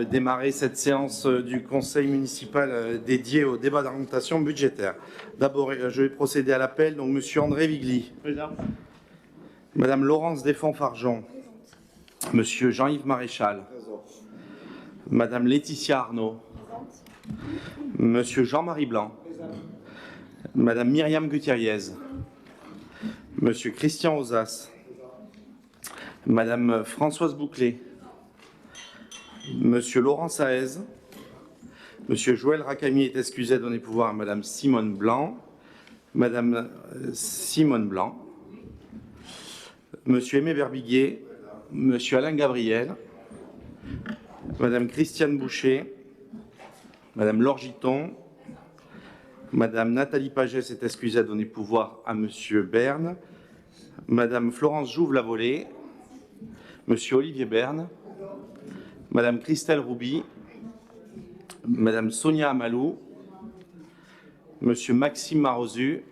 démarrer cette séance du Conseil municipal dédiée au débat d'orientation budgétaire. D'abord, je vais procéder à l'appel. Donc, Monsieur André Vigli. Présent. Madame Laurence Desfonds-Fargeon. Monsieur Jean-Yves Maréchal. Présent. Madame Laetitia Arnaud. Présente. Monsieur Jean-Marie Blanc. Présent. Madame Myriam Gutierrez. Monsieur Christian Ozas. Madame Françoise Bouclé. Monsieur Laurent Saez. Monsieur Joël Rakami est excusé, donner pouvoir à Madame Simone Blanc. Madame Simone Blanc. Monsieur Aimé Berbiguier. Monsieur Alain Gabriel. Madame Christiane Boucher. Madame Laure Giton. Madame Nathalie Pagès est excusée, donner pouvoir à Monsieur Berne. Madame Florence Jouve-Lavolée. Monsieur Olivier Berne. Madame Christelle Rouby. Madame Sonia Amalou. Monsieur Maxime Marozu.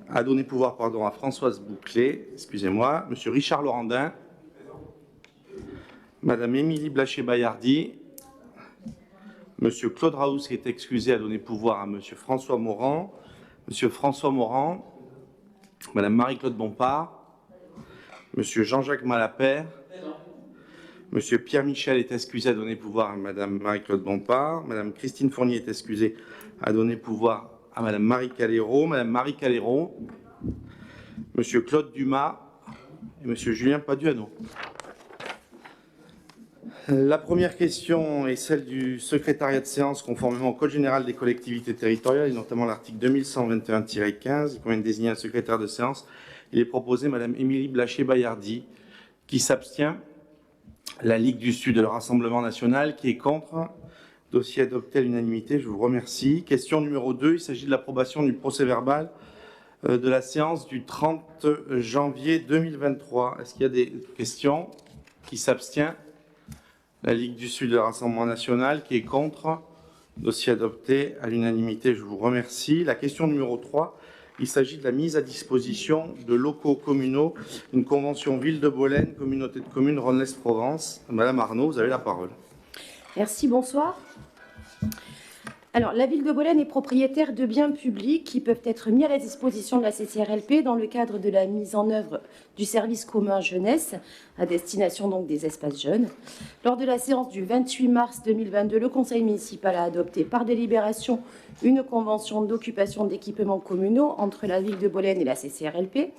A donné pouvoir à Françoise Bouclé, excusez-moi. Monsieur Richard Laurendin. Madame Émilie Blaché-Bayardi. Monsieur Claude Raoult qui est excusé, a donné pouvoir à Monsieur François Morand. Monsieur François Morand. Madame Marie-Claude Bompard. Monsieur Jean-Jacques Malapert. Monsieur Pierre Michel est excusé, à donner pouvoir à Madame Marie-Claude Bompard. Madame Christine Fournier est excusée, à donner pouvoir à Madame Marie Calero. Madame Marie Calero. Monsieur Claude Dumas et Monsieur Julien Paduano. La première question est celle du secrétariat de séance conformément au Code général des collectivités territoriales et notamment l'article 2121-15. Il convient de désigner un secrétaire de séance. Il est proposé Madame Émilie Blaché-Bayardi qui s'abstient. La Ligue du Sud de le Rassemblement national qui est contre. Dossier adopté à l'unanimité, je vous remercie. Question numéro 2, il s'agit de l'approbation du procès-verbal de la séance du 30 janvier 2023. Est-ce qu'il y a des questions? Qui s'abstient? La Ligue du Sud de le Rassemblement national qui est contre. Dossier adopté à l'unanimité, je vous remercie. La question numéro 3, il s'agit de la mise à disposition de locaux communaux, une convention Ville de Bolène, communauté de communes Rhône-Lez-Provence. Madame Arnaud, vous avez la parole. Merci, bonsoir. Alors, la ville de Bolène est propriétaire de biens publics qui peuvent être mis à la disposition de la CCRLP dans le cadre de la mise en œuvre du service commun jeunesse à destination donc des espaces jeunes. Lors de la séance du 28 mars 2022, le conseil municipal a adopté par délibération une convention d'occupation d'équipements communaux entre la ville de Bolène et la CCRLP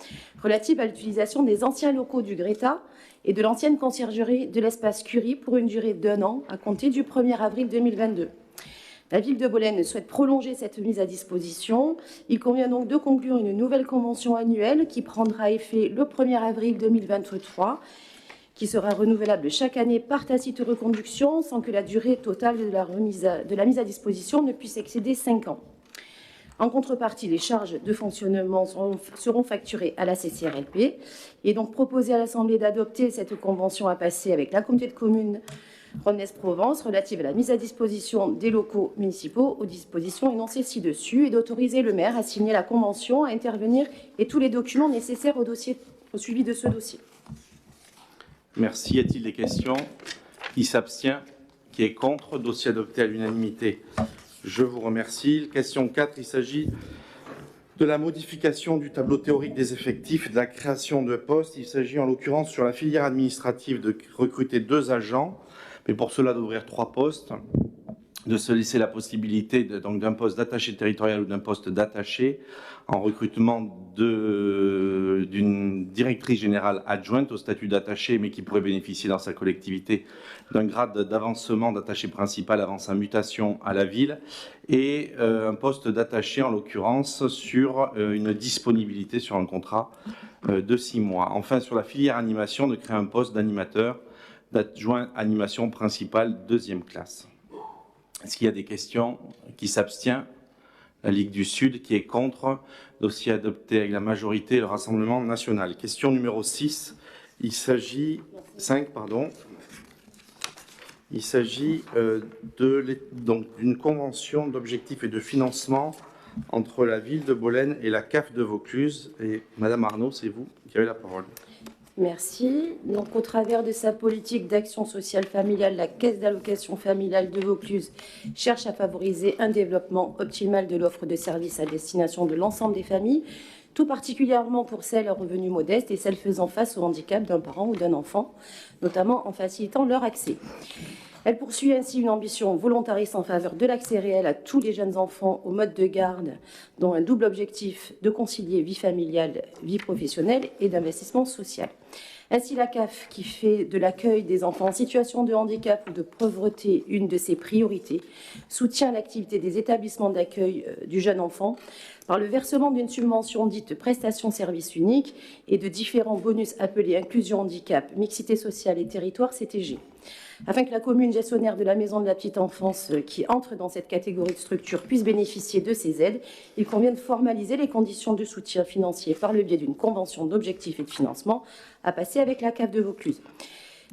relative à l'utilisation des anciens locaux du Greta et de l'ancienne conciergerie de l'espace Curie pour une durée d'1 an à compter du 1er avril 2022. La ville de Bolène souhaite prolonger cette mise à disposition. Il convient donc de conclure une nouvelle convention annuelle qui prendra effet le 1er avril 2023, qui sera renouvelable chaque année par tacite reconduction sans que la durée totale de la mise à disposition ne puisse excéder 5 ans. En contrepartie, les charges de fonctionnement seront facturées à la CCRLP. Il est donc proposé à l'Assemblée d'adopter cette convention à passer avec la communauté de communes Rhône-Lez-Provence relative à la mise à disposition des locaux municipaux aux dispositions énoncées ci-dessus et d'autoriser le maire à signer la convention, à intervenir et tous les documents nécessaires au suivi de ce dossier. Merci. Y a-t-il des questions? Qui s'abstient? Qui est contre? Dossier adopté à l'unanimité. Je vous remercie. Question 4, il s'agit de la modification du tableau théorique des effectifs, de la création de postes. Il s'agit en l'occurrence sur la filière administrative de recruter 2 agents, mais pour cela d'ouvrir 3 postes, de se laisser la possibilité d'un poste d'attaché territorial ou d'un poste d'attaché en recrutement d'une directrice générale adjointe au statut d'attaché, mais qui pourrait bénéficier dans sa collectivité d'un grade d'avancement d'attaché principal avant sa mutation à la ville, et un poste d'attaché en l'occurrence sur une disponibilité sur un contrat de 6 mois. Enfin, sur la filière animation, de créer un poste d'animateur, d'adjoint animation principale 2e classe. Est-ce qu'il y a des questions? Qui s'abstient? La Ligue du Sud qui est contre. Dossier adopté avec la majorité, le Rassemblement national. Question numéro 6. Il s'agit 5, pardon. Il s'agit d'une convention d'objectifs et de financement entre la ville de Bolène et la CAF de Vaucluse. Et Madame Arnaud, c'est vous qui avez la parole. Merci. Donc, au travers de sa politique d'action sociale familiale, la Caisse d'allocation familiale de Vaucluse cherche à favoriser un développement optimal de l'offre de services à destination de l'ensemble des familles, tout particulièrement pour celles à revenus modestes et celles faisant face au handicap d'un parent ou d'un enfant, notamment en facilitant leur accès. Elle poursuit ainsi une ambition volontariste en faveur de l'accès réel à tous les jeunes enfants au mode de garde, dont un double objectif de concilier vie familiale, vie professionnelle et d'investissement social. Ainsi, la CAF, qui fait de l'accueil des enfants en situation de handicap ou de pauvreté une de ses priorités, soutient l'activité des établissements d'accueil du jeune enfant par le versement d'une subvention dite prestation service unique et de différents bonus appelés inclusion handicap, mixité sociale et territoire CTG. Afin que la commune gestionnaire de la maison de la petite enfance qui entre dans cette catégorie de structure puisse bénéficier de ces aides, il convient de formaliser les conditions de soutien financier par le biais d'une convention d'objectifs et de financement à passer avec la CAF de Vaucluse.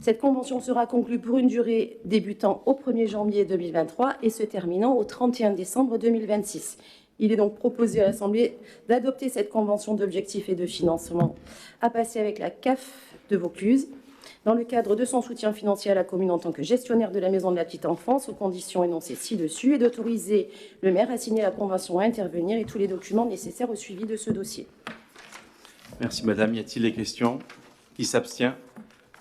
Cette convention sera conclue pour une durée débutant au 1er janvier 2023 et se terminant au 31 décembre 2026. Il est donc proposé à l'Assemblée d'adopter cette convention d'objectifs et de financement à passer avec la CAF de Vaucluse dans le cadre de son soutien financier à la commune en tant que gestionnaire de la maison de la petite enfance aux conditions énoncées ci-dessus et d'autoriser le maire à signer la convention, à intervenir et tous les documents nécessaires au suivi de ce dossier. Merci Madame. Y a-t-il des questions? Qui s'abstient?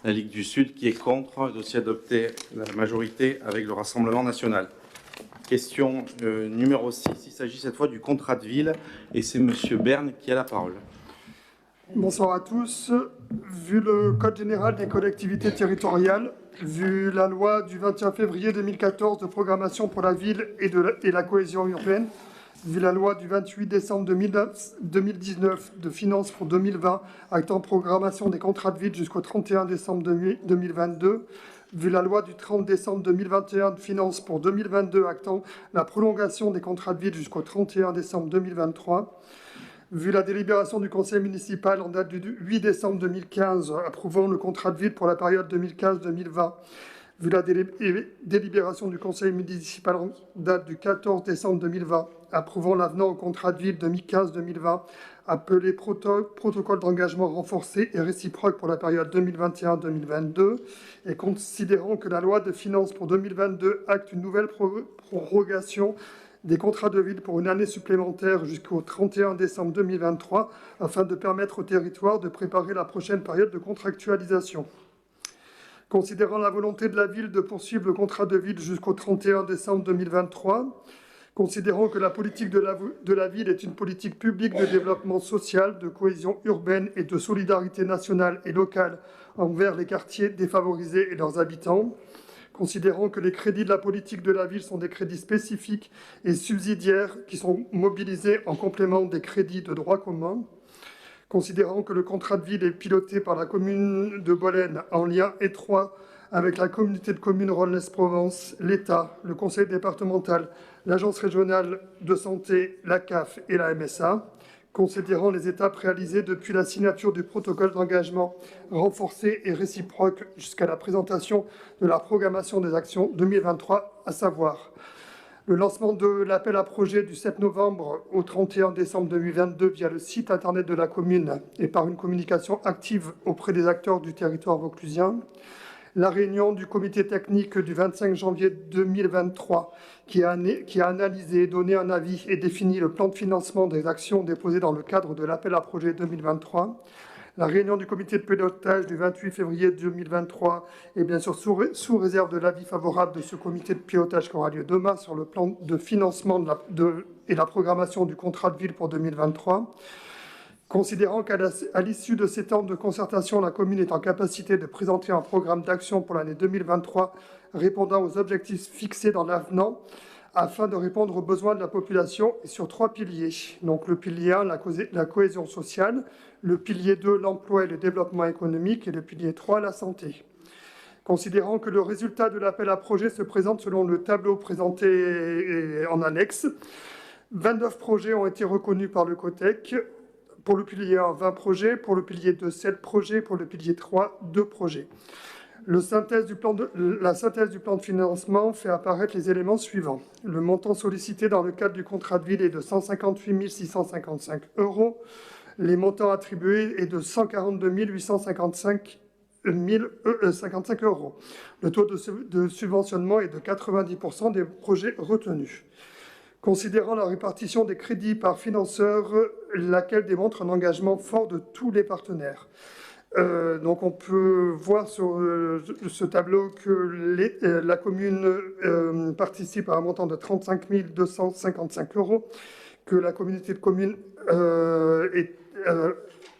La Ligue du Sud. Qui est contre? Dossier adopté à la majorité avec le Rassemblement national. Question numéro 6. Il s'agit cette fois du contrat de ville et c'est Monsieur Berne qui a la parole. Bonsoir à tous. Vu le Code général des collectivités territoriales, vu la loi du 21 février 2014 de programmation pour la ville et la cohésion urbaine, vu la loi du 28 décembre 2019 de finances pour 2020 actant programmation des contrats de ville jusqu'au 31 décembre 2022, vu la loi du 30 décembre 2021 de finances pour 2022 actant la prolongation des contrats de ville jusqu'au 31 décembre 2023, vu la délibération du conseil municipal en date du 8 décembre 2015 approuvant le contrat de ville pour la période 2015-2020, vu la délibération du conseil municipal en date du 14 décembre 2020 approuvant l'avenant au contrat de ville 2015-2020 appelé protocole d'engagement renforcé et réciproque pour la période 2021-2022 et considérant que la loi de finances pour 2022 acte une nouvelle prorogation des contrats de ville pour une année supplémentaire jusqu'au 31 décembre 2023 afin de permettre au territoire de préparer la prochaine période de contractualisation. Considérant la volonté de la ville de poursuivre le contrat de ville jusqu'au 31 décembre 2023, considérant que la politique de la ville est une politique publique de développement social, de cohésion urbaine et de solidarité nationale et locale envers les quartiers défavorisés et leurs habitants, considérant que les crédits de la politique de la ville sont des crédits spécifiques et subsidiaires qui sont mobilisés en complément des crédits de droit commun, considérant que le contrat de ville est piloté par la commune de Bolène en lien étroit avec la communauté de communes Rhône-Lens-Provence, l'État, le conseil départemental, l'agence régionale de santé, la CAF et la MSA, considérant les étapes réalisées depuis la signature du protocole d'engagement renforcé et réciproque jusqu'à la présentation de la programmation des actions 2023, à savoir le lancement de l'appel à projet du 7 novembre au 31 décembre 2022 via le site internet de la commune et par une communication active auprès des acteurs du territoire vauclusien, la réunion du comité technique du 25 janvier 2023 qui a analysé, donné un avis et défini le plan de financement des actions déposées dans le cadre de l'appel à projet 2023, la réunion du comité de pilotage du 28 février 2023 et bien sûr sous réserve de l'avis favorable de ce comité de pilotage qui aura lieu demain sur le plan de financement et la programmation du contrat de ville pour 2023, considérant qu'à l'issue de ces temps de concertation, la commune est en capacité de présenter un programme d'action pour l'année 2023 répondant aux objectifs fixés dans l'avenant afin de répondre aux besoins de la population et sur 3 piliers. Donc le pilier 1, la cohésion sociale, le pilier 2, l'emploi et le développement économique et le pilier 3, la santé. Considérant que le résultat de l'appel à projet se présente selon le tableau présenté en annexe, 29 projets ont été reconnus par le COTEC. Pour le pilier 1, 20 projets. Pour le pilier 2, 7 projets. Pour le pilier 3, 2 projets. La synthèse du plan de financement fait apparaître les éléments suivants. Le montant sollicité dans le cadre du contrat de ville est de 158 655 €. Les montants attribués est de 142 855 55 euros. Le taux de subventionnement est de 90% des projets retenus. Considérant la répartition des crédits par financeur, laquelle démontre un engagement fort de tous les partenaires. Donc on peut voir sur ce tableau que la commune participe à un montant de 35 255 euros, que la communauté de communes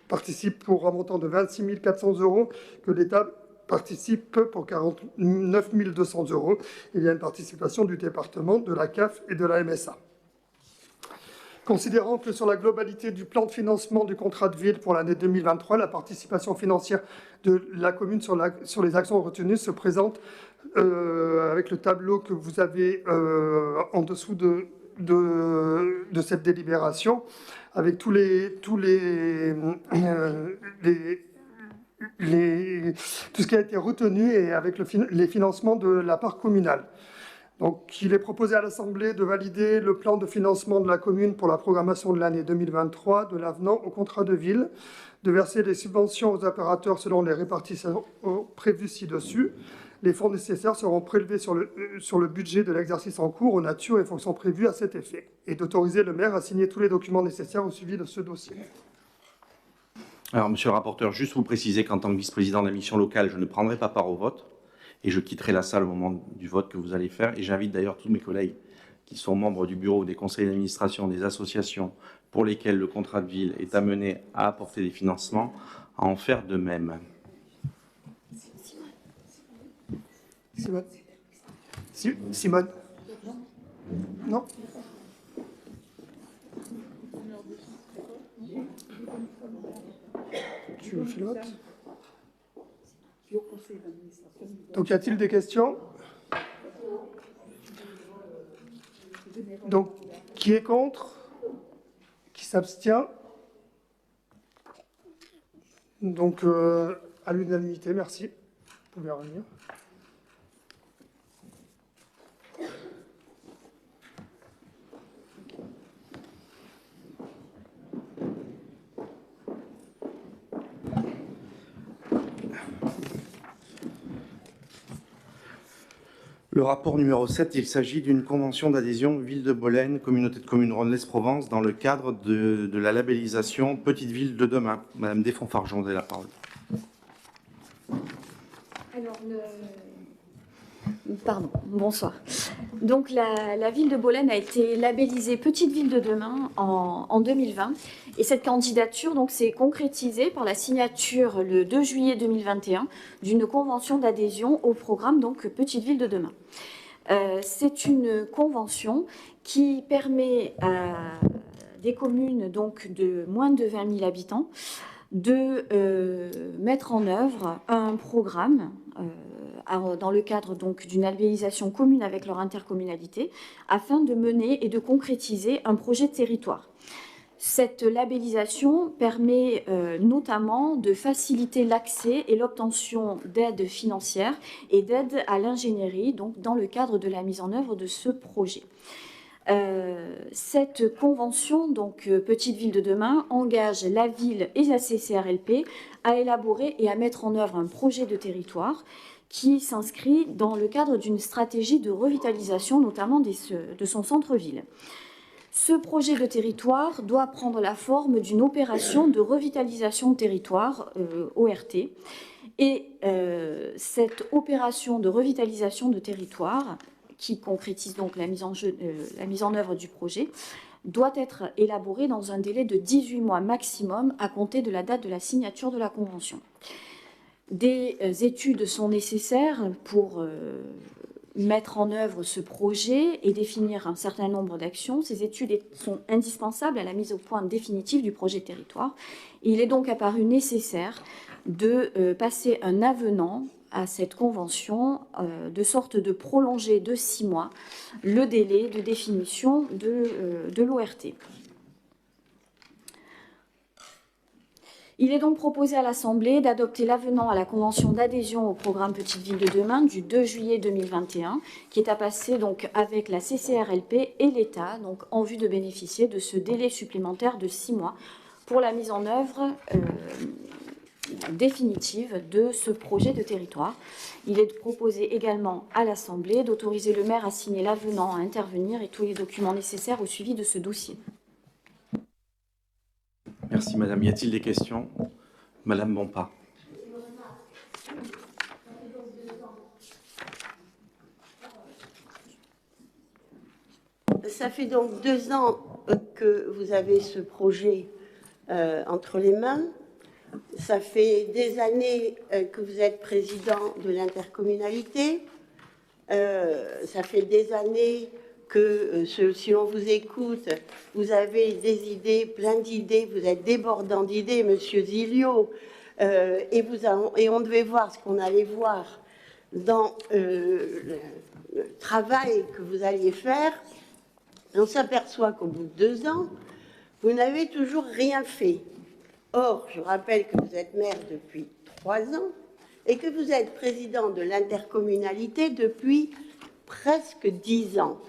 participe pour un montant de 26 400 euros, que l'État participe pour 49 200 euros. Il y a une participation du département, de la CAF et de la MSA. Considérant que sur la globalité du plan de financement du contrat de ville pour l'année 2023, la participation financière de la commune sur les actions retenues se présente avec le tableau que vous avez en dessous de cette délibération, avec tout ce qui a été retenu et avec les financements de la part communale. Donc, il est proposé à l'Assemblée de valider le plan de financement de la commune pour la programmation de l'année 2023 de l'avenant au contrat de ville, de verser les subventions aux opérateurs selon les répartitions prévues ci-dessus. Les fonds nécessaires seront prélevés sur le budget de l'exercice en cours aux natures et fonctions prévues à cet effet, et d'autoriser le maire à signer tous les documents nécessaires au suivi de ce dossier. Alors, monsieur le rapporteur, juste vous préciser qu'en tant que vice-président de la mission locale, je ne prendrai pas part au vote et je quitterai la salle au moment du vote que vous allez faire. Et j'invite d'ailleurs tous mes collègues qui sont membres du bureau, des conseils d'administration, des associations pour lesquelles le contrat de ville est amené à apporter des financements, à en faire de même. Simone. Non. Tu veux faire le vote ? Donc, y a-t-il des questions ? Donc, qui est contre ? Qui s'abstient ? Donc, à l'unanimité, merci. Vous pouvez revenir. Le rapport numéro 7, il s'agit d'une convention d'adhésion Ville de Bolène, communauté de communes Rhône-Lez-Provence, dans le cadre de la labellisation Petite Ville de demain. Madame Desfonds-Fargeon, vous avez la parole. Alors, Pardon, bonsoir. Donc la ville de Bolène a été labellisée Petite Ville de demain en 2020 et cette candidature s'est concrétisée par la signature le 2 juillet 2021 d'une convention d'adhésion au programme Petite Ville de demain. C'est une convention qui permet à des communes de moins de 20 000 habitants de mettre en œuvre un programme dans le cadre d'une labellisation commune avec leur intercommunalité afin de mener et de concrétiser un projet de territoire. Cette labellisation permet notamment de faciliter l'accès et l'obtention d'aides financières et d'aides à l'ingénierie dans le cadre de la mise en œuvre de ce projet. Cette convention, Petite Ville de demain, engage la ville et la CCRLP à élaborer et à mettre en œuvre un projet de territoire qui s'inscrit dans le cadre d'une stratégie de revitalisation, notamment de son centre-ville. Ce projet de territoire doit prendre la forme d'une opération de revitalisation de territoire, ORT, et cette opération de revitalisation de territoire, qui concrétise la mise en œuvre du projet, doit être élaborée dans un délai de 18 mois maximum à compter de la date de la signature de la convention. Des études sont nécessaires pour mettre en œuvre ce projet et définir un certain nombre d'actions. Ces études sont indispensables à la mise au point définitive du projet de territoire. Et il est donc apparu nécessaire de passer un avenant à cette convention, de sorte de prolonger de 6 mois le délai de définition de l'ORT. Il est donc proposé à l'Assemblée d'adopter l'avenant à la convention d'adhésion au programme Petite Ville de demain du 2 juillet 2021, qui est à passer avec la CCRLP et l'État, en vue de bénéficier de ce délai supplémentaire de 6 mois pour la mise en œuvre définitive de ce projet de territoire. Il est proposé également à l'Assemblée d'autoriser le maire à signer l'avenant, à intervenir et tous les documents nécessaires au suivi de ce dossier. Merci Madame. Y a-t-il des questions? Madame Bompard. Ça fait donc 2 ans que vous avez ce projet entre les mains. Ça fait des années que vous êtes président de l'intercommunalité. Ça fait des années que, si on vous écoute, vous avez des idées, plein d'idées, vous êtes débordant d'idées, Monsieur Zilio, et on devait voir ce qu'on allait voir dans le travail que vous alliez faire. On s'aperçoit qu'au bout de 2 ans, vous n'avez toujours rien fait. Or, je rappelle que vous êtes maire depuis 3 ans et que vous êtes président de l'intercommunalité depuis presque 10 ans,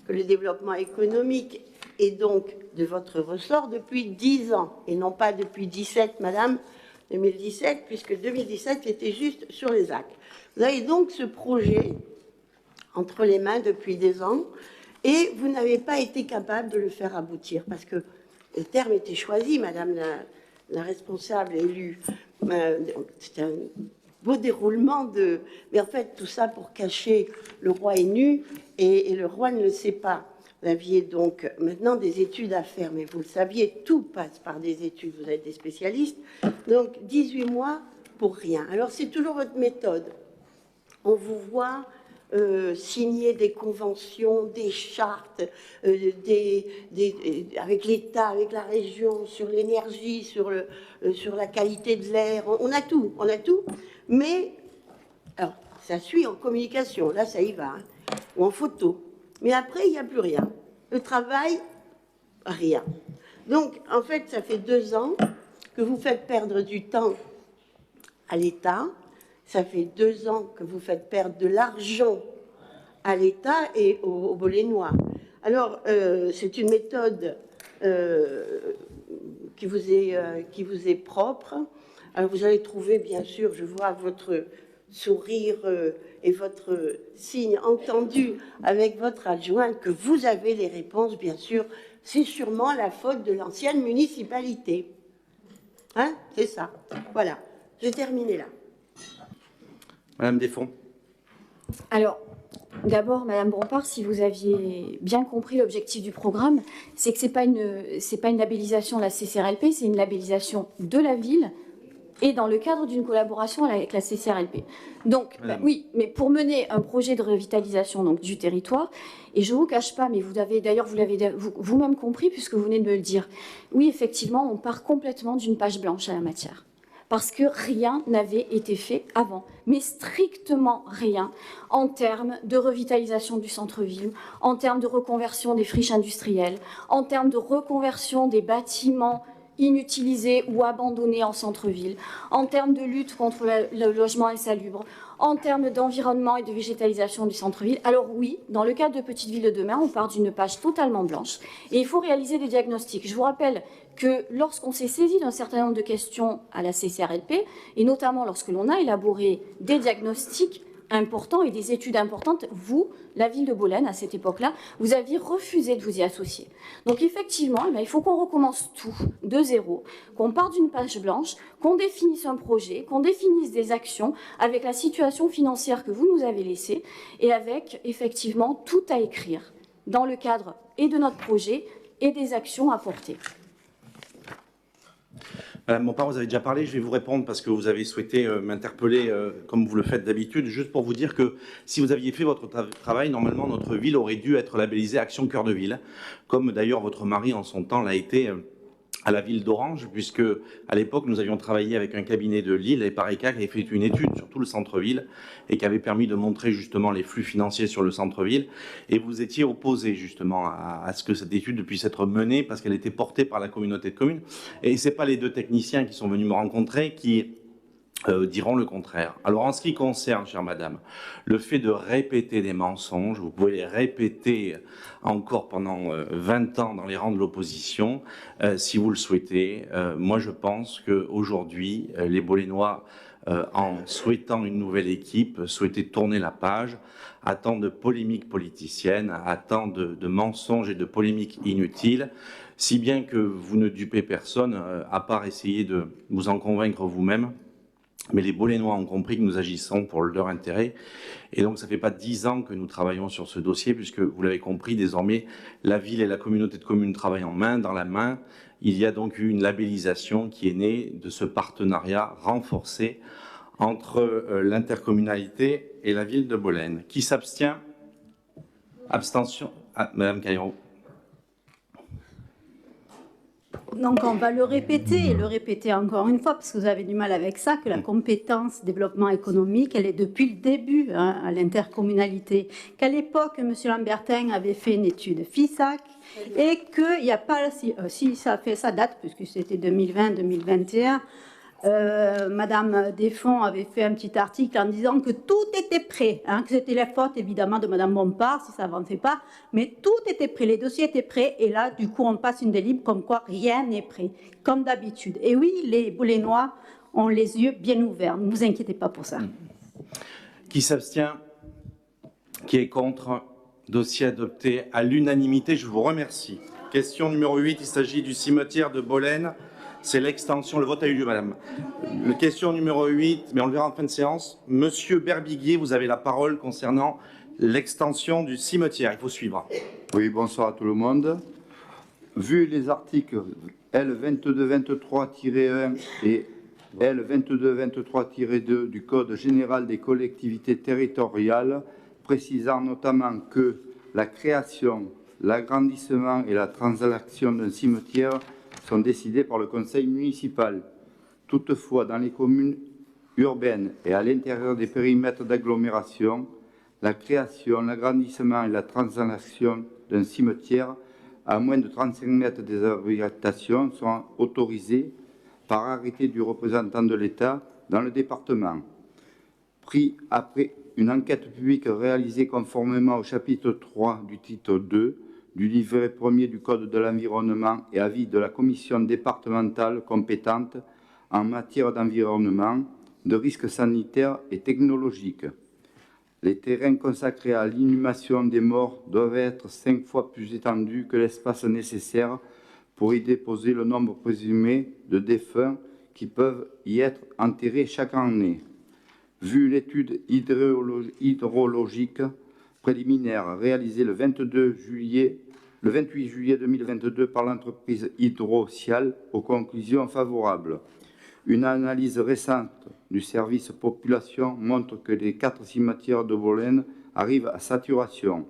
que le développement économique est donc de votre ressort depuis 10 ans, et non pas depuis 2017, puisque 2017, c'était juste sur les actes. Vous avez donc ce projet entre les mains depuis des ans, et vous n'avez pas été capable de le faire aboutir, parce que le terme était choisi, Madame la responsable élue. C'est un beau déroulement de... Mais en fait, tout ça pour cacher le roi est nu, et le roi ne le sait pas. Vous aviez donc maintenant des études à faire, mais vous le saviez, tout passe par des études, vous êtes des spécialistes. Donc, 18 mois pour rien. Alors, c'est toujours votre méthode. On vous voit... signer des conventions, des chartes, avec l'État, avec la région, sur l'énergie, sur la qualité de l'air. On a tout, Mais, alors, ça suit en communication, là, ça y va, hein, ou en photo. Mais après, il n'y a plus rien. Le travail, rien. Donc, en fait, ça fait 2 ans que vous faites perdre du temps à l'État. Ça fait 2 ans que vous faites perdre de l'argent à l'État et aux Bolénois. Alors, c'est une méthode qui vous est propre. Alors, vous allez trouver, bien sûr, je vois votre sourire et votre signe entendu avec votre adjointe, que vous avez les réponses, bien sûr. C'est sûrement la faute de l'ancienne municipalité. Hein? C'est ça. Voilà. Je vais terminer là. Madame Desfonds. Alors, d'abord, Madame Bompard, si vous aviez bien compris l'objectif du programme, c'est que c'est pas une labellisation de la CCRLP, c'est une labellisation de la ville et dans le cadre d'une collaboration avec la CCRLP. Donc, oui, mais pour mener un projet de revitalisation donc, du territoire, et je ne vous cache pas, mais vous l'avez vous-même compris puisque vous venez de me le dire, oui, effectivement, on part complètement d'une page blanche à la matière. Parce que rien n'avait été fait avant, mais strictement rien, en termes de revitalisation du centre-ville, en termes de reconversion des friches industrielles, en termes de reconversion des bâtiments inutilisés ou abandonnés en centre-ville, en termes de lutte contre le logement insalubre, en termes d'environnement et de végétalisation du centre-ville. Alors oui, dans le cadre de Petites Villes de demain, on part d'une page totalement blanche et il faut réaliser des diagnostics. Je vous rappelle que lorsqu'on s'est saisi d'un certain nombre de questions à la CCRLP, et notamment lorsque l'on a élaboré des diagnostics importants et des études importantes, vous, la ville de Bollène, à cette époque-là, vous aviez refusé de vous y associer. Donc effectivement, il faut qu'on recommence tout de zéro, qu'on parte d'une page blanche, qu'on définisse un projet, qu'on définisse des actions avec la situation financière que vous nous avez laissée et avec effectivement tout à écrire dans le cadre et de notre projet et des actions à porter. Madame Bompard, vous avez déjà parlé, je vais vous répondre parce que vous avez souhaité m'interpeller comme vous le faites d'habitude, juste pour vous dire que si vous aviez fait votre travail, normalement notre ville aurait dû être labellisée Action Cœur de Ville, comme d'ailleurs votre mari en son temps l'a été à la ville d'Orange, puisque à l'époque nous avions travaillé avec un cabinet de Lille et Pareca qui avait fait une étude sur tout le centre-ville et qui avait permis de montrer justement les flux financiers sur le centre-ville, et vous étiez opposé justement à ce que cette étude puisse être menée parce qu'elle était portée par la communauté de communes, et c'est pas les 2 techniciens qui sont venus me rencontrer qui diront le contraire. Alors en ce qui concerne, chère madame, le fait de répéter des mensonges, vous pouvez les répéter encore pendant 20 ans dans les rangs de l'opposition, si vous le souhaitez. Moi je pense qu'aujourd'hui, les Bolénois, en souhaitant une nouvelle équipe, souhaitaient tourner la page à tant de polémiques politiciennes, à tant de mensonges et de polémiques inutiles, si bien que vous ne dupez personne, à part essayer de vous en convaincre vous-même. Mais les Bolénois ont compris que nous agissons pour leur intérêt. Et donc, ça ne fait pas 10 ans que nous travaillons sur ce dossier, puisque, vous l'avez compris, désormais, la ville et la communauté de communes travaillent en main dans la main. Il y a donc eu une labellisation qui est née de ce partenariat renforcé entre l'intercommunalité et la ville de Bolène. Qui s'abstient? Abstention. Ah, Madame Caillero. Donc on va le répéter et le répéter encore une fois parce que vous avez du mal avec ça, que la compétence développement économique, elle est depuis le début à l'intercommunalité. Qu'à l'époque, M. Lambertin avait fait une étude FISAC et qu'il n'y a pas, si ça fait sa date, puisque c'était 2020-2021, Madame Desfonds avait fait un petit article en disant que tout était prêt, que c'était la faute évidemment de Madame Bompard si ça n'avançait pas, mais tout était prêt, les dossiers étaient prêts et là du coup on passe une délibération comme quoi rien n'est prêt, comme d'habitude. Et oui, les Bolénois ont les yeux bien ouverts, ne vous inquiétez pas pour ça. Qui s'abstient? Qui est contre? Dossier adopté à l'unanimité, je vous remercie. Question numéro 8, il s'agit du cimetière de Bolène. C'est l'extension, le vote a eu lieu, madame. Question numéro 8, mais on le verra en fin de séance. Monsieur Berbiguier, vous avez la parole concernant l'extension du cimetière. Il faut suivre. Oui, bonsoir à tout le monde. Vu les articles L2223-1 et L2223-2 du Code général des collectivités territoriales, précisant notamment que la création, l'agrandissement et la transaction d'un cimetière sont décidés par le conseil municipal. Toutefois, dans les communes urbaines et à l'intérieur des périmètres d'agglomération, la création, l'agrandissement et la transaction d'un cimetière à moins de 35 mètres des habitations sont autorisés par arrêté du représentant de l'État dans le département. Pris après une enquête publique réalisée conformément au chapitre 3 du titre 2 du livret 1er du Code de l'environnement et avis de la commission départementale compétente en matière d'environnement, de risques sanitaires et technologiques. Les terrains consacrés à l'inhumation des morts doivent être 5 fois plus étendus que l'espace nécessaire pour y déposer le nombre présumé de défunts qui peuvent y être enterrés chaque année. Vu l'étude hydrologique préliminaire réalisée le 28 juillet 2022 par l'entreprise Hydrocial aux conclusions favorables. Une analyse récente du service population montre que les 4 cimetières de Bolène arrivent à saturation.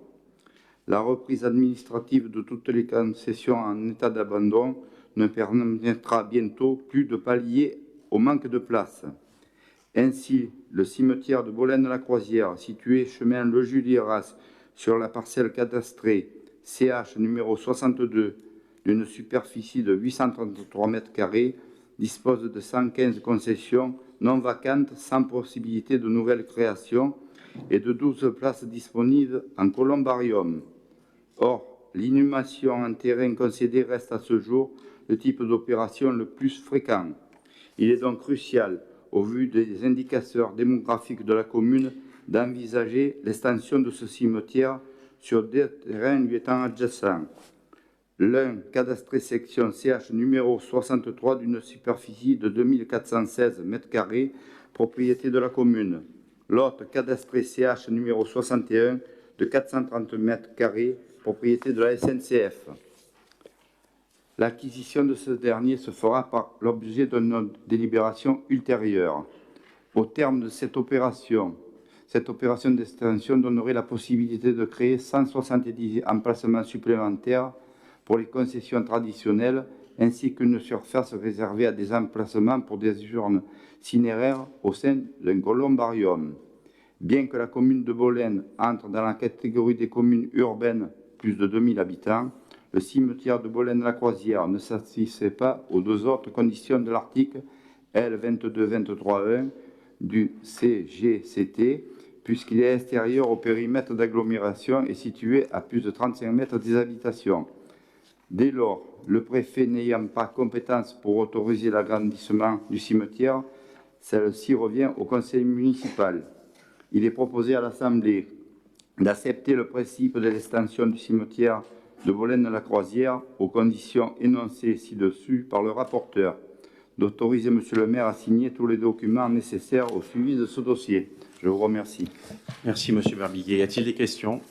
La reprise administrative de toutes les concessions en état d'abandon ne permettra bientôt plus de pallier au manque de place. Ainsi, le cimetière de Bolène-la-Croisière, situé chemin Le Julieras, sur la parcelle cadastrée CH numéro 62, d'une superficie de 833 m², dispose de 115 concessions non vacantes sans possibilité de nouvelle création et de 12 places disponibles en columbarium. Or, l'inhumation en terrain concédé reste à ce jour le type d'opération le plus fréquent. Il est donc crucial, au vu des indicateurs démographiques de la commune, d'envisager l'extension de ce cimetière sur des terrains lui étant adjacents. L'un cadastré section CH numéro 63 d'une superficie de 2416 m², propriété de la commune. L'autre cadastré CH numéro 61 de 430 m², propriété de la SNCF. L'acquisition de ce dernier se fera par l'objet d'une délibération ultérieure. Au terme de cette opération d'extension donnerait la possibilité de créer 170 emplacements supplémentaires pour les concessions traditionnelles, ainsi qu'une surface réservée à des emplacements pour des urnes cinéraires au sein d'un columbarium. Bien que la commune de Bolène entre dans la catégorie des communes urbaines plus de 2000 habitants, le cimetière de Bolène-la-Croisière ne satisfait pas aux 2 autres conditions de l'article L2223-1 du CGCT, puisqu'il est extérieur au périmètre d'agglomération et situé à plus de 35 mètres des habitations. Dès lors, le préfet n'ayant pas compétence pour autoriser l'agrandissement du cimetière, celle-ci revient au conseil municipal. Il est proposé à l'Assemblée d'accepter le principe de l'extension du cimetière de Bolène-la-Croisière aux conditions énoncées ci-dessus par le rapporteur, d'autoriser Monsieur le maire à signer tous les documents nécessaires au suivi de ce dossier. Je vous remercie. Merci, Monsieur Barbiguet. Y a-t-il des questions?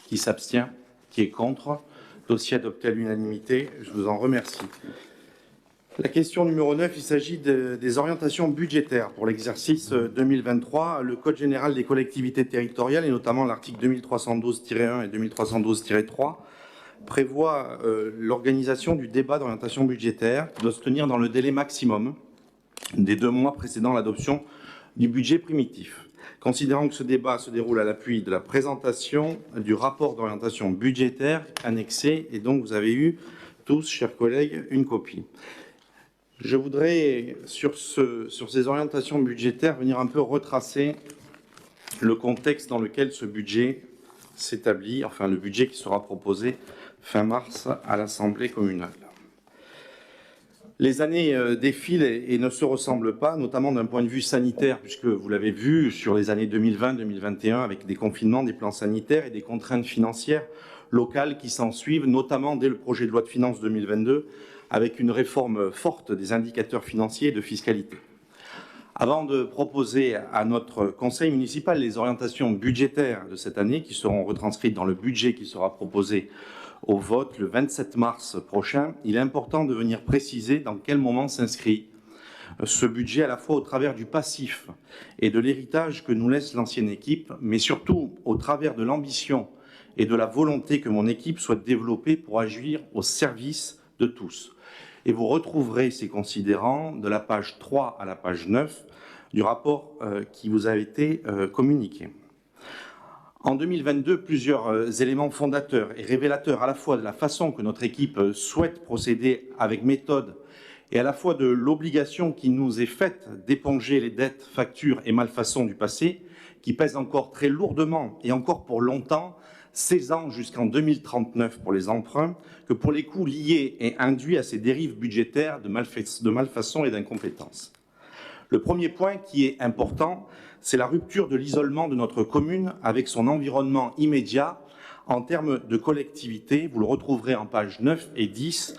Qui s'abstient? Qui est contre? Dossier adopté à l'unanimité. Je vous en remercie. La question numéro 9, il s'agit des orientations budgétaires pour l'exercice 2023. Le Code général des collectivités territoriales, et notamment l'article 2312-1 et 2312-3, prévoit l'organisation du débat d'orientation budgétaire qui doit se tenir dans le délai maximum des 2 mois précédant l'adoption du budget primitif. Considérant que ce débat se déroule à l'appui de la présentation du rapport d'orientation budgétaire annexé, et donc vous avez eu tous, chers collègues, une copie. Je voudrais, sur ces orientations budgétaires, venir un peu retracer le contexte dans lequel ce budget s'établit, enfin le budget qui sera proposé fin mars à l'Assemblée communale. Les années défilent et ne se ressemblent pas, notamment d'un point de vue sanitaire, puisque vous l'avez vu sur les années 2020-2021, avec des confinements, des plans sanitaires et des contraintes financières locales qui s'en suivent, notamment dès le projet de loi de finances 2022, avec une réforme forte des indicateurs financiers et de fiscalité. Avant de proposer à notre conseil municipal les orientations budgétaires de cette année, qui seront retranscrites dans le budget qui sera proposé au vote le 27 mars prochain, il est important de venir préciser dans quel moment s'inscrit ce budget, à la fois au travers du passif et de l'héritage que nous laisse l'ancienne équipe, mais surtout au travers de l'ambition et de la volonté que mon équipe souhaite développer pour agir au service de tous. Et vous retrouverez ces considérants de la page 3 à la page 9 du rapport qui vous a été communiqué. En 2022, plusieurs éléments fondateurs et révélateurs à la fois de la façon que notre équipe souhaite procéder avec méthode et à la fois de l'obligation qui nous est faite d'éponger les dettes, factures et malfaçons du passé, qui pèsent encore très lourdement et encore pour longtemps, 16 ans jusqu'en 2039 pour les emprunts, que pour les coûts liés et induits à ces dérives budgétaires de malfaçon et d'incompétence. Le premier point qui est important, c'est la rupture de l'isolement de notre commune avec son environnement immédiat en termes de collectivité. Vous le retrouverez en pages 9 et 10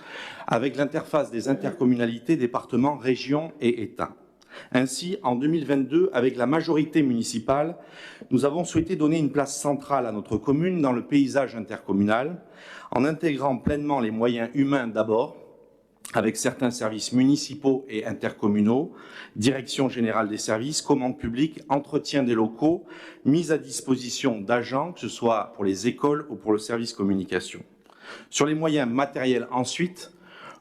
avec l'interface des intercommunalités, départements, régions et État. Ainsi, en 2022, avec la majorité municipale, nous avons souhaité donner une place centrale à notre commune dans le paysage intercommunal, en intégrant pleinement les moyens humains d'abord, avec certains services municipaux et intercommunaux, direction générale des services, commande publique, entretien des locaux, mise à disposition d'agents, que ce soit pour les écoles ou pour le service communication. Sur les moyens matériels ensuite,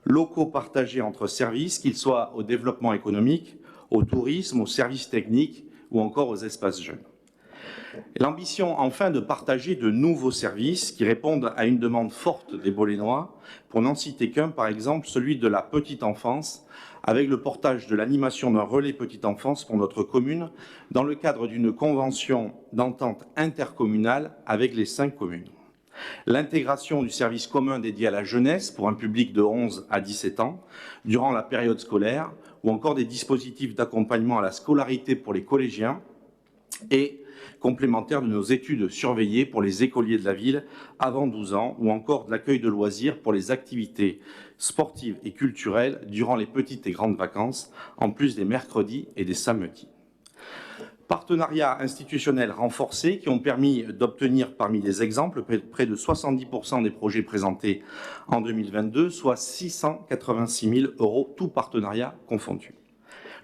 locaux partagés entre services, qu'ils soient au développement économique, au tourisme, aux services techniques ou encore aux espaces jeunes. L'ambition enfin de partager de nouveaux services qui répondent à une demande forte des Bolénois, pour n'en citer qu'un, par exemple celui de la petite enfance, avec le portage de l'animation d'un relais petite enfance pour notre commune dans le cadre d'une convention d'entente intercommunale avec les 5 communes. L'intégration du service commun dédié à la jeunesse pour un public de 11 à 17 ans durant la période scolaire, ou encore des dispositifs d'accompagnement à la scolarité pour les collégiens et complémentaires de nos études surveillées pour les écoliers de la ville avant 12 ans, ou encore de l'accueil de loisirs pour les activités sportives et culturelles durant les petites et grandes vacances, en plus des mercredis et des samedis. Partenariats institutionnels renforcés qui ont permis d'obtenir parmi les exemples près de 70% des projets présentés en 2022, soit 686 000 €, tout partenariat confondu.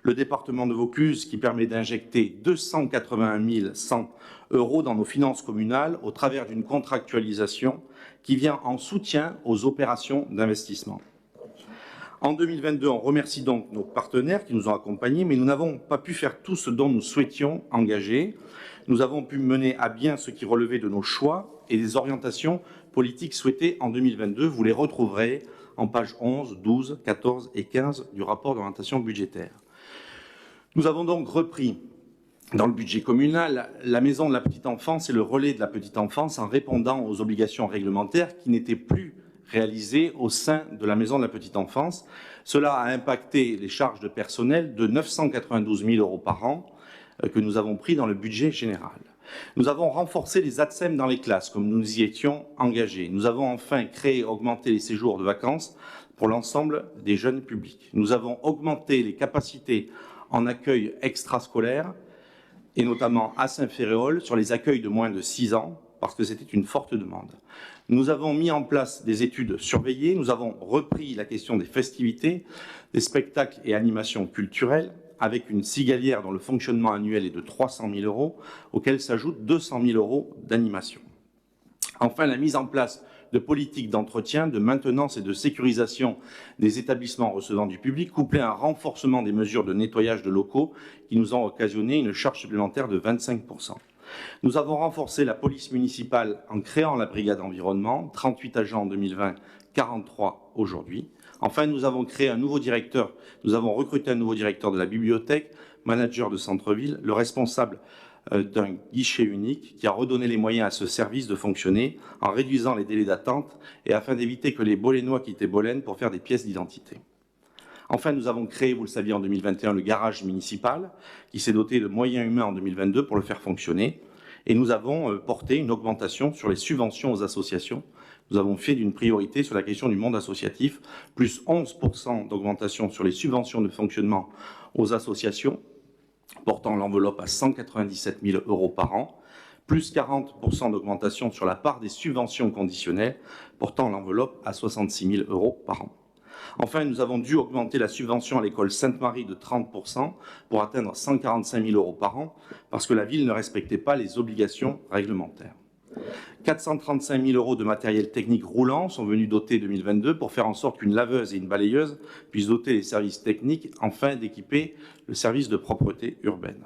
Le département de Vaucluse qui permet d'injecter 281 100 € dans nos finances communales au travers d'une contractualisation qui vient en soutien aux opérations d'investissement. En 2022, on remercie donc nos partenaires qui nous ont accompagnés, mais nous n'avons pas pu faire tout ce dont nous souhaitions engager. Nous avons pu mener à bien ce qui relevait de nos choix et des orientations politiques souhaitées en 2022. Vous les retrouverez en pages 11, 12, 14 et 15 du rapport d'orientation budgétaire. Nous avons donc repris dans le budget communal la maison de la petite enfance et le relais de la petite enfance en répondant aux obligations réglementaires qui n'étaient plus réalisées au sein de la maison de la petite enfance. Cela a impacté les charges de personnel de 992 000 € par an que nous avons pris dans le budget général. Nous avons renforcé les ATSEM dans les classes, comme nous y étions engagés. Nous avons enfin créé et augmenté les séjours de vacances pour l'ensemble des jeunes publics. Nous avons augmenté les capacités en accueil extrascolaire, et notamment à Saint-Féréol, sur les accueils de moins de 6 ans, parce que c'était une forte demande. Nous avons mis en place des études surveillées, nous avons repris la question des festivités, des spectacles et animations culturelles, avec une cigalière dont le fonctionnement annuel est de 300 000 €, auquel s'ajoutent 200 000 € d'animation. Enfin, la mise en place de politiques d'entretien, de maintenance et de sécurisation des établissements recevant du public, couplée à un renforcement des mesures de nettoyage de locaux qui nous ont occasionné une charge supplémentaire de 25 %. Nous avons renforcé la police municipale en créant la brigade environnement, 38 agents en 2020, 43 aujourd'hui. Enfin, nous avons recruté un nouveau directeur de la bibliothèque, manager de centre-ville, le responsable d'un guichet unique qui a redonné les moyens à ce service de fonctionner en réduisant les délais d'attente et afin d'éviter que les Bolénois quittent Bolène pour faire des pièces d'identité. Enfin, nous avons créé, vous le saviez, en 2021, le garage municipal qui s'est doté de moyens humains en 2022 pour le faire fonctionner. Et nous avons porté une augmentation sur les subventions aux associations. Nous avons fait d'une priorité sur la question du monde associatif, plus 11 % d'augmentation sur les subventions de fonctionnement aux associations, portant l'enveloppe à 197 000 € par an, plus 40 % d'augmentation sur la part des subventions conditionnelles, portant l'enveloppe à 66 000 € par an. Enfin, nous avons dû augmenter la subvention à l'école Sainte-Marie de 30 % pour atteindre 145 000 € par an, parce que la ville ne respectait pas les obligations réglementaires. 435 000 € de matériel technique roulant sont venus doter 2022 pour faire en sorte qu'une laveuse et une balayeuse puissent doter les services techniques, enfin d'équiper le service de propreté urbaine.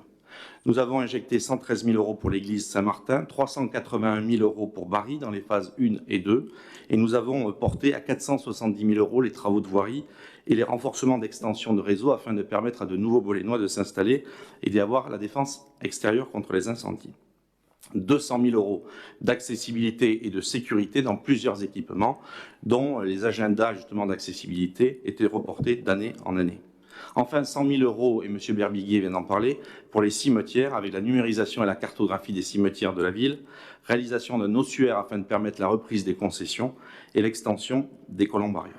Nous avons injecté 113 000 € pour l'église Saint-Martin, 381 000 € pour Bari dans les phases 1 et 2, et nous avons porté à 470 000 € les travaux de voirie et les renforcements d'extension de réseau afin de permettre à de nouveaux Bolénois de s'installer et d'y avoir la défense extérieure contre les incendies. 200 000 € d'accessibilité et de sécurité dans plusieurs équipements, dont les agendas justement d'accessibilité étaient reportés d'année en année. Enfin, 100 000 €, et M. Berbiguier vient d'en parler, pour les cimetières, avec la numérisation et la cartographie des cimetières de la ville, réalisation d'un ossuaire afin de permettre la reprise des concessions et l'extension des columbariums.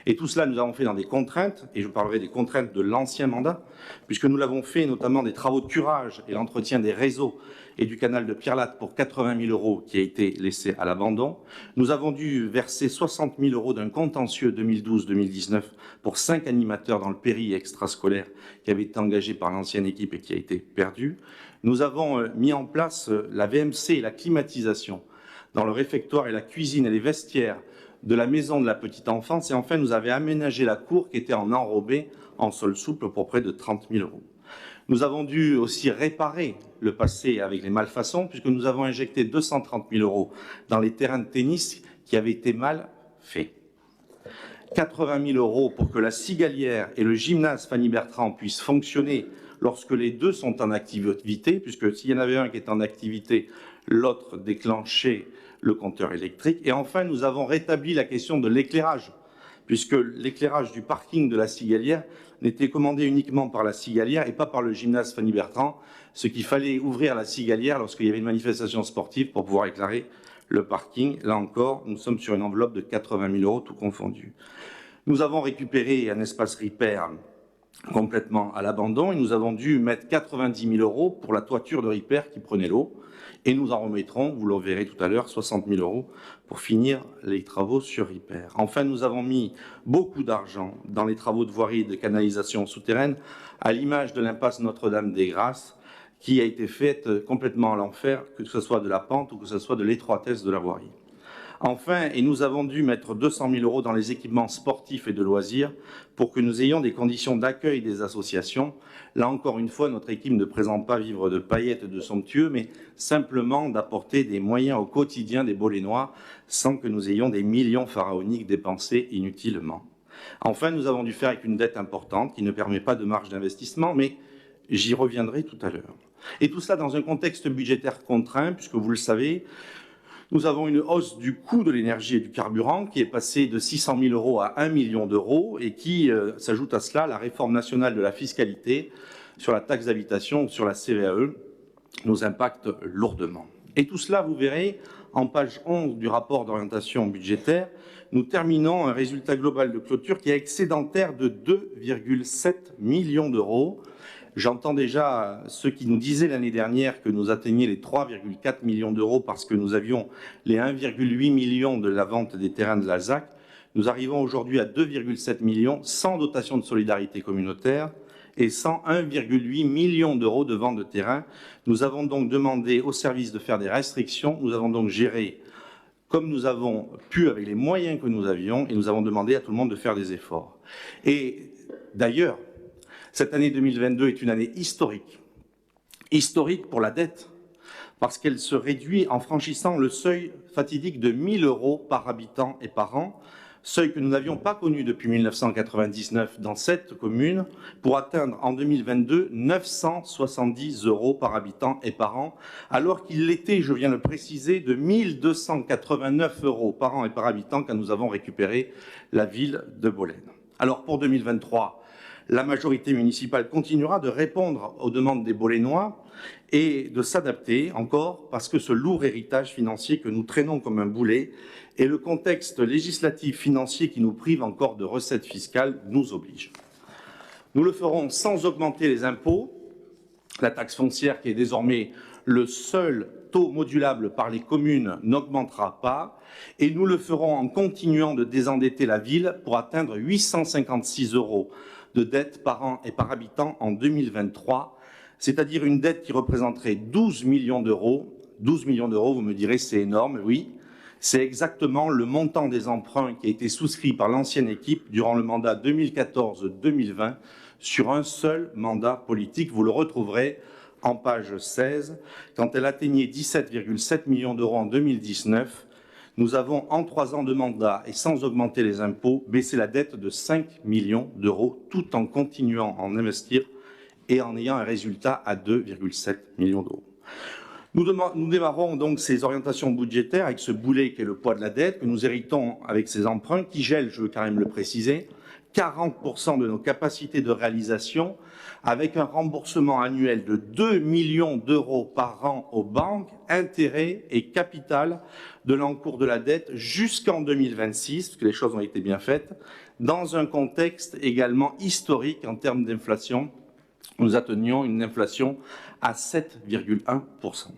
Et tout cela, nous avons fait dans des contraintes, et je parlerai des contraintes de l'ancien mandat, puisque nous l'avons fait notamment des travaux de curage et l'entretien des réseaux et du canal de Pierre-Latte pour 80 000 € qui a été laissé à l'abandon. Nous avons dû verser 60 000 € d'un contentieux 2012-2019 pour 5 animateurs dans le péri extrascolaire qui avait été engagé par l'ancienne équipe et qui a été perdu. Nous avons mis en place la VMC et la climatisation dans le réfectoire et la cuisine et les vestiaires de la maison de la petite enfance. Et enfin, nous avons aménagé la cour qui était en enrobé, en sol souple, pour près de 30 000 €. Nous avons dû aussi réparer le passé avec les malfaçons, puisque nous avons injecté 230 000 € dans les terrains de tennis qui avaient été mal faits. 80 000 € pour que la cigalière et le gymnase Fanny Bertrand puissent fonctionner lorsque les deux sont en activité, puisque s'il y en avait un qui est en activité, l'autre déclenchait le compteur électrique. Et enfin, nous avons rétabli la question de l'éclairage, puisque l'éclairage du parking de la cigalière n'était commandé uniquement par la cigalière et pas par le gymnase Fanny Bertrand, ce qu'il fallait ouvrir la cigalière lorsqu'il y avait une manifestation sportive pour pouvoir éclairer le parking. Là encore, nous sommes sur une enveloppe de 80 000 € tout confondu. Nous avons récupéré un espace Ripper complètement à l'abandon et nous avons dû mettre 90 000 € pour la toiture de Ripper qui prenait l'eau. Et nous en remettrons, vous le verrez tout à l'heure, 60 000 € pour finir les travaux sur Ripper. Enfin, nous avons mis beaucoup d'argent dans les travaux de voirie et de canalisation souterraine, à l'image de l'impasse Notre-Dame-des-Grâces, qui a été faite complètement à l'enfer, que ce soit de la pente ou que ce soit de l'étroitesse de la voirie. Enfin, et nous avons dû mettre 200 000 € dans les équipements sportifs et de loisirs pour que nous ayons des conditions d'accueil des associations. Là encore une fois, notre équipe ne présente pas vivre de paillettes de somptueux, mais simplement d'apporter des moyens au quotidien des Bolénois sans que nous ayons des millions pharaoniques dépensés inutilement. Enfin, nous avons dû faire avec une dette importante qui ne permet pas de marge d'investissement, mais J'y reviendrai tout à l'heure. Et tout cela dans un contexte budgétaire contraint, puisque vous le savez, nous avons une hausse du coût de l'énergie et du carburant qui est passée de 600 000 € à 1 million d'euros et qui s'ajoute à cela la réforme nationale de la fiscalité sur la taxe d'habitation, sur la CVAE, nous impacte lourdement. Et tout cela, vous verrez, en page 11 du rapport d'orientation budgétaire, nous terminons un résultat global de clôture qui est excédentaire de 2,7 millions d'euros. J'entends déjà ceux qui nous disaient l'année dernière que nous atteignions les 3,4 millions d'euros parce que nous avions les 1,8 millions de la vente des terrains de l'Alsace. Nous arrivons aujourd'hui à 2,7 millions sans dotation de solidarité communautaire et sans 1,8 million d'euros de vente de terrain. Nous avons donc demandé au service de faire des restrictions. Nous avons donc géré comme nous avons pu avec les moyens que nous avions et nous avons demandé à tout le monde de faire des efforts. Et d'ailleurs, cette année 2022 est une année historique. Historique pour la dette, parce qu'elle se réduit en franchissant le seuil fatidique de 1 000 € par habitant et par an, seuil que nous n'avions pas connu depuis 1999 dans cette commune, pour atteindre en 2022 970 € par habitant et par an, alors qu'il l'était, je viens de le préciser, de 1 289 € par an et par habitant quand nous avons récupéré la ville de Bolène. Alors pour 2023, la majorité municipale continuera de répondre aux demandes des Bolénois et de s'adapter encore parce que ce lourd héritage financier que nous traînons comme un boulet et le contexte législatif financier qui nous prive encore de recettes fiscales nous oblige. Nous le ferons sans augmenter les impôts, la taxe foncière qui est désormais le seul taux modulable par les communes n'augmentera pas et nous le ferons en continuant de désendetter la ville pour atteindre 856 € de dette par an et par habitant en 2023, c'est-à-dire une dette qui représenterait 12 millions d'euros. 12 millions d'euros, vous me direz, c'est énorme, oui. C'est exactement le montant des emprunts qui a été souscrit par l'ancienne équipe durant le mandat 2014-2020 sur un seul mandat politique. Vous le retrouverez en page 16. Quand elle atteignait 17,7 millions d'euros en 2019, nous avons, en 3 ans de mandat et sans augmenter les impôts, baissé la dette de 5 millions d'euros, tout en continuant à en investir et en ayant un résultat à 2,7 millions d'euros. Nous démarrons donc ces orientations budgétaires avec ce boulet qui est le poids de la dette, que nous héritons avec ces emprunts qui gèlent, je veux quand même le préciser, 40% de nos capacités de réalisation, avec un remboursement annuel de 2 millions d'euros par an aux banques, intérêts et capital de l'encours de la dette jusqu'en 2026, parce que les choses ont été bien faites, dans un contexte également historique en termes d'inflation. Nous atteignons une inflation à 7,1%.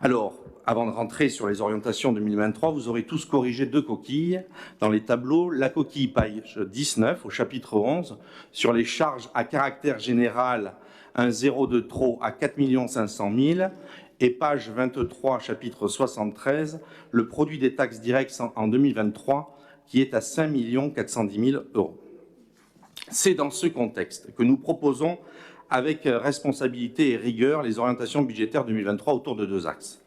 Alors, avant de rentrer sur les orientations 2023, vous aurez tous corrigé 2 coquilles dans les tableaux. La coquille page 19 au chapitre 11 sur les charges à caractère général, un 0 de trop à 4 500 000 et page 23 chapitre 73, le produit des taxes directes en 2023 qui est à 5 410 000 €. C'est dans ce contexte que nous proposons avec responsabilité et rigueur les orientations budgétaires 2023 autour de 2 axes.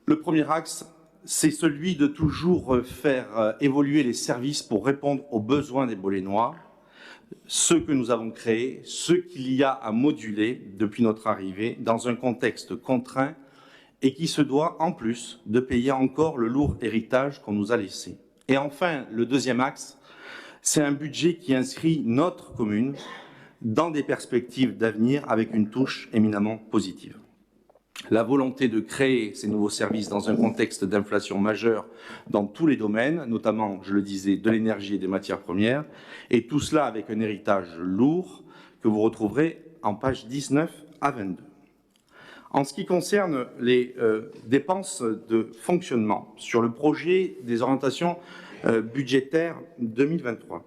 Le premier axe, c'est celui de toujours faire évoluer les services pour répondre aux besoins des Bolénois, ceux que nous avons créés, ceux qu'il y a à moduler depuis notre arrivée dans un contexte contraint et qui se doit en plus de payer encore le lourd héritage qu'on nous a laissé. Et enfin, le deuxième axe, c'est un budget qui inscrit notre commune dans des perspectives d'avenir avec une touche éminemment positive. La volonté de créer ces nouveaux services dans un contexte d'inflation majeure dans tous les domaines, notamment, je le disais, de l'énergie et des matières premières, et tout cela avec un héritage lourd que vous retrouverez en pages 19 à 22. En ce qui concerne les dépenses de fonctionnement sur le projet des orientations budgétaires 2023,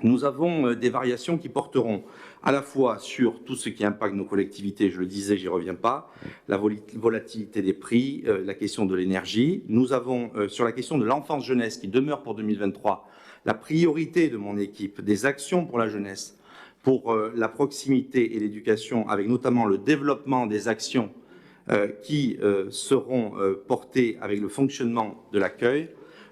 nous avons des variations qui porteront à la fois sur tout ce qui impacte nos collectivités, je le disais, j'y reviens pas, la volatilité des prix, la question de l'énergie. Nous avons sur la question de l'enfance-jeunesse qui demeure pour 2023 la priorité de mon équipe, des actions pour la jeunesse, pour la proximité et l'éducation, avec notamment le développement des actions qui seront portées avec le fonctionnement de l'accueil,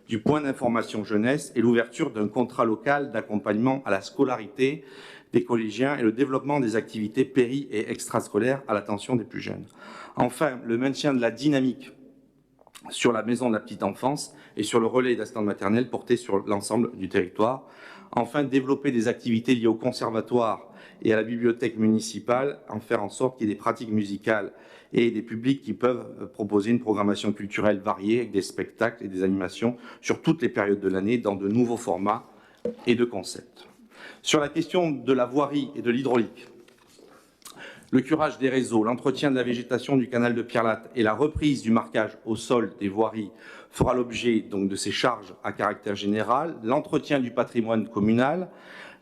du point d'information jeunesse et l'ouverture d'un contrat local d'accompagnement à la scolarité des collégiens et le développement des activités péri- et extrascolaires à l'attention des plus jeunes. Enfin, le maintien de la dynamique sur la maison de la petite enfance et sur le relais d'assistants maternels porté sur l'ensemble du territoire. Enfin, développer des activités liées au conservatoire et à la bibliothèque municipale, en faire en sorte qu'il y ait des pratiques musicales et des publics qui peuvent proposer une programmation culturelle variée avec des spectacles et des animations sur toutes les périodes de l'année dans de nouveaux formats et de concepts. Sur la question de la voirie et de l'hydraulique, le curage des réseaux, l'entretien de la végétation du canal de Pierre-Latte et la reprise du marquage au sol des voiries fera l'objet donc de ces charges à caractère général, l'entretien du patrimoine communal,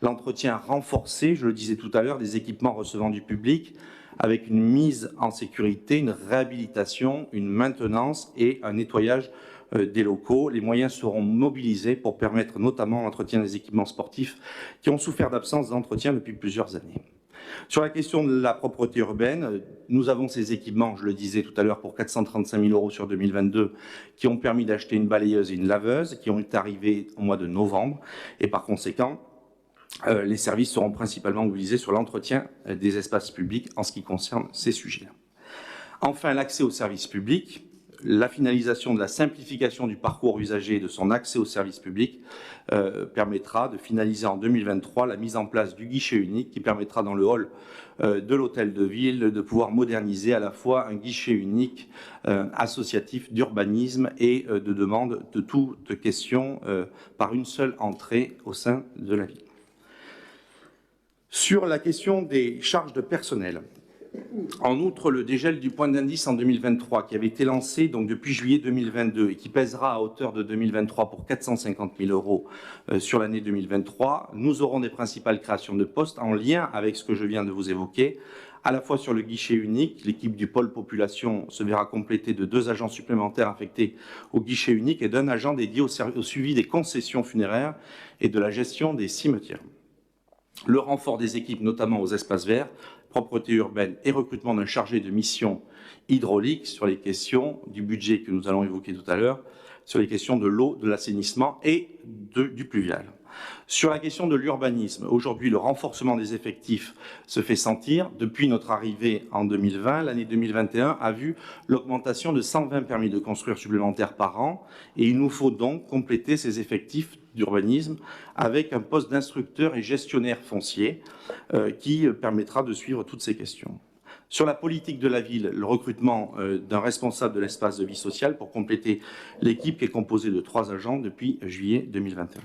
l'entretien renforcé, je le disais tout à l'heure, des équipements recevant du public, avec une mise en sécurité, une réhabilitation, une maintenance et un nettoyage des locaux. Les moyens seront mobilisés pour permettre notamment l'entretien des équipements sportifs qui ont souffert d'absence d'entretien depuis plusieurs années. Sur la question de la propreté urbaine, nous avons ces équipements, je le disais tout à l'heure, pour 435 000 € sur 2022, qui ont permis d'acheter une balayeuse et une laveuse, qui ont été arrivés au mois de novembre, et par conséquent, les services seront principalement mobilisés sur l'entretien des espaces publics en ce qui concerne ces sujets-là. Enfin, l'accès aux services publics, la finalisation de la simplification du parcours usager et de son accès aux services publics permettra de finaliser en 2023 la mise en place du guichet unique qui permettra dans le hall de l'hôtel de ville de pouvoir moderniser à la fois un guichet unique associatif d'urbanisme et de demande de toute question par une seule entrée au sein de la ville. Sur la question des charges de personnel, en outre, le dégel du point d'indice en 2023, qui avait été lancé donc depuis juillet 2022 et qui pèsera à hauteur de 2023 pour 450 000 € sur l'année 2023, nous aurons des principales créations de postes en lien avec ce que je viens de vous évoquer, à la fois sur le guichet unique. L'équipe du pôle population se verra complétée de 2 agents supplémentaires affectés au guichet unique et d'un agent dédié au suivi des concessions funéraires et de la gestion des cimetières. Le renfort des équipes, notamment aux espaces verts, propreté urbaine et recrutement d'un chargé de mission hydraulique sur les questions du budget que nous allons évoquer tout à l'heure, sur les questions de l'eau, de l'assainissement et du pluvial. Sur la question de l'urbanisme, aujourd'hui, le renforcement des effectifs se fait sentir. Depuis notre arrivée en 2020, l'année 2021 a vu l'augmentation de 120 permis de construire supplémentaires par an et il nous faut donc compléter ces effectifs d'urbanisme avec un poste d'instructeur et gestionnaire foncier qui permettra de suivre toutes ces questions. Sur la politique de la ville, le recrutement d'un responsable de l'espace de vie sociale pour compléter l'équipe qui est composée de 3 agents depuis juillet 2021.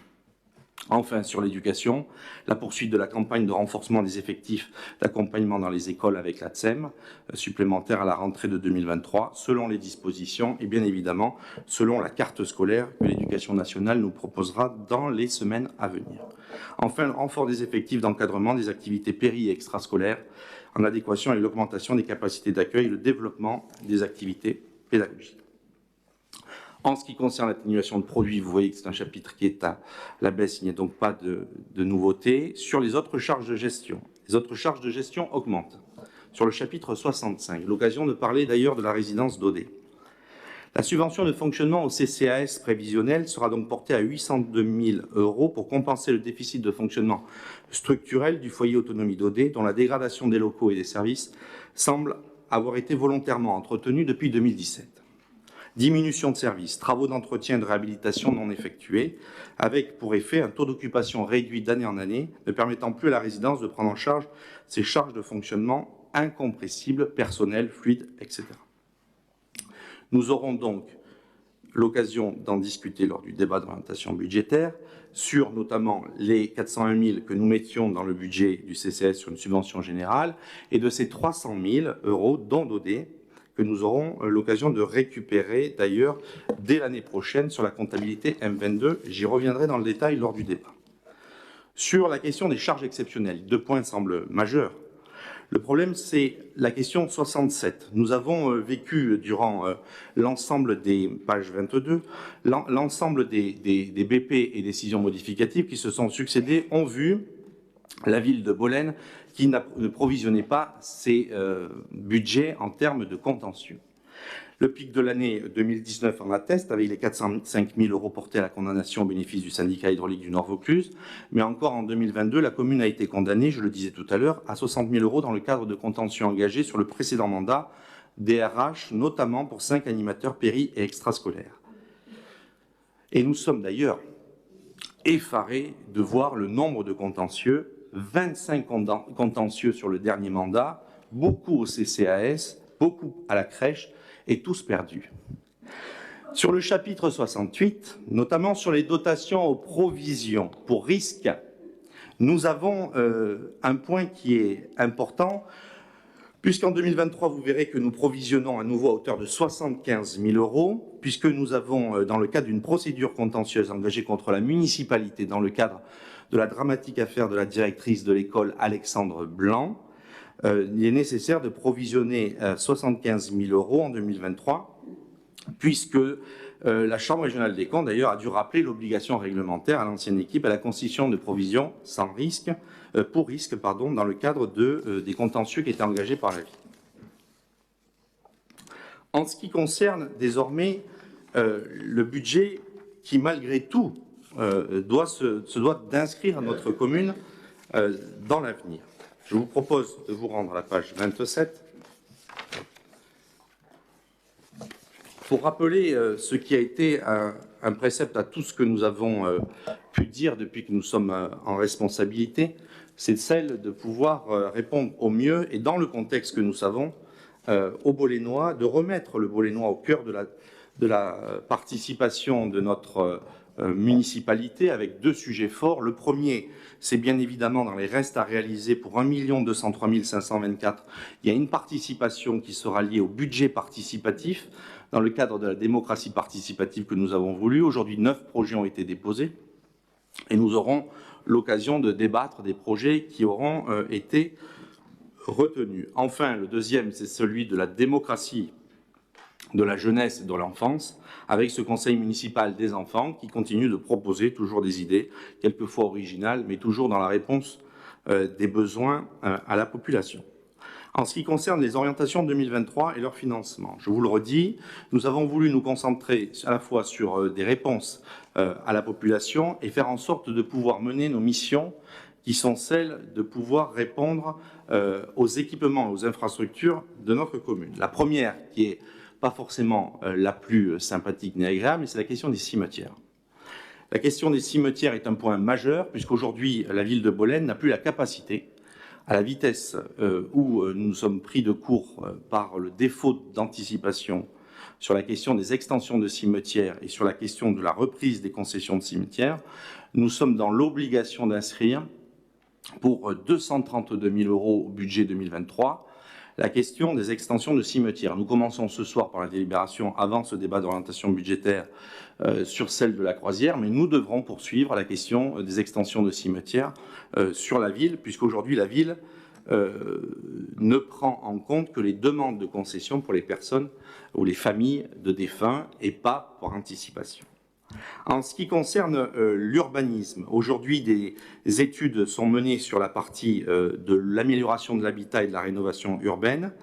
Enfin, sur l'éducation, la poursuite de la campagne de renforcement des effectifs d'accompagnement dans les écoles avec la TSEM, supplémentaire à la rentrée de 2023, selon les dispositions et bien évidemment selon la carte scolaire que l'Éducation nationale nous proposera dans les semaines à venir. Enfin, le renfort des effectifs d'encadrement des activités péri- et extrascolaires en adéquation avec l'augmentation des capacités d'accueil et le développement des activités pédagogiques. En ce qui concerne l'atténuation de produits, vous voyez que c'est un chapitre qui est à la baisse, il n'y a donc pas de nouveauté. Sur les autres charges de gestion, les autres charges de gestion augmentent. Sur le chapitre 65, l'occasion de parler d'ailleurs de la résidence d'Audet. La subvention de fonctionnement au CCAS prévisionnel sera donc portée à 802 000 € pour compenser le déficit de fonctionnement structurel du foyer autonomie d'Audet, dont la dégradation des locaux et des services semble avoir été volontairement entretenue depuis 2017. Diminution de services, travaux d'entretien et de réhabilitation non effectués, avec pour effet un taux d'occupation réduit d'année en année, ne permettant plus à la résidence de prendre en charge ses charges de fonctionnement incompressibles, personnel, fluide, etc. Nous aurons donc l'occasion d'en discuter lors du débat d'orientation budgétaire, sur notamment les 401 000 que nous mettions dans le budget du CCS sur une subvention générale, et de ces 300 000 € dont d'Audet, que nous aurons l'occasion de récupérer d'ailleurs dès l'année prochaine sur la comptabilité M22. J'y reviendrai dans le détail lors du débat. Sur la question des charges exceptionnelles, 2 points semblent majeurs. Le problème, c'est la question 67. Nous avons vécu durant l'ensemble des pages 22, l'ensemble des BP et décisions modificatives qui se sont succédées ont vu la ville de Bolène qui ne provisionnait pas ses budgets en termes de contentieux. Le pic de l'année 2019 en atteste, avec les 405 000 € portés à la condamnation au bénéfice du syndicat hydraulique du Nord-Vaucluse. Mais encore en 2022, la commune a été condamnée, je le disais tout à l'heure, à 60 000 € dans le cadre de contentieux engagés sur le précédent mandat des RH, notamment pour 5 animateurs péri- et extrascolaires. Et nous sommes d'ailleurs effarés de voir le nombre de contentieux, 25 contentieux sur le dernier mandat, beaucoup au CCAS, beaucoup à la crèche, et tous perdus. Sur le chapitre 68, notamment sur les dotations aux provisions pour risques, nous avons un point qui est important, puisqu'en 2023, vous verrez que nous provisionnons à nouveau à hauteur de 75 000 €, puisque nous avons, dans le cadre d'une procédure contentieuse engagée contre la municipalité, dans le cadre de la dramatique affaire de la directrice de l'école Alexandre Blanc, il est nécessaire de provisionner 75 000 € en 2023, puisque la Chambre régionale des comptes, d'ailleurs, a dû rappeler l'obligation réglementaire à l'ancienne équipe à la constitution de provisions sans risque, pour risque, pardon, dans le cadre des contentieux qui étaient engagés par la ville. En ce qui concerne désormais le budget qui, malgré tout, se doit d'inscrire notre commune dans l'avenir. Je vous propose de vous rendre à la page 27 pour rappeler ce qui a été un précepte à tout ce que nous avons pu dire depuis que nous sommes en responsabilité, c'est celle de pouvoir répondre au mieux et dans le contexte que nous savons aux Bolénois, de remettre le Bolénois au cœur de la participation de notre municipalité avec 2 sujets forts. Le premier, c'est bien évidemment dans les restes à réaliser pour 1 203 524. Il y a une participation qui sera liée au budget participatif dans le cadre de la démocratie participative que nous avons voulu. Aujourd'hui, 9 projets ont été déposés et nous aurons l'occasion de débattre des projets qui auront été retenus. Enfin, le deuxième, c'est celui de la démocratie de la jeunesse et de l'enfance, avec ce conseil municipal des enfants qui continue de proposer toujours des idées, quelquefois originales, mais toujours dans la réponse des besoins à la population. En ce qui concerne les orientations 2023 et leur financement, je vous le redis, nous avons voulu nous concentrer à la fois sur des réponses à la population et faire en sorte de pouvoir mener nos missions qui sont celles de pouvoir répondre aux équipements et aux infrastructures de notre commune. La première, qui est pas forcément la plus sympathique ni agréable, mais c'est la question des cimetières. La question des cimetières est un point majeur, puisqu'aujourd'hui, la ville de Bolène n'a plus la capacité, à la vitesse où nous sommes pris de court par le défaut d'anticipation sur la question des extensions de cimetières et sur la question de la reprise des concessions de cimetières, nous sommes dans l'obligation d'inscrire pour 232 000 € au budget 2023 la question des extensions de cimetières. Nous commençons ce soir par la délibération avant ce débat d'orientation budgétaire sur celle de la Croisière, mais nous devrons poursuivre la question des extensions de cimetières sur la ville, puisqu'aujourd'hui la ville ne prend en compte que les demandes de concession pour les personnes ou les familles de défunts et pas par anticipation. En ce qui concerne l'urbanisme, aujourd'hui des études sont menées sur la partie de l'amélioration de l'habitat et de la rénovation urbaine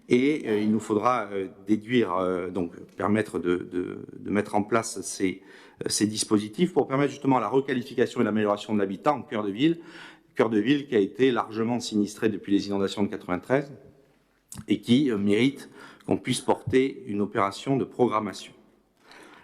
et il nous faudra déduire, donc permettre de mettre en place ces dispositifs pour permettre justement la requalification et l'amélioration de l'habitat en cœur de ville qui a été largement sinistré depuis les inondations de 93 et qui mérite qu'on puisse porter une opération de programmation.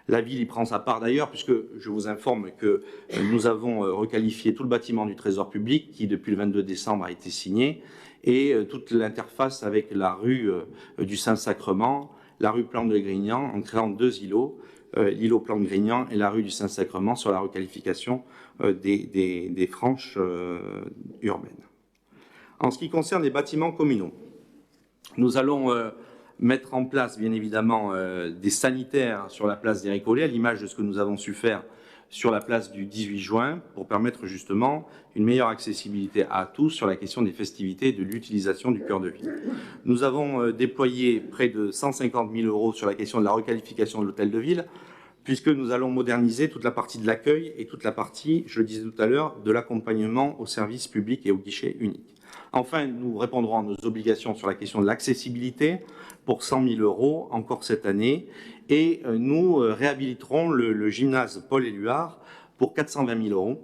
La ville y prend sa part d'ailleurs, puisque je vous informe que nous avons requalifié tout le bâtiment du Trésor public qui, depuis le 22 décembre, a été signé, et toute l'interface avec la rue du Saint-Sacrement, la rue Plan de Grignan, en créant 2 îlots, l'îlot Plan de Grignan et la rue du Saint-Sacrement, sur la requalification des franges urbaines. En ce qui concerne les bâtiments communaux, nous allons mettre en place, bien évidemment, des sanitaires sur la place des Récollets, à l'image de ce que nous avons su faire sur la place du 18 juin, pour permettre justement une meilleure accessibilité à tous sur la question des festivités et de l'utilisation du cœur de ville. Nous avons déployé près de 150 000 € sur la question de la requalification de l'hôtel de ville, puisque nous allons moderniser toute la partie de l'accueil et toute la partie, je le disais tout à l'heure, de l'accompagnement au service public et au guichet unique. Enfin, nous répondrons à nos obligations sur la question de l'accessibilité pour 100 000 € encore cette année et nous réhabiliterons le gymnase Paul Éluard pour 420 000 €,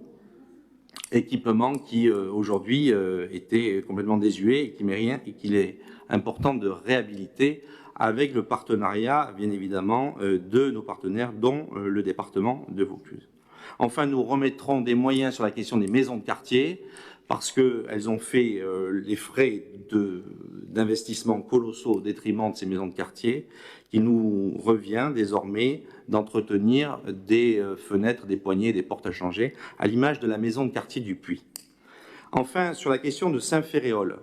équipement qui aujourd'hui était complètement désuet et qui met rien et qu'il est important de réhabiliter avec le partenariat, bien évidemment, de nos partenaires, dont le département de Vaucluse. Enfin, nous remettrons des moyens sur la question des maisons de quartier, parce qu'elles ont fait les frais d'investissement colossaux au détriment de ces maisons de quartier, qui nous revient désormais d'entretenir des fenêtres, des poignées, des portes à changer, à l'image de la maison de quartier du Puy. Enfin, sur la question de Saint-Ferréol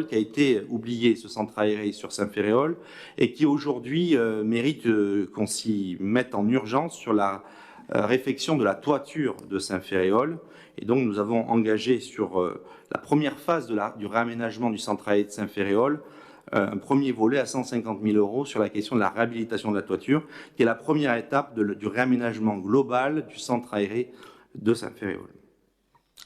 qui a été oublié, ce centre aéré sur Saint-Ferréol, et qui aujourd'hui mérite qu'on s'y mette en urgence sur la réfection de la toiture de Saint-Ferréol. Et donc nous avons engagé sur la première phase du réaménagement du centre aéré de Saint-Ferréol un premier volet à 150 000 € sur la question de la réhabilitation de la toiture, qui est la première étape du réaménagement global du centre aéré de Saint-Ferréol.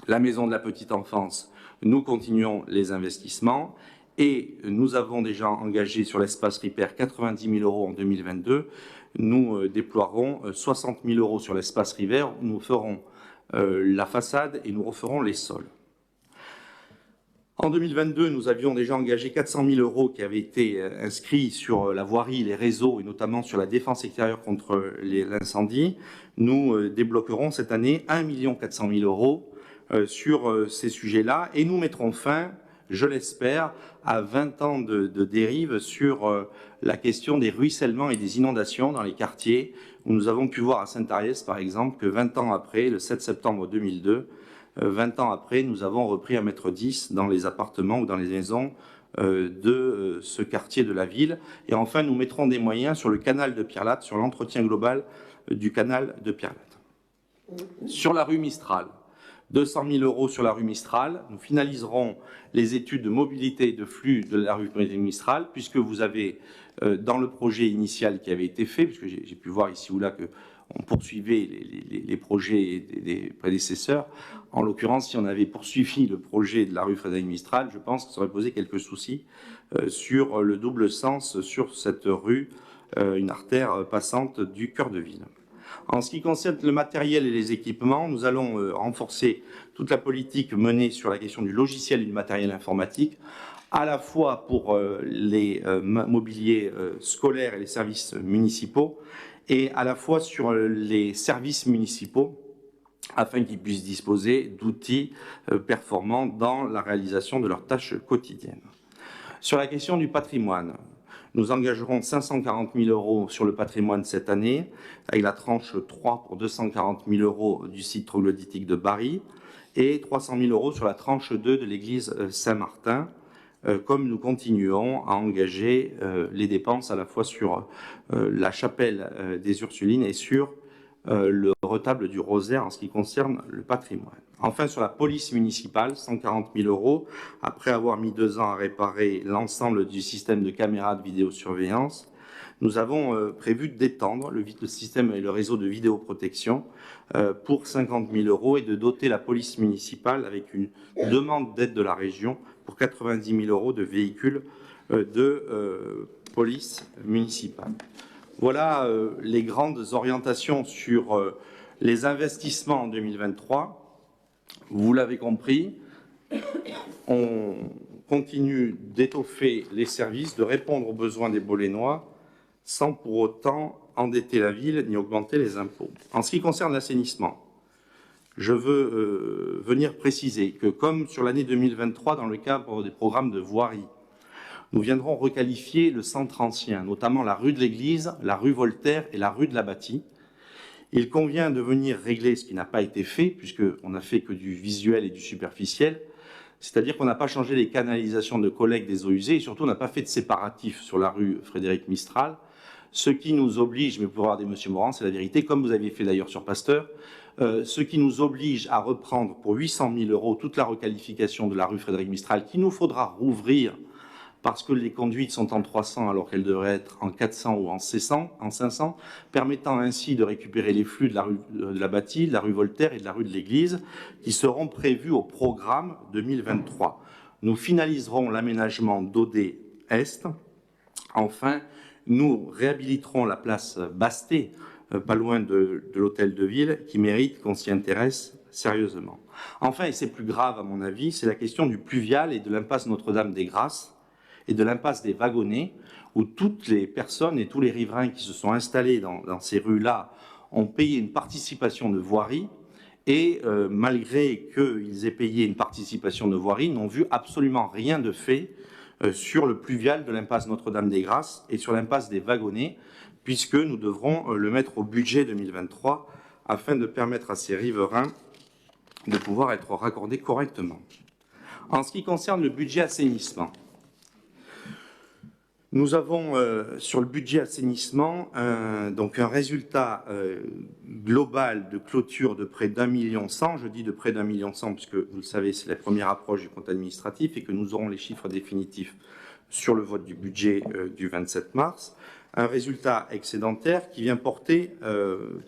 La maison de la petite enfance, nous continuons les investissements et nous avons déjà engagé sur l'espace Ripper 90 000 € en 2022. Nous déploierons 60 000 € sur l'espace River. Nous ferons la façade et nous referons les sols. En 2022, nous avions déjà engagé 400 000 € qui avaient été inscrits sur la voirie, les réseaux et notamment sur la défense extérieure contre l'incendie. Nous débloquerons cette année 1 400 000 € sur ces sujets-là et nous mettrons fin, je l'espère, à 20 ans de dérive sur la question des ruissellements et des inondations dans les quartiers, où nous avons pu voir à Saint-Ariès, par exemple, que 20 ans après, le 7 septembre 2002, 20 ans après, nous avons repris 1,10 m dans les appartements ou dans les maisons de ce quartier de la ville. Et enfin, nous mettrons des moyens sur le canal de Pierre-Latte, sur l'entretien global du canal de Pierre-Latte. Sur la rue Mistral, 200 000 € sur la rue Mistral. Nous finaliserons les études de mobilité et de flux de la rue Mistral, puisque vous avez, dans le projet initial qui avait été fait, puisque j'ai pu voir ici ou là qu'on poursuivait les projets des prédécesseurs. En l'occurrence, si on avait poursuivi le projet de la rue Frédéric Mistral, je pense que ça aurait posé quelques soucis sur le double sens sur cette rue, une artère passante du cœur de ville. En ce qui concerne le matériel et les équipements, nous allons renforcer toute la politique menée sur la question du logiciel et du matériel informatique, à la fois pour les mobiliers scolaires et les services municipaux, et à la fois sur les services municipaux, afin qu'ils puissent disposer d'outils performants dans la réalisation de leurs tâches quotidiennes. Sur la question du patrimoine, nous engagerons 540 000 € sur le patrimoine cette année, avec la tranche 3 pour 240 000 € du site troglodytique de Bari et 300 000 € sur la tranche 2 de l'église Saint-Martin, comme nous continuons à engager les dépenses à la fois sur la chapelle des Ursulines et sur le retable du Rosaire en ce qui concerne le patrimoine. Enfin, sur la police municipale, 140 000 €, après avoir mis 2 ans à réparer l'ensemble du système de caméras de vidéosurveillance, nous avons prévu d'étendre le système et le réseau de vidéoprotection pour 50 000 € et de doter la police municipale avec une demande d'aide de la région pour 90 000 € de véhicules de police municipale. Voilà les grandes orientations sur les investissements en 2023. Vous l'avez compris, on continue d'étoffer les services, de répondre aux besoins des Bolénois, sans pour autant endetter la ville ni augmenter les impôts. En ce qui concerne l'assainissement, je veux venir préciser que, comme sur l'année 2023, dans le cadre des programmes de voirie, nous viendrons requalifier le centre ancien, notamment la rue de l'Église, la rue Voltaire et la rue de la Bâtie. Il convient de venir régler ce qui n'a pas été fait, puisqu'on n'a fait que du visuel et du superficiel, c'est-à-dire qu'on n'a pas changé les canalisations de collecte des eaux usées et surtout on n'a pas fait de séparatif sur la rue Frédéric Mistral, ce qui nous oblige, mais pour regarder M. Morand, c'est la vérité, comme vous aviez fait d'ailleurs sur Pasteur, ce qui nous oblige à reprendre pour 800 000 € toute la requalification de la rue Frédéric Mistral, qu'il nous faudra rouvrir parce que les conduites sont en 300 alors qu'elles devraient être en 400 ou en 500, permettant ainsi de récupérer les flux de la rue de la Bâtie, de la rue Voltaire et de la rue de l'Église, qui seront prévus au programme 2023. Nous finaliserons l'aménagement d'OD Est. Enfin, nous réhabiliterons la place Bastet, pas loin de l'hôtel de ville, qui mérite qu'on s'y intéresse sérieusement. Enfin, et c'est plus grave à mon avis, c'est la question du pluvial et de l'impasse Notre-Dame-des-Grâces et de l'impasse des Wagonnets, où toutes les personnes et tous les riverains qui se sont installés dans ces rues-là ont payé une participation de voirie et malgré qu'ils aient payé une participation de voirie, n'ont vu absolument rien de fait sur le pluvial de l'impasse Notre-Dame-des-Grâces et sur l'impasse des Wagonnets, puisque nous devrons le mettre au budget 2023 afin de permettre à ces riverains de pouvoir être raccordés correctement. En ce qui concerne le budget assainissement, nous avons sur le budget assainissement donc un résultat global de clôture de près d'1,1 million. Je dis de près d'1,1 million puisque vous le savez, c'est la première approche du compte administratif et que nous aurons les chiffres définitifs sur le vote du budget du 27 mars. Un résultat excédentaire qui vient porter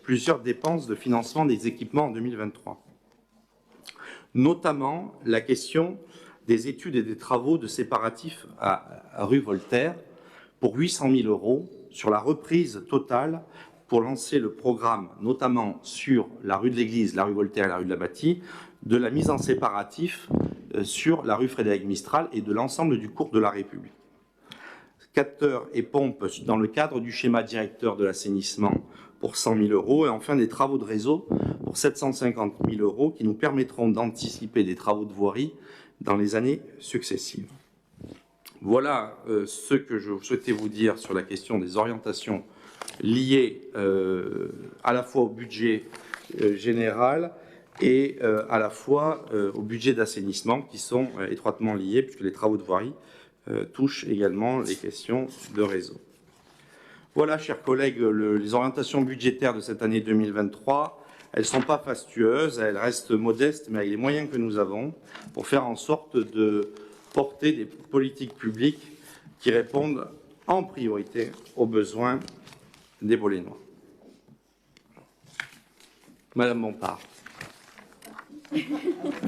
plusieurs dépenses de financement des équipements en 2023. Notamment la question des études et des travaux de séparatifs à rue Voltaire pour 800 000 € sur la reprise totale pour lancer le programme, notamment sur la rue de l'Église, la rue Voltaire et la rue de la Bâtie, de la mise en séparatif sur la rue Frédéric Mistral et de l'ensemble du cours de la République. Capteurs et pompes dans le cadre du schéma directeur de l'assainissement pour 100 000 € et enfin des travaux de réseau pour 750 000 € qui nous permettront d'anticiper des travaux de voirie dans les années successives. Voilà ce que je souhaitais vous dire sur la question des orientations liées à la fois au budget général et à la fois au budget d'assainissement qui sont étroitement liés puisque les travaux de voirie touchent également les questions de réseau. Voilà, chers collègues, les orientations budgétaires de cette année 2023. Elles ne sont pas fastueuses, elles restent modestes, mais avec les moyens que nous avons pour faire en sorte de porter des politiques publiques qui répondent en priorité aux besoins des Bolénois. Madame Bompard.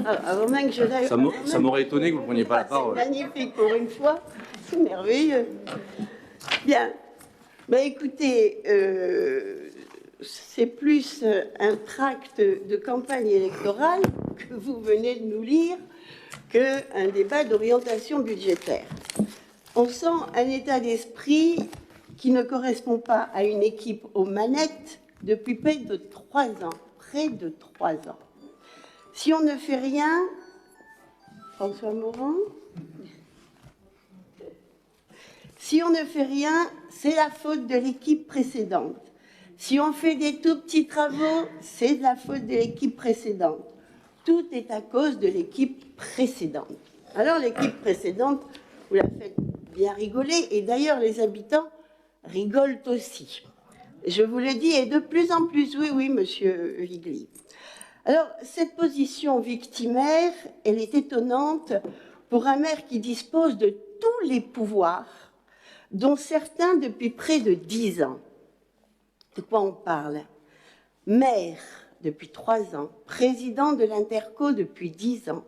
Avant même que je l'aille. Ça m'aurait étonné que vous ne preniez pas la parole. C'est magnifique pour une fois, c'est merveilleux. Bien. Ben, écoutez, c'est plus un tract de campagne électorale que vous venez de nous lire qu'un débat d'orientation budgétaire. On sent un état d'esprit qui ne correspond pas à une équipe aux manettes depuis près de 3 ans. Près de 3 ans. Si on ne fait rien, François Morand, si on ne fait rien, c'est la faute de l'équipe précédente. Si on fait des tout petits travaux, c'est de la faute de l'équipe précédente. Tout est à cause de l'équipe précédente. Alors l'équipe précédente, vous la faites bien rigoler, et d'ailleurs les habitants rigolent aussi. Je vous le dis, et de plus en plus, oui, monsieur Vigli. Alors, cette position victimaire, elle est étonnante pour un maire qui dispose de tous les pouvoirs, dont certains depuis près de 10 ans. De quoi on parle? Maire depuis 3 ans, président de l'Interco depuis 10 ans,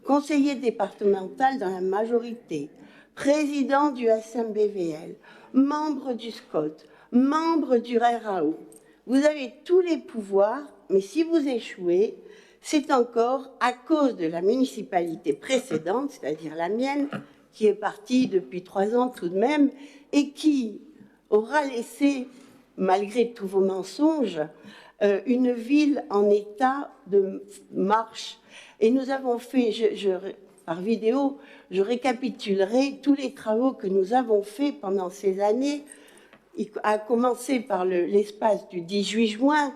conseiller départemental dans la majorité, président du SMBVL, membre du SCOT, membre du RAO. Vous avez tous les pouvoirs, mais si vous échouez, c'est encore à cause de la municipalité précédente, c'est-à-dire la mienne, qui est partie depuis 3 ans tout de même, et qui aura laissé, malgré tous vos mensonges, une ville en état de marche. Et nous avons fait, par vidéo, je récapitulerai tous les travaux que nous avons faits pendant ces années, à commencer par l'espace du 18 juin,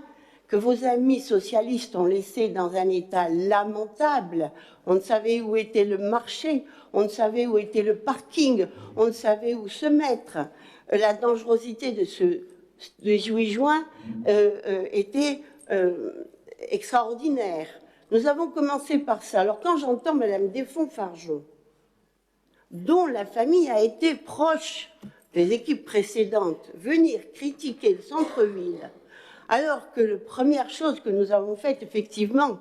que vos amis socialistes ont laissé dans un état lamentable. On ne savait où était le marché, on ne savait où était le parking, on ne savait où se mettre. La dangerosité de ce 18 juin était extraordinaire. Nous avons commencé par ça. Alors quand j'entends Madame Desfonds-Fargeon, dont la famille a été proche des équipes précédentes, venir critiquer le centre-ville, alors que la première chose que nous avons faite, effectivement,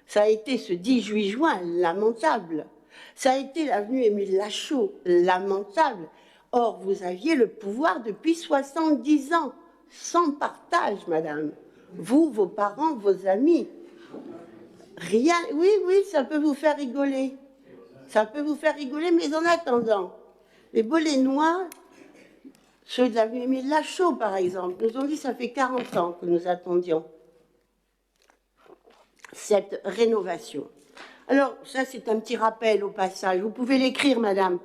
ça a été ce 18 juin lamentable. Ça a été l'avenue Émile Lachaud, lamentable. Or, vous aviez le pouvoir depuis 70 ans, sans partage, madame. Vous, vos parents, vos amis. Rien. Oui, oui, ça peut vous faire rigoler. Ça peut vous faire rigoler, mais en attendant, les Bolénois, ceux de l'avenue Émile Lachaud, par exemple, nous ont dit que ça fait 40 ans que nous attendions cette rénovation. Alors, ça, c'est un petit rappel au passage. Vous pouvez l'écrire, madame.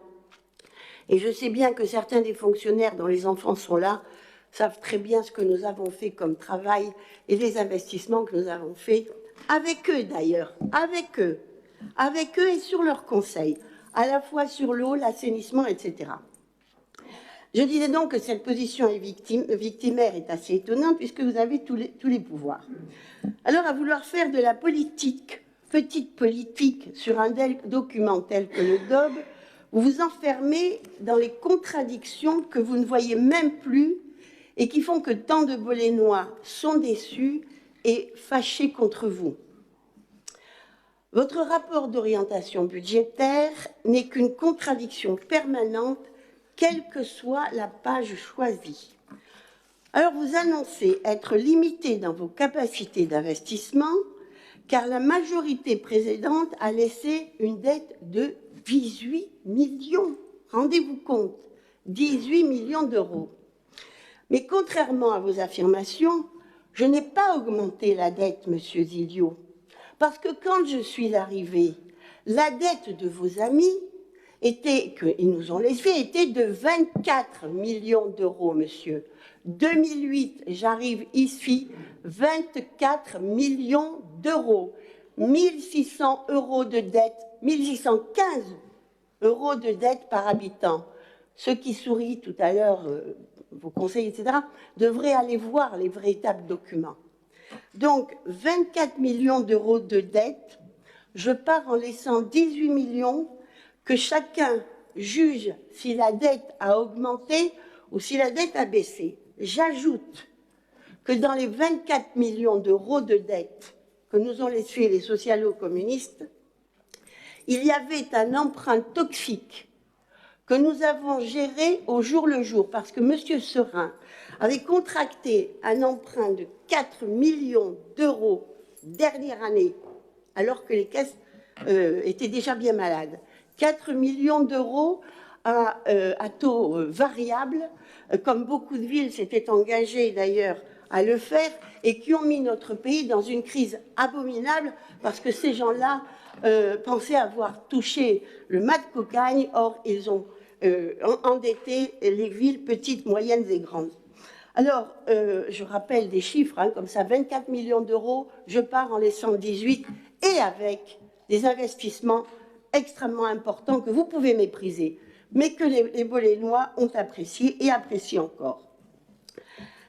Et je sais bien que certains des fonctionnaires dont les enfants sont là savent très bien ce que nous avons fait comme travail et les investissements que nous avons faits avec eux, d'ailleurs, avec eux et sur leurs conseils, à la fois sur l'eau, l'assainissement, etc. Je disais donc que cette position victimaire est assez étonnante puisque vous avez tous les pouvoirs. Alors, à vouloir faire de la politique, petite politique, sur un document tel que le DOB, vous vous enfermez dans les contradictions que vous ne voyez même plus et qui font que tant de Bolénois sont déçus et fâchés contre vous. Votre rapport d'orientation budgétaire n'est qu'une contradiction permanente, quelle que soit la page choisie. Alors vous annoncez être limité dans vos capacités d'investissement, car la majorité précédente a laissé une dette de 18 millions. Rendez-vous compte, 18 millions d'euros. Mais contrairement à vos affirmations, je n'ai pas augmenté la dette, monsieur Zilliot, parce que quand je suis arrivée, la dette de vos amis qu'ils nous ont laissé était de 24 millions d'euros, monsieur. 2008, j'arrive ici, 24 millions d'euros. 1600 euros de dette, 1615 euros de dette par habitant. Ceux qui sourient tout à l'heure, vos conseils, etc., devraient aller voir les véritables documents. Donc, 24 millions d'euros de dette, je pars en laissant 18 millions que chacun juge si la dette a augmenté ou si la dette a baissé. J'ajoute que dans les 24 millions d'euros de dette que nous ont laissé les socialo-communistes, il y avait un emprunt toxique que nous avons géré au jour le jour, parce que M. Serin avait contracté un emprunt de 4 millions d'euros dernière année, alors que les caisses étaient déjà bien malades. 4 millions d'euros à taux variable, comme beaucoup de villes s'étaient engagées d'ailleurs à le faire, et qui ont mis notre pays dans une crise abominable, parce que ces gens-là pensaient avoir touché le mat de cocagne, or ils ont endetté les villes petites, moyennes et grandes. Alors, je rappelle des chiffres, comme ça, 24 millions d'euros, je pars en laissant 18, et avec des investissements extrêmement importants que vous pouvez mépriser, mais que les Bolénois ont apprécié et apprécient encore.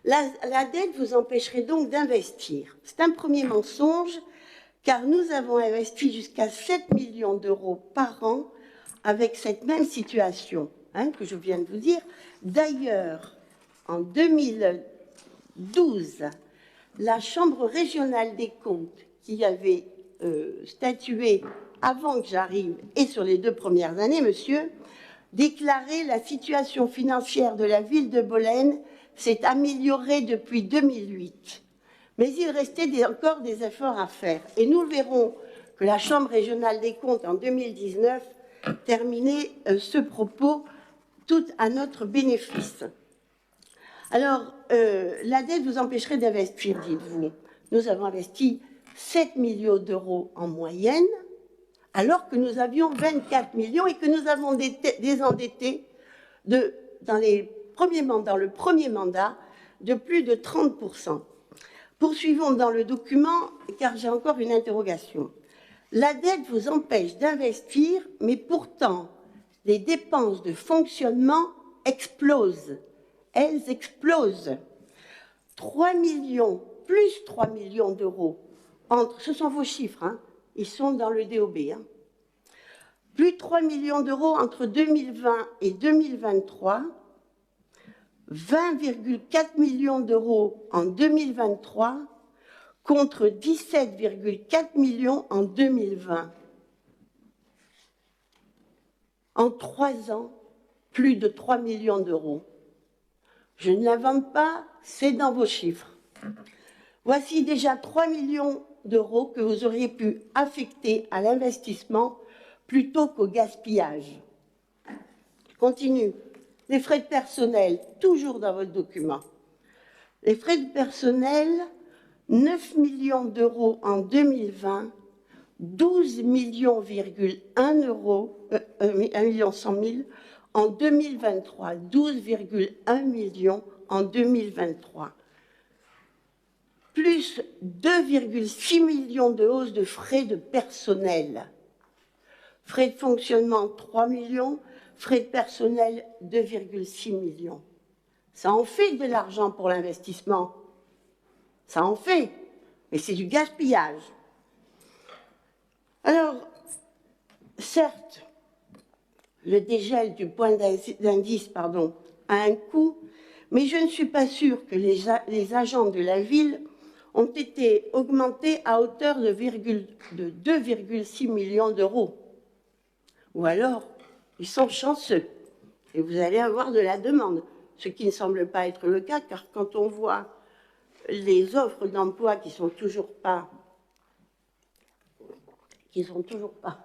La dette vous empêcherait donc d'investir. C'est un premier mensonge, car nous avons investi jusqu'à 7 millions d'euros par an avec cette même situation que je viens de vous dire. D'ailleurs, en 2012, la Chambre régionale des comptes, qui avait statué avant que j'arrive et sur les 2 premières années, monsieur, déclarait la situation financière de la ville de Bolène s'est améliorée depuis 2008. Mais il restait encore des efforts à faire. Et nous verrons que la Chambre régionale des comptes, en 2019, terminait ce propos tout à notre bénéfice. Alors, la dette vous empêcherait d'investir, dites-vous. Nous avons investi 7 millions d'euros en moyenne, alors que nous avions 24 millions et que nous avons désendetté dans le premier mandat de plus de 30%. Poursuivons dans le document, car j'ai encore une interrogation. La dette vous empêche d'investir, mais pourtant, les dépenses de fonctionnement explosent. Elles explosent. 3 millions, plus 3 millions d'euros, ce sont vos chiffres, ils sont dans le DOB. Plus de 3 millions d'euros entre 2020 et 2023, 20,4 millions d'euros en 2023 contre 17,4 millions en 2020. En 3 ans, plus de 3 millions d'euros. Je ne l'invente pas, c'est dans vos chiffres. Voici déjà 3 millions d'euros que vous auriez pu affecter à l'investissement plutôt qu'au gaspillage. Je continue. Les frais de personnel, toujours dans votre document. Les frais de personnel, 9 millions d'euros en 2020, 12 millions,1 euros, 1 million 100 000 en 2023, 12,1 millions en 2023. Plus 2,6 millions de hausse de frais de personnel. Frais de fonctionnement, 3 millions. Frais de personnel, 2,6 millions. Ça en fait de l'argent pour l'investissement. Ça en fait. Mais c'est du gaspillage. Alors, certes, le dégel du point d'indice a un coût, mais je ne suis pas sûre que les agents de la ville ont été augmentés à hauteur de 2,6 millions d'euros. Ou alors, ils sont chanceux et vous allez avoir de la demande, ce qui ne semble pas être le cas, car quand on voit les offres d'emploi qui sont toujours pas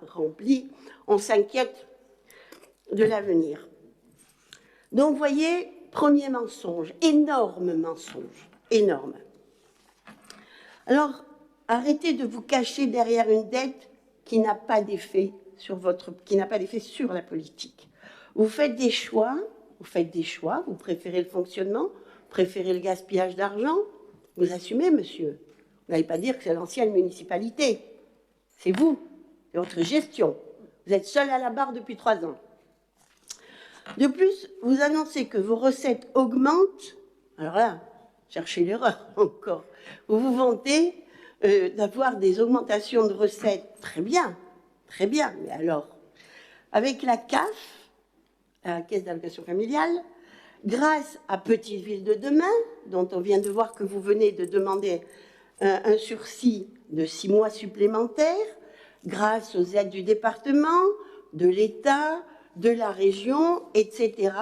remplies, on s'inquiète de l'avenir. Donc, vous voyez, premier mensonge, énorme mensonge, énorme. Alors, arrêtez de vous cacher derrière une dette qui n'a pas d'effet sur la politique. Vous faites des choix, vous préférez le fonctionnement, vous préférez le gaspillage d'argent, vous assumez, monsieur. Vous n'allez pas dire que c'est l'ancienne municipalité. C'est vous, c'est votre gestion. Vous êtes seul à la barre depuis 3 ans. De plus, vous annoncez que vos recettes augmentent. Alors là, cherchez l'erreur encore. Vous vous vantez d'avoir des augmentations de recettes. Très bien, mais alors, avec la CAF, la Caisse d'allocation familiale, grâce à Petite Ville de demain, dont on vient de voir que vous venez de demander un sursis de 6 mois supplémentaires, grâce aux aides du département, de l'État, de la région, etc.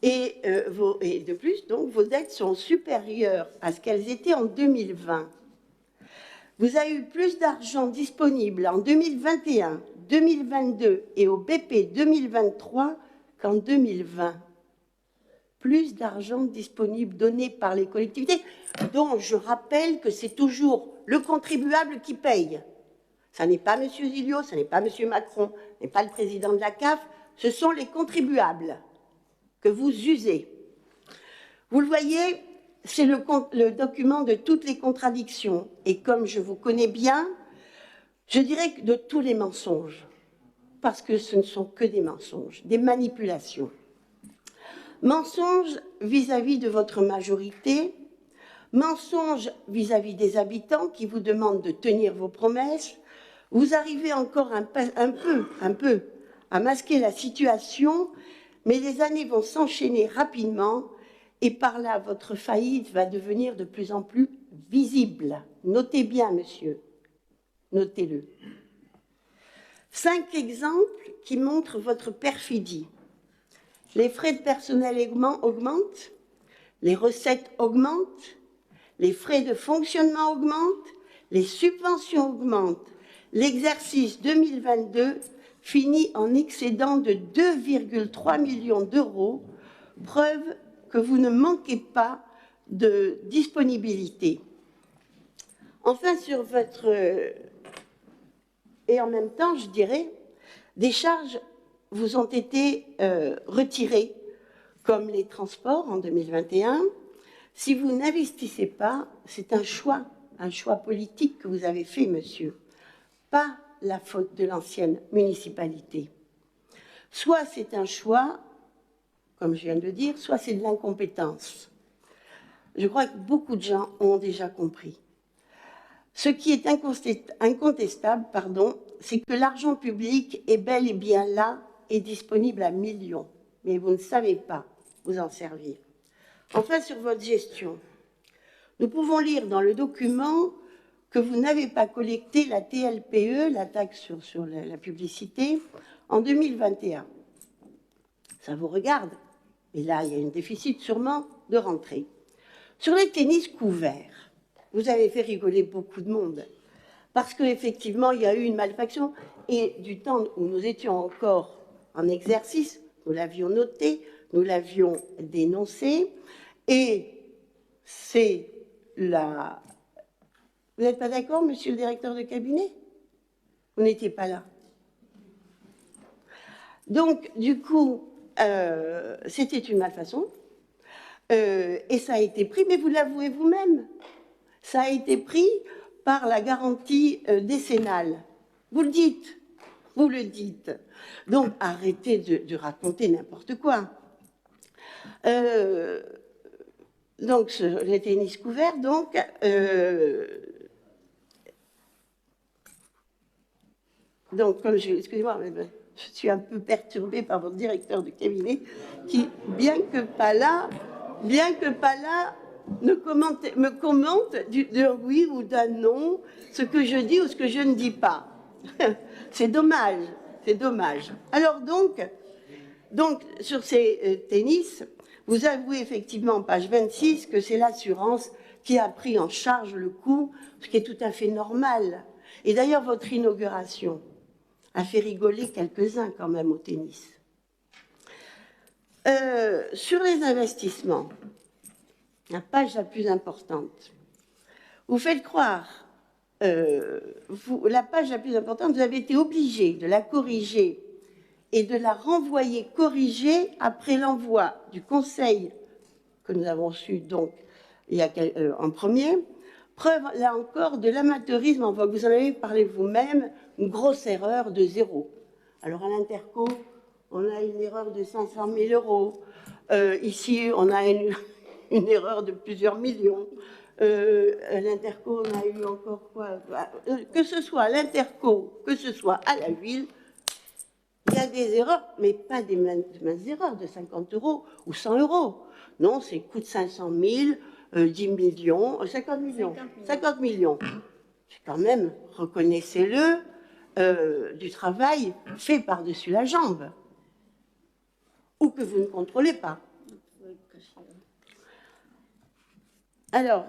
Et de plus, donc, vos dettes sont supérieures à ce qu'elles étaient en 2020. Vous avez eu plus d'argent disponible en 2021, 2022 et au BP 2023 qu'en 2020. Plus d'argent disponible donné par les collectivités, dont je rappelle que c'est toujours le contribuable qui paye. Ça n'est pas M. Zilliot, ça n'est pas M. Macron, ce n'est pas le président de la CAF, ce sont les contribuables que vous usez. Vous le voyez, c'est le document de toutes les contradictions. Et comme je vous connais bien, je dirais que de tous les mensonges, parce que ce ne sont que des mensonges, des manipulations. Mensonges vis-à-vis de votre majorité, mensonges vis-à-vis des habitants qui vous demandent de tenir vos promesses. Vous arrivez encore un peu à masquer la situation, mais les années vont s'enchaîner rapidement et par là, votre faillite va devenir de plus en plus visible. Notez bien, monsieur, notez-le. 5 exemples qui montrent votre perfidie. Les frais de personnel augmentent, les recettes augmentent, les frais de fonctionnement augmentent, les subventions augmentent. L'exercice 2022 finit en excédent de 2,3 millions d'euros, preuve que vous ne manquez pas de disponibilité. Enfin, sur votre... Et en même temps, je dirais, des charges vous ont été retirées, comme les transports en 2021. Si vous n'investissez pas, c'est un choix politique que vous avez fait, monsieur. Pas la faute de l'ancienne municipalité. Soit c'est un choix, comme je viens de le dire, soit c'est de l'incompétence. Je crois que beaucoup de gens ont déjà compris. Ce qui est incontestable, c'est que l'argent public est bel et bien là et disponible à millions. Mais vous ne savez pas vous en servir. Enfin, sur votre gestion, nous pouvons lire dans le document que vous n'avez pas collecté la TLPE, la taxe sur la publicité, en 2021. Ça vous regarde. Et là, il y a un déficit sûrement de rentrée. Sur les tennis couverts, vous avez fait rigoler beaucoup de monde. Parce qu'effectivement, il y a eu une malfaction. Et du temps où nous étions encore en exercice, nous l'avions noté, nous l'avions dénoncé. Et c'est la... Vous n'êtes pas d'accord, monsieur le directeur de cabinet? Vous n'étiez pas là. Donc, du coup, c'était une malfaçon. Et ça a été pris, mais vous l'avouez vous-même, ça a été pris par la garantie décennale. Vous le dites, vous le dites. Donc, arrêtez de raconter n'importe quoi. Donc, les tennis couverts, donc... donc, comme excusez-moi, mais je suis un peu perturbée par votre directeur de cabinet qui, bien que pas là, me commente d'un oui ou d'un non, ce que je dis ou ce que je ne dis pas. C'est dommage, c'est dommage. Alors donc sur ces tennis, vous avouez effectivement, page 26, que c'est l'assurance qui a pris en charge le coût, ce qui est tout à fait normal. Et d'ailleurs, votre inauguration a fait rigoler quelques-uns quand même au tennis. Sur les investissements, la page la plus importante, vous faites croire, la page la plus importante, vous avez été obligé de la corriger et de la renvoyer corrigée après l'envoi du conseil que nous avons reçu donc en premier. Preuve, là encore, de l'amateurisme en vogue. Vous en avez parlé vous-même, une grosse erreur de 0. Alors, à l'Interco, on a une erreur de 500 000 euros. Ici, on a une erreur de plusieurs millions. À l'Interco, on a eu encore quoi? Que ce soit à l'Interco, que ce soit à la ville, il y a des erreurs, mais pas des minces erreurs de 50 euros ou 100 euros. Non, c'est coût de 500 000, 10 millions, 50 millions. 50 millions. C'est quand même, reconnaissez-le, du travail fait par-dessus la jambe. Ou que vous ne contrôlez pas. Alors,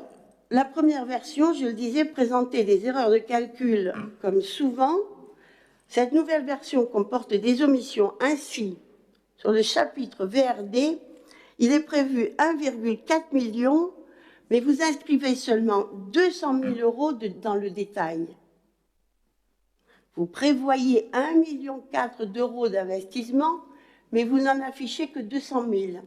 la première version, je le disais, présentait des erreurs de calcul comme souvent. Cette nouvelle version comporte des omissions. Ainsi, sur le chapitre VRD, il est prévu 1,4 million, mais vous inscrivez seulement 200 000 euros dans le détail. Vous prévoyez 1,4 million d'euros d'investissement, mais vous n'en affichez que 200 000.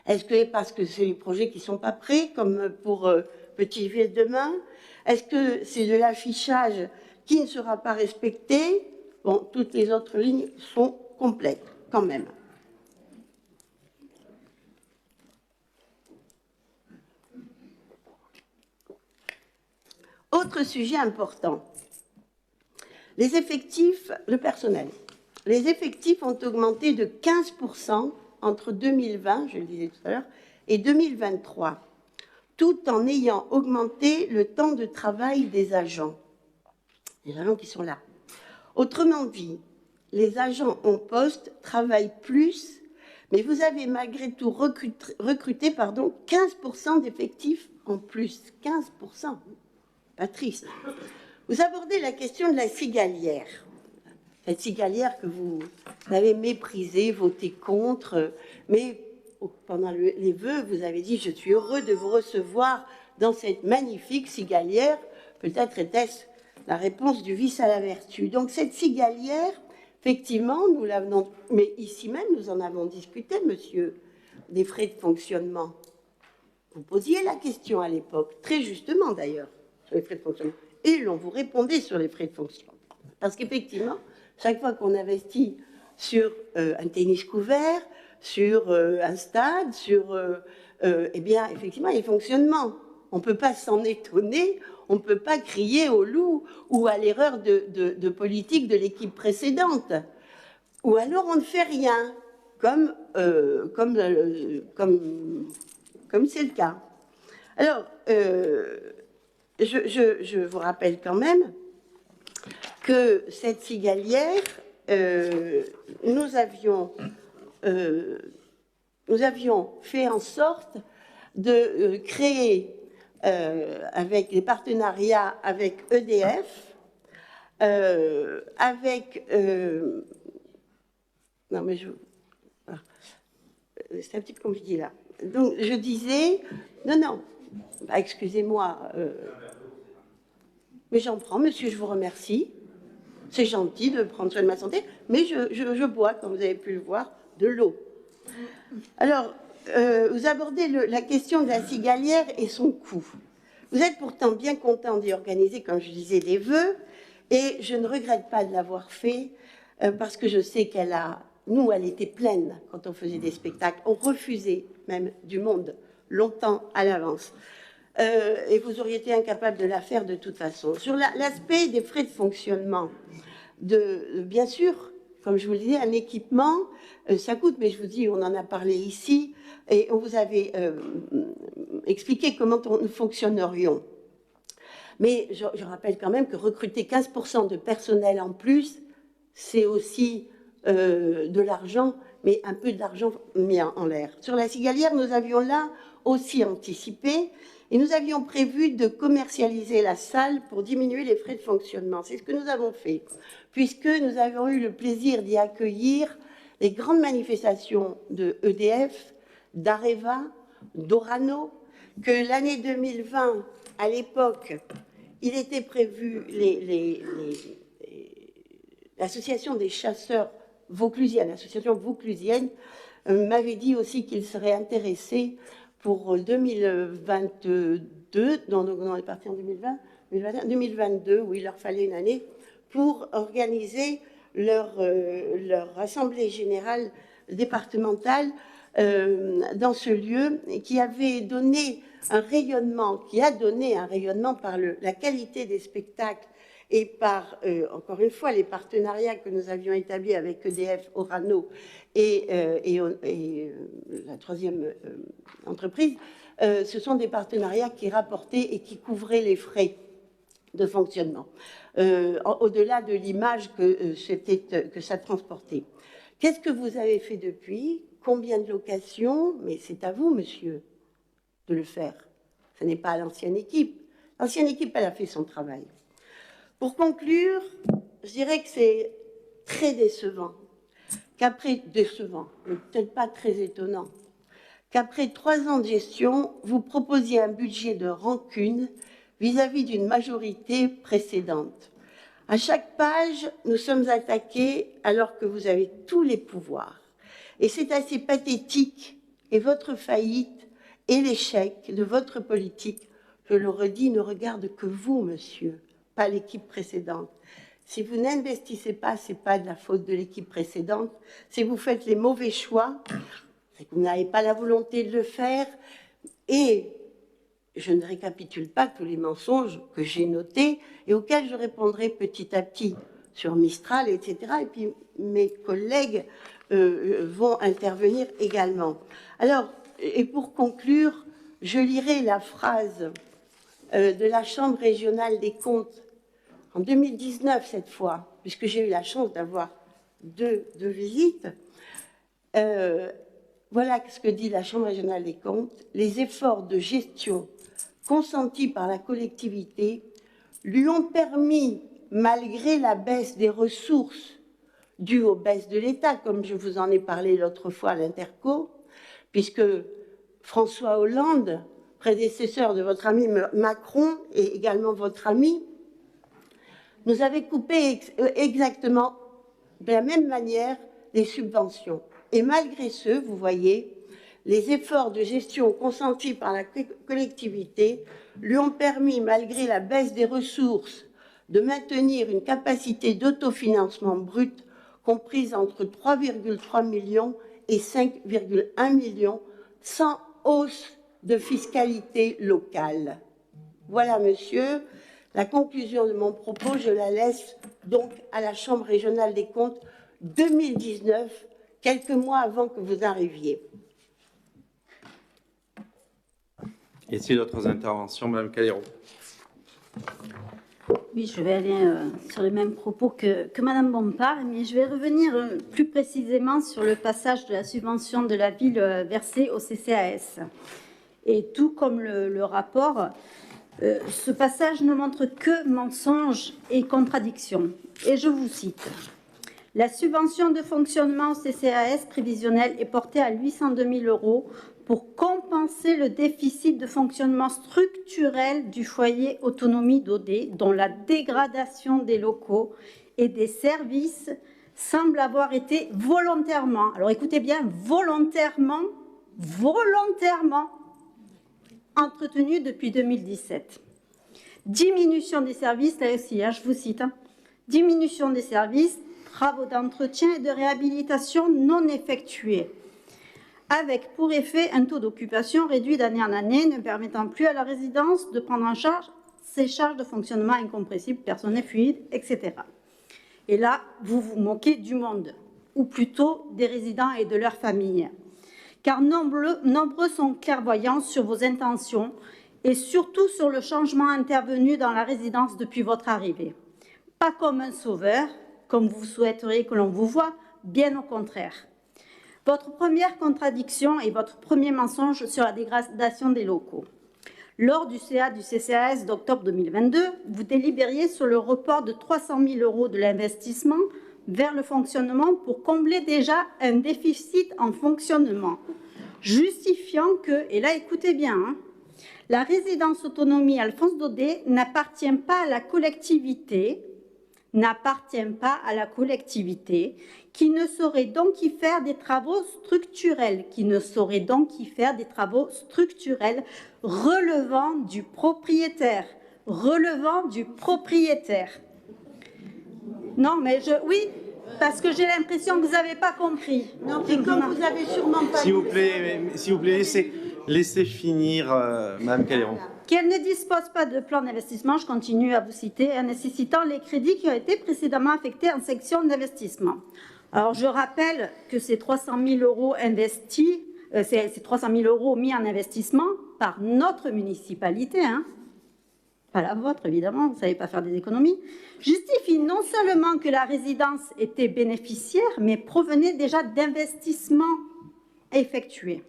Est-ce que parce que c'est les projets qui ne sont pas prêts, comme pour Petite-Ville demain? Est-ce que c'est de l'affichage qui ne sera pas respecté? Bon, toutes les autres lignes sont complètes, quand même. Autre sujet important, les effectifs, le personnel. Les effectifs ont augmenté de 15% entre 2020, je le disais tout à l'heure, et 2023, tout en ayant augmenté le temps de travail des agents qui sont là. Autrement dit, les agents en poste travaillent plus, mais vous avez malgré tout recruté 15% d'effectifs en plus. 15%. Pas triste. Vous abordez la question de la cigalière. Cette cigalière que vous avez méprisée, voté contre, mais pendant les vœux, vous avez dit « Je suis heureux de vous recevoir dans cette magnifique cigalière ». Peut-être était-ce la réponse du vice à la vertu. Donc cette cigalière, effectivement, nous l'avons... Mais ici même, nous en avons discuté, monsieur, des frais de fonctionnement. Vous posiez la question à l'époque, très justement d'ailleurs, sur les frais de fonctionnement. Et l'on vous répondait sur les frais de fonctionnement. Parce qu'effectivement, chaque fois qu'on investit sur un tennis couvert, sur un stade, sur, eh bien, effectivement, les fonctionnements. On ne peut pas s'en étonner, on ne peut pas crier au loup ou à l'erreur de politique de l'équipe précédente. Ou alors on ne fait rien, comme c'est le cas. Alors, je vous rappelle quand même que cette cigalière, nous avions fait en sorte de créer, avec les partenariats avec EDF, non mais c'est un petit peu compliqué là. Donc je disais, non, bah, excusez-moi, mais j'en prends, monsieur, je vous remercie. C'est gentil de prendre soin de ma santé, mais je bois, comme vous avez pu le voir, de l'eau. Alors, vous abordez la question de la cigalière et son coût. Vous êtes pourtant bien content d'y organiser, comme je disais, des vœux, et je ne regrette pas de l'avoir fait, parce que je sais elle était pleine quand on faisait des spectacles. On refusait même du monde longtemps à l'avance. Et vous auriez été incapable de la faire de toute façon. Sur l'aspect des frais de fonctionnement, bien sûr, comme je vous le disais, un équipement, ça coûte, mais je vous dis, on en a parlé ici, et on vous avait expliqué comment nous fonctionnerions. Mais je rappelle quand même que recruter 15% de personnel en plus, c'est aussi de l'argent, mais un peu d'argent mis en l'air. Sur la cigalière, nous avions là aussi anticipé, et nous avions prévu de commercialiser la salle pour diminuer les frais de fonctionnement. C'est ce que nous avons fait, puisque nous avons eu le plaisir d'y accueillir les grandes manifestations de EDF, d'Areva, d'Orano, que l'année 2020, à l'époque, il était prévu, l'association des chasseurs vauclusiennes, l'association vauclusienne, m'avait dit aussi qu'il serait intéressé pour 2022, on est parti en 2022, où il leur fallait une année, pour organiser leur assemblée générale départementale dans ce lieu, qui avait donné un rayonnement, par la qualité des spectacles et par, encore une fois, les partenariats que nous avions établis avec EDF, Orano et la troisième entreprise. Ce sont des partenariats qui rapportaient et qui couvraient les frais de fonctionnement, au-delà de l'image que ça transportait. Qu'est-ce que vous avez fait depuis? Combien de locations? Mais c'est à vous, monsieur, de le faire. Ce n'est pas à l'ancienne équipe. L'ancienne équipe, elle a fait son travail. Pour conclure, je dirais que c'est très décevant, mais peut-être pas très étonnant, qu'après 3 ans de gestion, vous proposiez un budget de rancune vis-à-vis d'une majorité précédente. À chaque page, nous sommes attaqués alors que vous avez tous les pouvoirs. Et c'est assez pathétique, et votre faillite et l'échec de votre politique, je le redis, ne regarde que vous, monsieur, pas l'équipe précédente. Si vous n'investissez pas, ce n'est pas de la faute de l'équipe précédente. Si vous faites les mauvais choix, c'est que vous n'avez pas la volonté de le faire. Et je ne récapitule pas tous les mensonges que j'ai notés et auxquels je répondrai petit à petit sur Mistral, etc. Et puis mes collègues vont intervenir également. Alors, et pour conclure, je lirai la phrase de la Chambre régionale des comptes en 2019 cette fois, puisque j'ai eu la chance d'avoir deux visites. Voilà ce que dit la Chambre régionale des comptes. Les efforts de gestion consentis par la collectivité lui ont permis, malgré la baisse des ressources dues aux baisses de l'État, comme je vous en ai parlé l'autre fois à l'Interco, puisque François Hollande, prédécesseur de votre ami Macron et également votre ami, nous avait coupé exactement de la même manière les subventions. Et malgré ce, vous voyez, les efforts de gestion consentis par la collectivité lui ont permis, malgré la baisse des ressources, de maintenir une capacité d'autofinancement brut comprise entre 3,3 millions et 5,1 millions, sans hausse de fiscalité locale. Voilà, monsieur, la conclusion de mon propos. Je la laisse donc à la Chambre régionale des comptes 2019, quelques mois avant que vous arriviez. Y a-t-il d'autres interventions, Madame Calero? Oui, je vais aller sur les mêmes propos que Madame Bompard, mais je vais revenir plus précisément sur le passage de la subvention de la ville versée au CCAS. Et tout comme le rapport, ce passage ne montre que mensonges et contradictions. Et je vous cite. La subvention de fonctionnement au CCAS prévisionnel est portée à 802 000 € pour compenser le déficit de fonctionnement structurel du foyer autonomie d'Audet, dont la dégradation des locaux et des services semble avoir été volontairement, alors écoutez bien, volontairement entretenue depuis 2017. Diminution des services, là aussi, je vous cite, diminution des services, travaux d'entretien et de réhabilitation non effectués, avec pour effet un taux d'occupation réduit d'année en année, ne permettant plus à la résidence de prendre en charge ses charges de fonctionnement incompressibles, personnel fluide, etc. Et là, vous vous moquez du monde, ou plutôt des résidents et de leurs familles, car nombreux sont clairvoyants sur vos intentions et surtout sur le changement intervenu dans la résidence depuis votre arrivée. Pas comme un sauveur, comme vous souhaiteriez que l'on vous voie, bien au contraire. Votre première contradiction et votre premier mensonge sur la dégradation des locaux. Lors du CA du CCAS d'octobre 2022, vous délibériez sur le report de 300 000 € de l'investissement vers le fonctionnement pour combler déjà un déficit en fonctionnement, justifiant que, et là écoutez bien, la résidence autonomie Alphonse Daudet n'appartient pas à la collectivité, qui ne saurait donc y faire des travaux structurels, relevant du propriétaire. Non, mais oui, parce que j'ai l'impression que vous n'avez pas compris. Non, mais comme vous avez sûrement pas... S'il vous plaît, laissez finir Mme Caléron. Qu'elle ne dispose pas de plan d'investissement, je continue à vous citer, en nécessitant les crédits qui ont été précédemment affectés en section d'investissement. Alors, je rappelle que ces 300 000 € investis, ces 300 000 € mis en investissement par notre municipalité, pas la vôtre évidemment, vous ne savez pas faire des économies, justifient non seulement que la résidence était bénéficiaire, mais provenait déjà d'investissements effectués.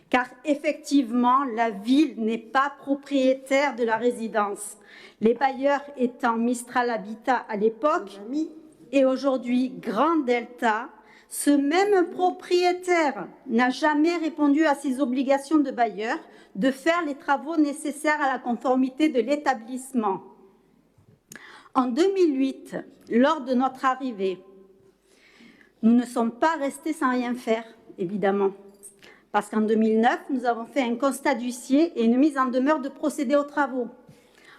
Car effectivement, la ville n'est pas propriétaire de la résidence, les bailleurs étant Mistral Habitat à l'époque et aujourd'hui Grand Delta. Ce même propriétaire n'a jamais répondu à ses obligations de bailleur de faire les travaux nécessaires à la conformité de l'établissement. En 2008, lors de notre arrivée, nous ne sommes pas restés sans rien faire, évidemment. Parce qu'en 2009, nous avons fait un constat d'huissier et une mise en demeure de procéder aux travaux.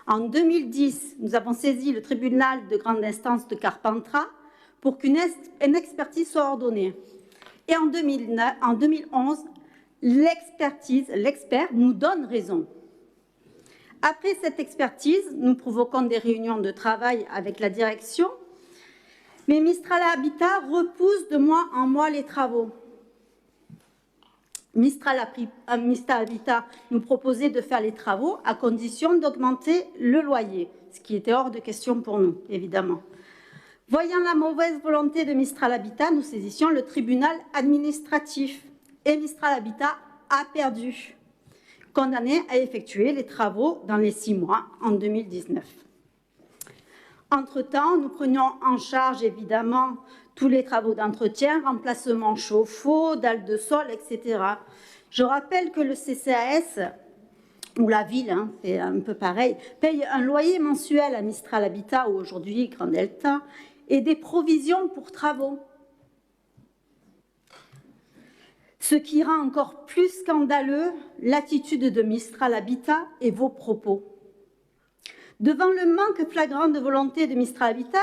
En 2010, nous avons saisi le tribunal de grande instance de Carpentras pour qu'une expertise soit ordonnée. Et en 2011, l'expert nous donne raison. Après cette expertise, nous provoquons des réunions de travail avec la direction, mais Mistral Habitat repousse de mois en mois les travaux. Mistral Habitat nous proposait de faire les travaux à condition d'augmenter le loyer, ce qui était hors de question pour nous, évidemment. Voyant la mauvaise volonté de Mistral Habitat, nous saisissions le tribunal administratif et Mistral Habitat a perdu, condamné à effectuer les travaux dans les 6 mois en 2019. Entre-temps, nous prenions en charge évidemment tous les travaux d'entretien, remplacement chauffe-eau, dalles de sol, etc. Je rappelle que le CCAS, ou la ville, c'est un peu pareil, paye un loyer mensuel à Mistral Habitat, ou aujourd'hui Grand Delta, et des provisions pour travaux. Ce qui rend encore plus scandaleux l'attitude de Mistral Habitat et vos propos. Devant le manque flagrant de volonté de Mistral Habitat,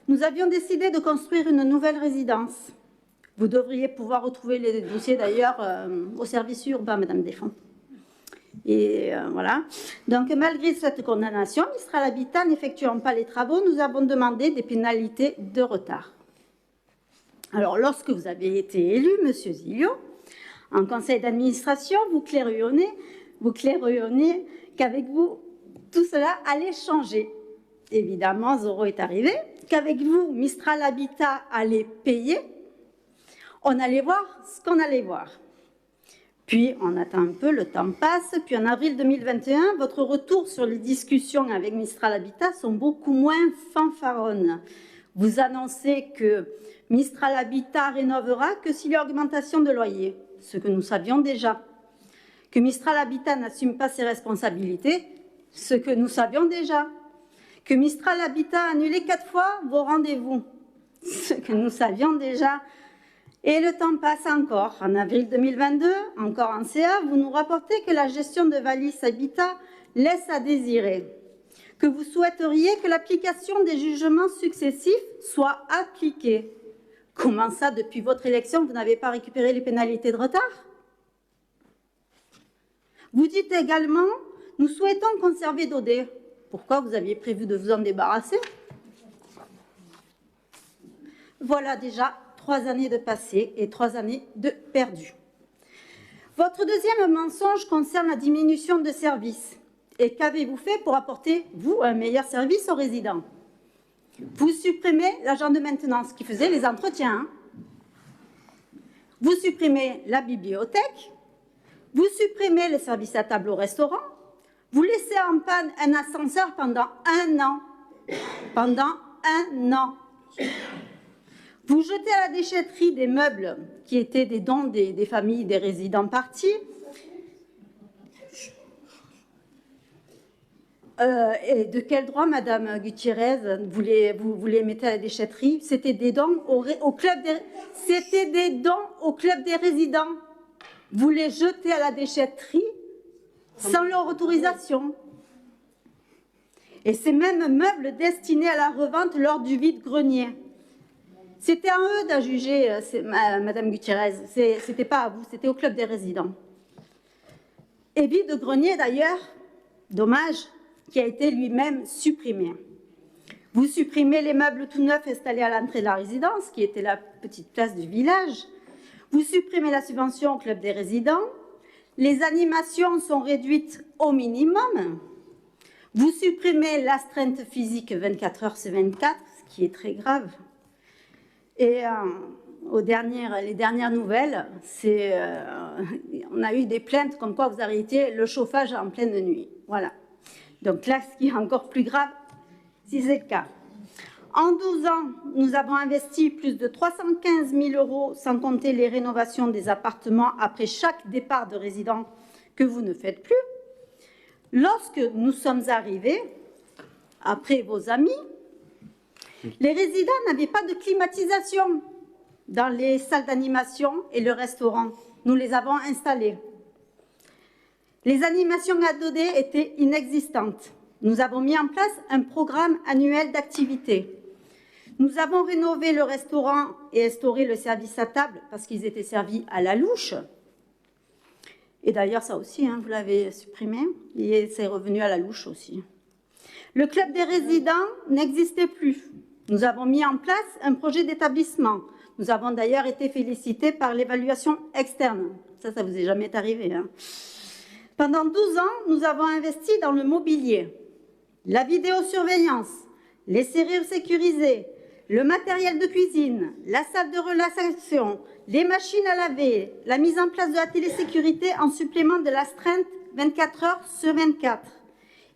nous avions décidé de construire une nouvelle résidence. Vous devriez pouvoir retrouver les dossiers d'ailleurs au service urbain, Madame Desfonds. Et voilà. Donc, malgré cette condamnation, Mistral Habitat n'effectuant pas les travaux, nous avons demandé des pénalités de retard. Alors, lorsque vous avez été élu, Monsieur Zilio, en conseil d'administration, vous clairvoyez qu'avec vous, tout cela allait changer. Évidemment, Zoro est arrivé, qu'avec vous, Mistral Habitat allait payer. On allait voir ce qu'on allait voir. Puis, on attend un peu, le temps passe. Puis, en avril 2021, votre retour sur les discussions avec Mistral Habitat sont beaucoup moins fanfaronnes. Vous annoncez que Mistral Habitat rénovera que s'il y a augmentation de loyer, ce que nous savions déjà. Que Mistral Habitat n'assume pas ses responsabilités, ce que nous savions déjà. Que Mistral Habitat a annulé 4 fois vos rendez-vous, ce que nous savions déjà. Et le temps passe encore. En avril 2022, encore en CA, vous nous rapportez que la gestion de Valis Habitat laisse à désirer, que vous souhaiteriez que l'application des jugements successifs soit appliquée. Comment ça, depuis votre élection, vous n'avez pas récupéré les pénalités de retard? Vous dites également, nous souhaitons conserver Daudet. Pourquoi vous aviez prévu de vous en débarrasser? Voilà déjà 3 années de passé et 3 années de perdu. Votre deuxième mensonge concerne la diminution de services. Et qu'avez-vous fait pour apporter, vous, un meilleur service aux résidents? Vous supprimez l'agent de maintenance qui faisait les entretiens. Vous supprimez la bibliothèque. Vous supprimez le service à table au restaurant. Vous laissez en panne un ascenseur pendant 1 an. Pendant 1 an. Vous jetez à la déchetterie des meubles qui étaient des dons des familles des résidents partis. Et de quel droit, Madame Gutiérrez, vous les mettez à la déchetterie? C'était des dons au club des résidents. Vous les jetez à la déchetterie sans leur autorisation. Et ces mêmes meubles destinés à la revente lors du vide-grenier. C'était à eux d'à juger, Madame Gutiérrez. C'était pas à vous, c'était au club des résidents. Et vide-grenier, d'ailleurs, dommage, qui a été lui-même supprimé. Vous supprimez les meubles tout neufs installés à l'entrée de la résidence, qui était la petite place du village. Vous supprimez la subvention au club des résidents. Les animations sont réduites au minimum. Vous supprimez l'astreinte physique 24 heures sur 24, ce qui est très grave. Et les dernières nouvelles, on a eu des plaintes comme quoi vous arrêtiez le chauffage en pleine nuit. Voilà. Donc là, ce qui est encore plus grave, si c'est le cas. En 12 ans, nous avons investi plus de 315 000 €, sans compter les rénovations des appartements après chaque départ de résidents que vous ne faites plus. Lorsque nous sommes arrivés, après vos amis, les résidents n'avaient pas de climatisation dans les salles d'animation et le restaurant. Nous les avons installées. Les animations à Daudet étaient inexistantes. Nous avons mis en place un programme annuel d'activités. Nous avons rénové le restaurant et instauré le service à table parce qu'ils étaient servis à la louche. Et d'ailleurs, ça aussi, vous l'avez supprimé, et c'est revenu à la louche aussi. Le club des résidents n'existait plus. Nous avons mis en place un projet d'établissement. Nous avons d'ailleurs été félicités par l'évaluation externe. Ça vous est jamais arrivé. Pendant 12 ans, nous avons investi dans le mobilier, la vidéosurveillance, les serrures sécurisées, le matériel de cuisine, la salle de relaxation, les machines à laver, la mise en place de la télésécurité en supplément de l'astreinte 24 heures sur 24.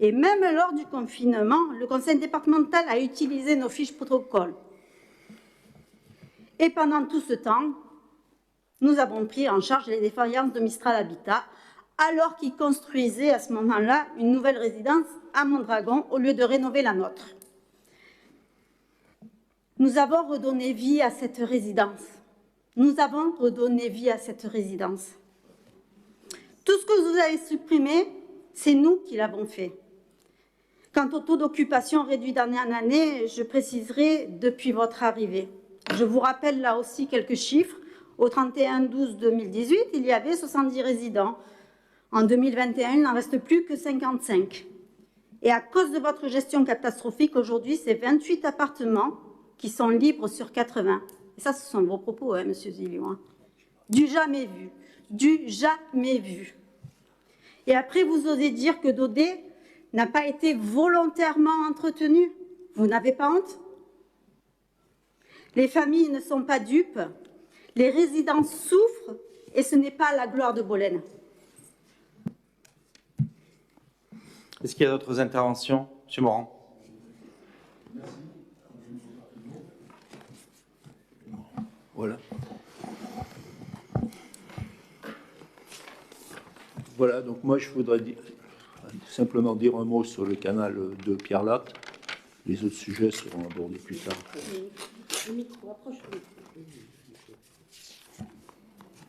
Et même lors du confinement, le conseil départemental a utilisé nos fiches protocoles. Et pendant tout ce temps, nous avons pris en charge les défaillances de Mistral Habitat, alors qu'ils construisaient à ce moment-là une nouvelle résidence à Mondragon au lieu de rénover la nôtre. Nous avons redonné vie à cette résidence. Nous avons redonné vie à cette résidence. Tout ce que vous avez supprimé, c'est nous qui l'avons fait. Quant au taux d'occupation réduit d'année en année, je préciserai depuis votre arrivée. Je vous rappelle là aussi quelques chiffres. Au 31/12/2018, il y avait 70 résidents. En 2021, il n'en reste plus que 55. Et à cause de votre gestion catastrophique, aujourd'hui, c'est 28 appartements qui sont libres sur 80. Et ça, ce sont vos propos, Monsieur Zillou. Du jamais vu. Du jamais vu. Et après, vous osez dire que Daudet n'a pas été volontairement entretenu. Vous n'avez pas honte? Les familles ne sont pas dupes, les résidents souffrent et ce n'est pas la gloire de Bolène. Est-ce qu'il y a d'autres interventions? Monsieur Morand. Voilà. Voilà, donc moi je voudrais simplement dire un mot sur le canal de Pierre-Latte. Les autres sujets seront abordés plus tard.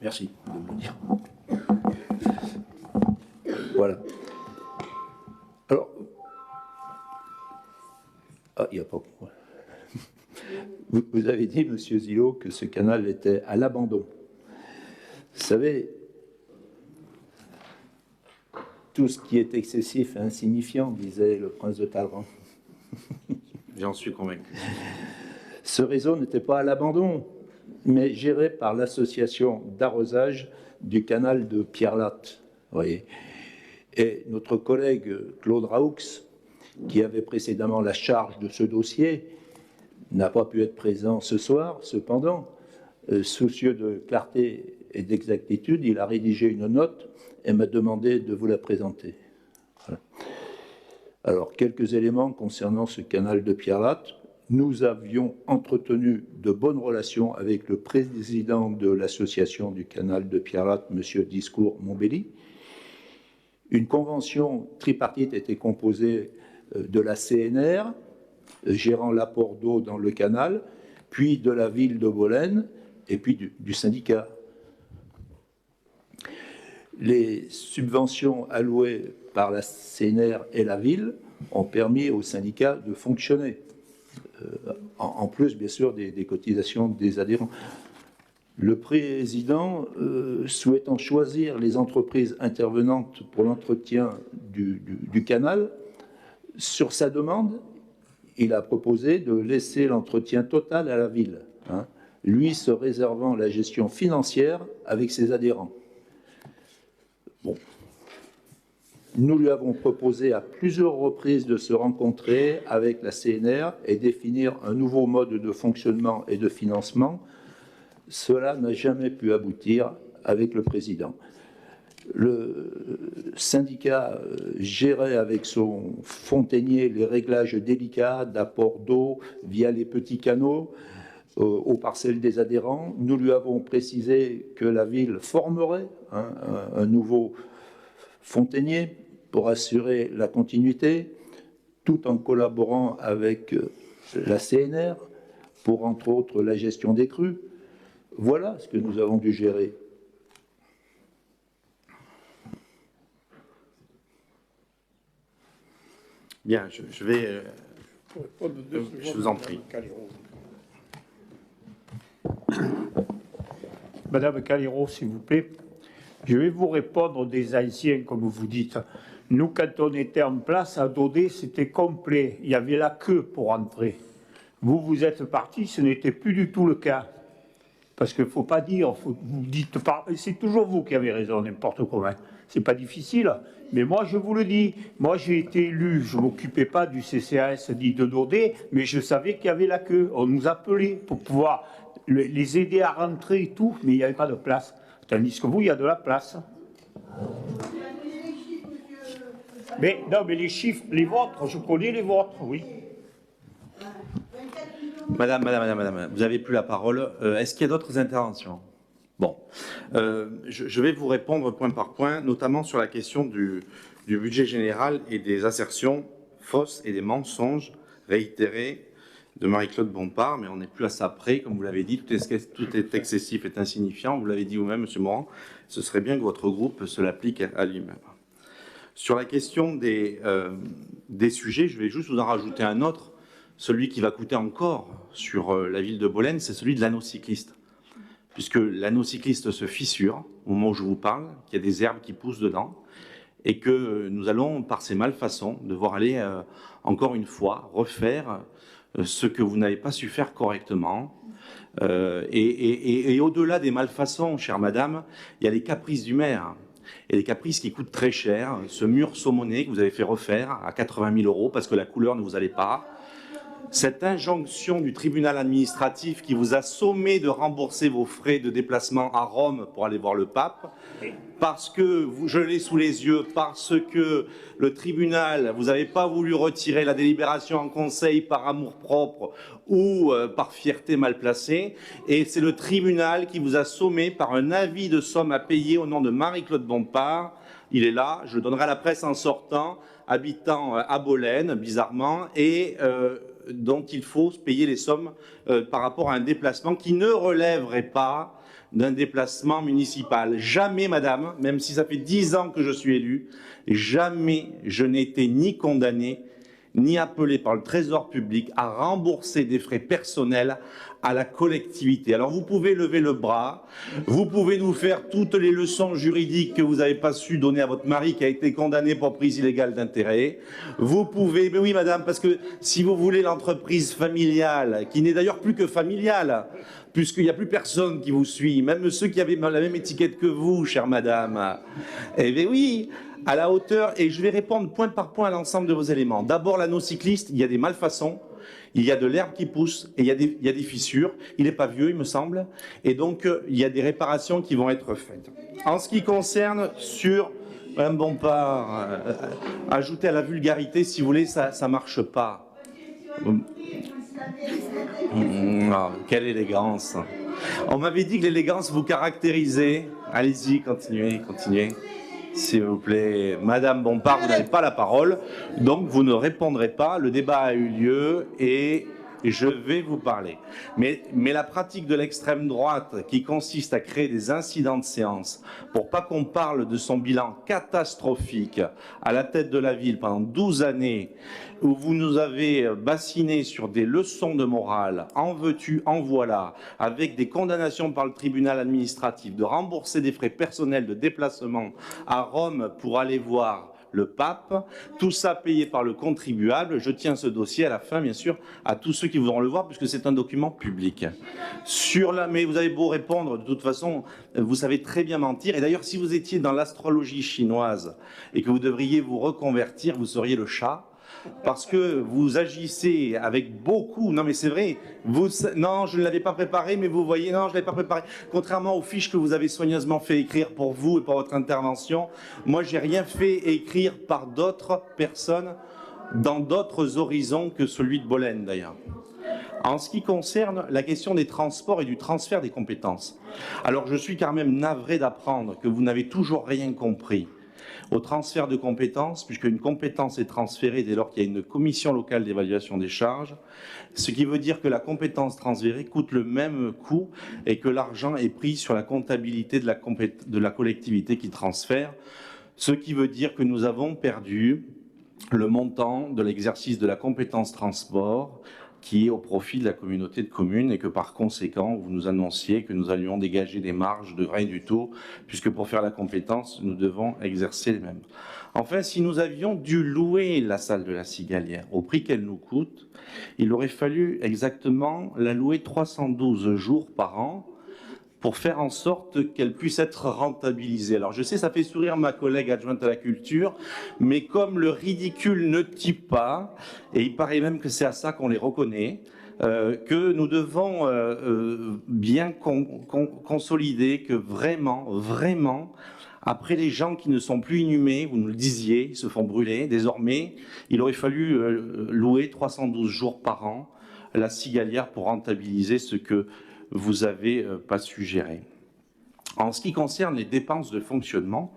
Merci de me le dire. Voilà. Alors, il n'y a pas. Vous avez dit, Monsieur Zillot, que ce canal était à l'abandon. Vous savez, tout ce qui est excessif et insignifiant, disait le prince de Talleyrand. J'en suis convaincu. Ce réseau n'était pas à l'abandon, mais géré par l'association d'arrosage du canal de Pierre-Latte. Voyez. Et notre collègue Claude Raoux, qui avait précédemment la charge de ce dossier, n'a pas pu être présent ce soir. Cependant, soucieux de clarté et d'exactitude, il a rédigé une note et m'a demandé de vous la présenter. Voilà. Alors, quelques éléments concernant ce canal de Pierre-Latte. Nous avions entretenu de bonnes relations avec le président de l'association du canal de Pierre-Latte, M. Discours-Montbelli. Une convention tripartite était composée de la CNR, gérant l'apport d'eau dans le canal, puis de la ville de Bolène, et puis du syndicat. Les subventions allouées par la CNR et la ville ont permis au syndicat de fonctionner, en plus, bien sûr, des cotisations des adhérents. Le président, souhaitant choisir les entreprises intervenantes pour l'entretien du canal, sur sa demande, il a proposé de laisser l'entretien total à la ville, hein, lui se réservant la gestion financière avec ses adhérents. Bon. Nous lui avons proposé à plusieurs reprises de se rencontrer avec la CNR et définir un nouveau mode de fonctionnement et de financement. Cela n'a jamais pu aboutir avec le président. Le syndicat gérait avec son fontainier les réglages délicats d'apport d'eau via les petits canaux aux parcelles des adhérents. Nous lui avons précisé que la ville formerait un nouveau fontainier pour assurer la continuité, tout en collaborant avec la CNR pour, entre autres, la gestion des crues. Voilà ce que nous avons dû gérer. Bien, je vais... je vous en prie. Madame Calero, s'il vous plaît, je vais vous répondre des anciens, comme vous dites. Nous, quand on était en place à Daudet, c'était complet. Il y avait la queue pour entrer. Vous êtes partis, ce n'était plus du tout le cas. Parce qu'il ne faut pas dire, vous dites, c'est toujours vous qui avez raison, n'importe comment. C'est pas difficile, mais moi je vous le dis, moi j'ai été élu, je ne m'occupais pas du CCAS dit de Daudet, mais je savais qu'il y avait la queue. On nous appelait pour pouvoir les aider à rentrer et tout, mais il n'y avait pas de place. Tandis que vous, il y a de la place. Mais non, mais les chiffres, les vôtres, je connais les vôtres, oui. Madame, vous n'avez plus la parole. Est-ce qu'il y a d'autres interventions? Bon, je vais vous répondre point par point, notamment sur la question du budget général et des assertions fausses et des mensonges réitérés de Marie-Claude Bompard, mais on n'est plus à ça près, comme vous l'avez dit, tout est excessif et insignifiant, vous l'avez dit vous-même, M. Morand, ce serait bien que votre groupe se l'applique à lui-même. Sur la question des sujets, je vais juste vous en rajouter un autre, celui qui va coûter encore sur la ville de Bolène, c'est celui de l'anneau cycliste. Puisque l'anneau cycliste se fissure au moment où je vous parle, qu'il y a des herbes qui poussent dedans, et que nous allons, par ces malfaçons, devoir aller encore une fois refaire ce que vous n'avez pas su faire correctement. Et au-delà des malfaçons, chère madame, il y a les caprices du maire et des caprices qui coûtent très cher. Ce mur saumonné que vous avez fait refaire à 80 000 € parce que la couleur ne vous allait pas. Cette injonction du tribunal administratif qui vous a sommé de rembourser vos frais de déplacement à Rome pour aller voir le pape, parce que, je l'ai sous les yeux, parce que le tribunal, vous n'avez pas voulu retirer la délibération en conseil par amour-propre ou par fierté mal placée, et c'est le tribunal qui vous a sommé par un avis de somme à payer au nom de Marie-Claude Bompard. Il est là, je le donnerai à la presse en sortant, habitant à Bolène, bizarrement, et dont il faut payer les sommes par rapport à un déplacement qui ne relèverait pas d'un déplacement municipal. Jamais, madame, même si ça fait 10 ans que je suis élu, jamais je n'ai été ni condamné, ni appelé par le Trésor public à rembourser des frais personnels à la collectivité. Alors vous pouvez lever le bras, vous pouvez nous faire toutes les leçons juridiques que vous n'avez pas su donner à votre mari qui a été condamné pour prise illégale d'intérêt. Vous pouvez, mais oui madame, parce que si vous voulez l'entreprise familiale, qui n'est d'ailleurs plus que familiale, puisqu'il n'y a plus personne qui vous suit, même ceux qui avaient la même étiquette que vous, chère madame. Eh bien oui, à la hauteur, et je vais répondre point par point à l'ensemble de vos éléments. D'abord, l'anneau cycliste, il y a des malfaçons, il y a de l'herbe qui pousse, et il y a des fissures. Il n'est pas vieux, il me semble, et donc il y a des réparations qui vont être faites. En ce qui concerne sur Mme Bompard, ajouter à la vulgarité, si vous voulez, ça ne marche pas. Oh, quelle élégance. On m'avait dit que l'élégance vous caractérisait. Allez-y, continuez. S'il vous plaît. Madame Bompard, vous n'avez pas la parole, donc vous ne répondrez pas. Le débat a eu lieu et je vais vous parler. Mais la pratique de l'extrême droite qui consiste à créer des incidents de séance pour pas qu'on parle de son bilan catastrophique à la tête de la ville pendant 12 années où vous nous avez bassiné sur des leçons de morale, en veux-tu, en voilà, avec des condamnations par le tribunal administratif de rembourser des frais personnels de déplacement à Rome pour aller voir le pape, tout ça payé par le contribuable. Je tiens ce dossier à la fin, bien sûr, à tous ceux qui voudront le voir, puisque c'est un document public. Mais vous avez beau répondre, de toute façon, vous savez très bien mentir. Et d'ailleurs, si vous étiez dans l'astrologie chinoise et que vous devriez vous reconvertir, vous seriez le chat. Parce que vous agissez avec beaucoup... Non, mais c'est vrai. Non, je ne l'avais pas préparé, mais vous voyez, non, je ne l'avais pas préparé. Contrairement aux fiches que vous avez soigneusement fait écrire pour vous et pour votre intervention, moi, j'ai rien fait écrire par d'autres personnes dans d'autres horizons que celui de Bolène, d'ailleurs. En ce qui concerne la question des transports et du transfert des compétences, alors je suis quand même navré d'apprendre que vous n'avez toujours rien compris au transfert de compétences, puisque une compétence est transférée dès lors qu'il y a une commission locale d'évaluation des charges, ce qui veut dire que la compétence transférée coûte le même coût et que l'argent est pris sur la comptabilité de la collectivité qui transfère, ce qui veut dire que nous avons perdu le montant de l'exercice de la compétence transport qui est au profit de la communauté de communes et que par conséquent, vous nous annonciez que nous allions dégager des marges de rien du tout, puisque pour faire la compétence, nous devons exercer les mêmes. Enfin, si nous avions dû louer la salle de la Cigalière au prix qu'elle nous coûte, il aurait fallu exactement la louer 312 jours par an pour faire en sorte qu'elle puisse être rentabilisée. Alors je sais, ça fait sourire ma collègue adjointe à la culture, mais comme le ridicule ne type pas, et il paraît même que c'est à ça qu'on les reconnaît, que nous devons bien consolider que vraiment, après les gens qui ne sont plus inhumés, vous nous le disiez, ils se font brûler, désormais, il aurait fallu louer 312 jours par an la Cigalière pour rentabiliser ce que vous n'avez pas suggéré. En ce qui concerne les dépenses de fonctionnement,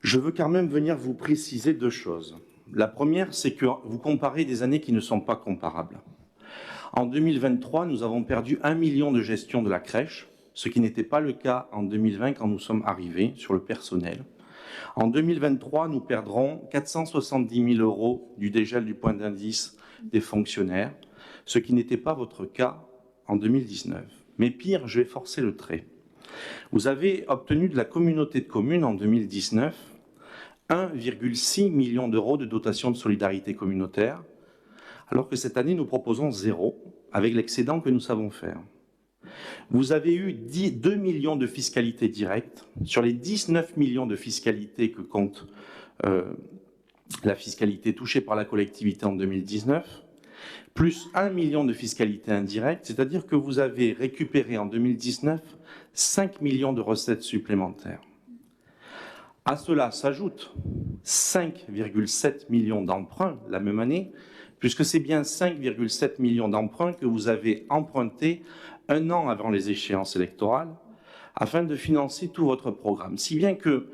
je veux quand même venir vous préciser deux choses. La première, c'est que vous comparez des années qui ne sont pas comparables. En 2023, nous avons perdu 1 million de gestion de la crèche, ce qui n'était pas le cas en 2020 quand nous sommes arrivés sur le personnel. En 2023, nous perdrons 470 000 € du dégel du point d'indice des fonctionnaires, ce qui n'était pas votre cas en 2019. Mais pire, je vais forcer le trait. Vous avez obtenu de la communauté de communes en 2019 1,6 million d'euros de dotation de solidarité communautaire, alors que cette année, nous proposons 0, avec l'excédent que nous savons faire. Vous avez eu 2 millions de fiscalités directes sur les 19 millions de fiscalités que compte la fiscalité touchée par la collectivité en 2019, plus 1 million de fiscalités indirectes, c'est-à-dire que vous avez récupéré en 2019 5 millions de recettes supplémentaires. À cela s'ajoutent 5,7 millions d'emprunts la même année, puisque c'est bien 5,7 millions d'emprunts que vous avez empruntés un an avant les échéances électorales, afin de financer tout votre programme. Si bien que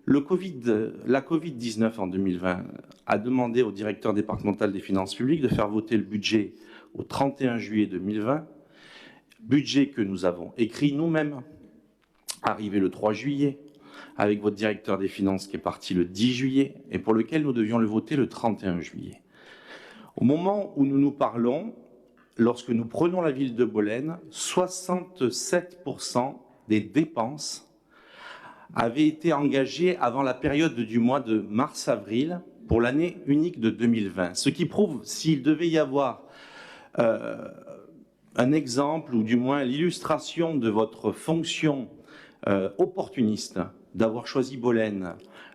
la Covid-19 en 2020 a demandé au directeur départemental des finances publiques de faire voter le budget au 31 juillet 2020, budget que nous avons écrit nous-mêmes, arrivé le 3 juillet, avec votre directeur des finances qui est parti le 10 juillet, et pour lequel nous devions le voter le 31 juillet. Au moment où nous nous parlons, lorsque nous prenons la ville de Bolène, 67% des dépenses avaient été engagées avant la période du mois de mars-avril pour l'année unique de 2020. Ce qui prouve, s'il devait y avoir un exemple, ou du moins l'illustration de votre fonction opportuniste, d'avoir choisi Bolène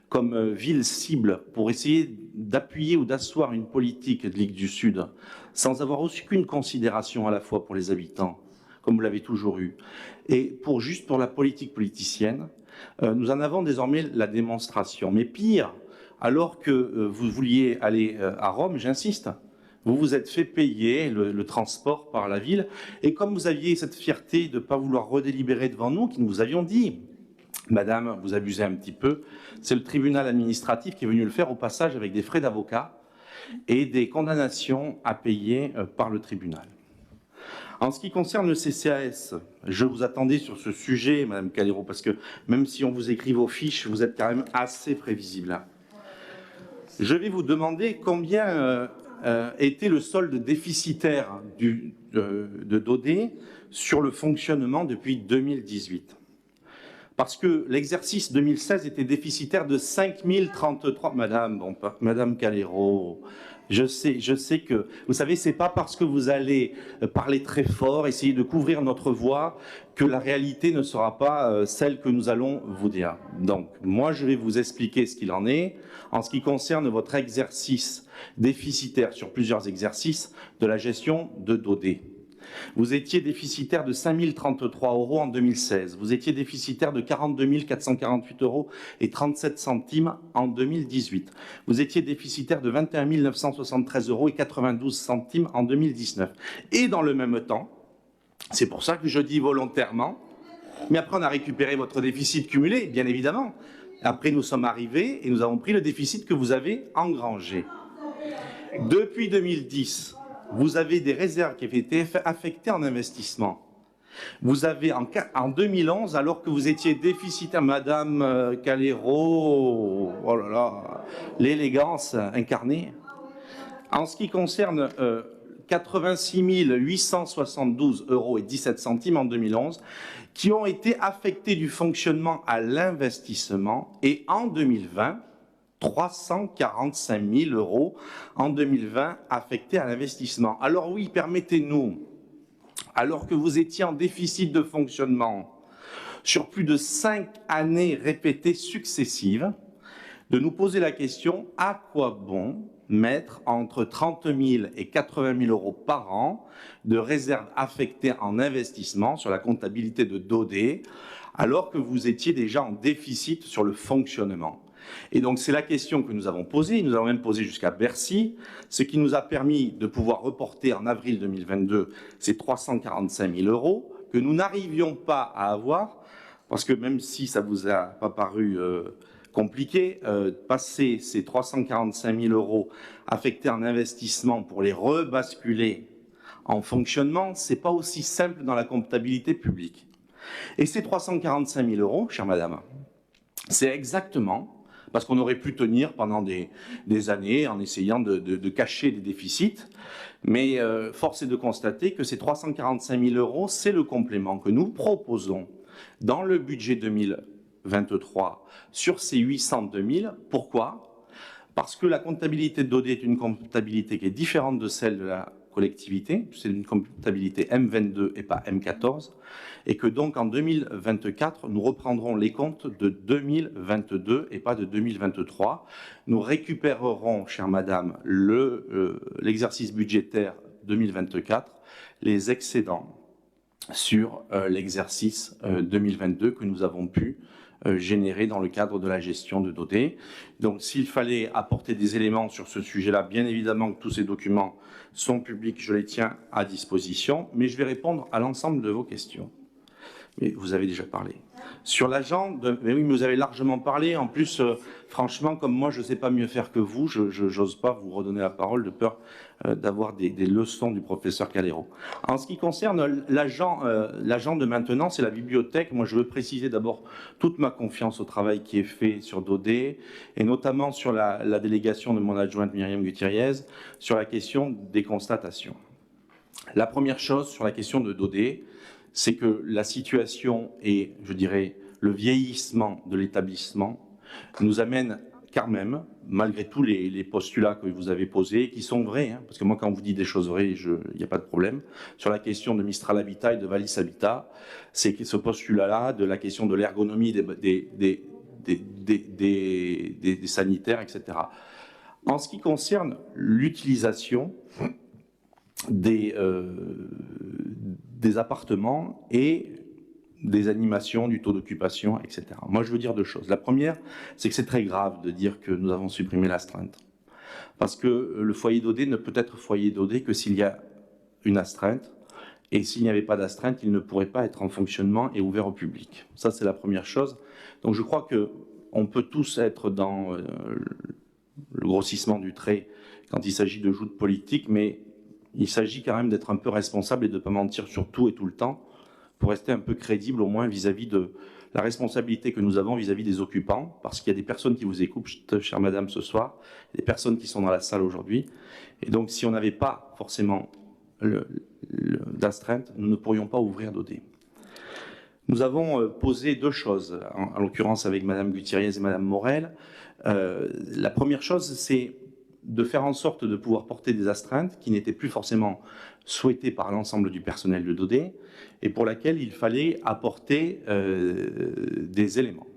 comme ville cible pour essayer d'appuyer ou d'asseoir une politique de Ligue du Sud, sans avoir aucune considération à la fois pour les habitants, comme vous l'avez toujours eu, et juste pour la politique politicienne, nous en avons désormais la démonstration. Mais pire, alors que vous vouliez aller à Rome, j'insiste, vous vous êtes fait payer le transport par la ville, et comme vous aviez cette fierté de ne pas vouloir redélibérer devant nous, qui nous vous avions dit, Madame, vous abusez un petit peu, c'est le tribunal administratif qui est venu le faire au passage avec des frais d'avocat et des condamnations à payer par le tribunal. En ce qui concerne le CCAS, je vous attendais sur ce sujet, Madame Calero, parce que même si on vous écrit vos fiches, vous êtes quand même assez prévisible. Je vais vous demander combien était le solde déficitaire de Daudet sur le fonctionnement depuis 2018. Parce que l'exercice 2016 était déficitaire de 5 033... Madame Calero, je sais que... Vous savez, c'est pas parce que vous allez parler très fort, essayer de couvrir notre voix, que la réalité ne sera pas celle que nous allons vous dire. Donc, moi, je vais vous expliquer ce qu'il en est. En ce qui concerne votre exercice déficitaire sur plusieurs exercices de la gestion de Daudet. Vous étiez déficitaire de 5 033 € en 2016. Vous étiez déficitaire de 42 448 € et 37 centimes en 2018. Vous étiez déficitaire de 21 973 € et 92 centimes en 2019. Et dans le même temps, c'est pour ça que je dis volontairement, mais après on a récupéré votre déficit cumulé, bien évidemment. Après nous sommes arrivés et nous avons pris le déficit que vous avez engrangé. Depuis 2010, vous avez des réserves qui avaient été affectées en investissement. Vous avez en 2011, alors que vous étiez déficitaire, Madame Calero, oh là là, l'élégance incarnée. En ce qui concerne 86 872 € et 17 centimes en 2011, qui ont été affectés du fonctionnement à l'investissement, et en 2020, 345 000 € en 2020 affectés à l'investissement. Alors oui, permettez-nous, alors que vous étiez en déficit de fonctionnement sur plus de 5 années répétées successives, de nous poser la question, à quoi bon mettre entre 30 000 et 80 000 € par an de réserves affectées en investissement sur la comptabilité de Daudet, alors que vous étiez déjà en déficit sur le fonctionnement. Et donc c'est la question que nous avons posée, nous avons même posé jusqu'à Bercy, ce qui nous a permis de pouvoir reporter en avril 2022 ces 345 000 € que nous n'arrivions pas à avoir, parce que même si ça vous a pas paru compliqué, passer ces 345 000 € affectés en investissement pour les rebasculer en fonctionnement, c'est pas aussi simple dans la comptabilité publique. Et ces 345 000 €, chère madame, c'est exactement, parce qu'on aurait pu tenir pendant des années en essayant de cacher des déficits, mais force est de constater que ces 345 000 €, c'est le complément que nous proposons dans le budget 2023 sur ces 802 000. Pourquoi ? Parce que la comptabilité de Daudet est une comptabilité qui est différente de celle de la collectivité, c'est une comptabilité M22 et pas M14, et que donc en 2024, nous reprendrons les comptes de 2022 et pas de 2023. Nous récupérerons, chère madame, l'exercice budgétaire 2024, les excédents sur l'exercice 2022 que nous avons pu générer dans le cadre de la gestion de Dodé. Donc s'il fallait apporter des éléments sur ce sujet-là, bien évidemment que tous ces documents sont publics, je les tiens à disposition, mais je vais répondre à l'ensemble de vos questions. Mais vous avez déjà parlé. Sur l'agent, mais oui, mais vous avez largement parlé. En plus, franchement, comme moi, je ne sais pas mieux faire que vous, je n'ose pas vous redonner la parole de peur d'avoir des leçons du professeur Calero. En ce qui concerne l'agent de maintenance et la bibliothèque, moi, je veux préciser d'abord toute ma confiance au travail qui est fait sur Dodé, et notamment sur la délégation de mon adjointe Myriam Gutierrez, sur la question des constatations. La première chose sur la question de Dodé, c'est que la situation et, je dirais, le vieillissement de l'établissement nous amène quand même, malgré tous les postulats que vous avez posés, qui sont vrais, hein, parce que moi, quand on vous dit des choses vraies, il n'y a pas de problème, sur la question de Mistral Habitat et de Valis Habitat, c'est que ce postulat-là, de la question de l'ergonomie des sanitaires, etc. En ce qui concerne l'utilisation des appartements et des animations, du taux d'occupation, etc. Moi, je veux dire deux choses. La première, c'est que c'est très grave de dire que nous avons supprimé l'astreinte. Parce que le foyer Dodé ne peut être foyer Dodé que s'il y a une astreinte. Et s'il n'y avait pas d'astreinte, il ne pourrait pas être en fonctionnement et ouvert au public. Ça, c'est la première chose. Donc, je crois qu'on peut tous être dans le grossissement du trait quand il s'agit de joutes politiques, mais il s'agit quand même d'être un peu responsable et de ne pas mentir sur tout et tout le temps pour rester un peu crédible au moins vis-à-vis de la responsabilité que nous avons vis-à-vis des occupants, parce qu'il y a des personnes qui vous écoutent, chère madame, ce soir, des personnes qui sont dans la salle aujourd'hui. Et donc, si on n'avait pas forcément d'astreinte, nous ne pourrions pas ouvrir Dodé. Nous avons posé deux choses, en l'occurrence avec madame Gutierrez et madame Morel. La première chose, c'est de faire en sorte de pouvoir porter des astreintes qui n'étaient plus forcément souhaitées par l'ensemble du personnel de Dodé et pour laquelle il fallait apporter des éléments.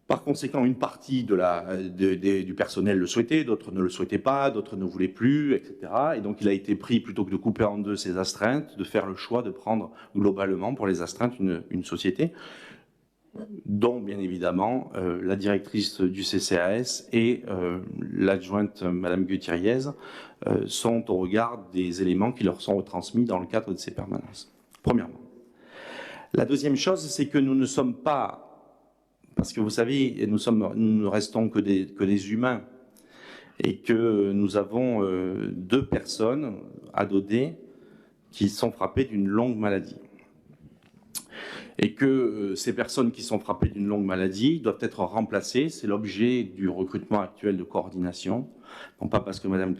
Par conséquent, une partie du personnel le souhaitait, d'autres ne le souhaitaient pas, d'autres ne voulaient plus, etc. Et donc il a été pris, plutôt que de couper en deux ces astreintes, de faire le choix de prendre globalement pour les astreintes une société dont, bien évidemment, la directrice du CCAS et l'adjointe, Madame Gutierrez, sont au regard des éléments qui leur sont retransmis dans le cadre de ces permanences. Premièrement. La deuxième chose, c'est que nous ne sommes pas, parce que vous savez, nous ne restons que des humains, et que nous avons deux personnes à Dodé qui sont frappées d'une longue maladie. Et que ces personnes qui sont frappées d'une longue maladie doivent être remplacées. C'est l'objet du recrutement actuel de coordination. Non pas parce que Madame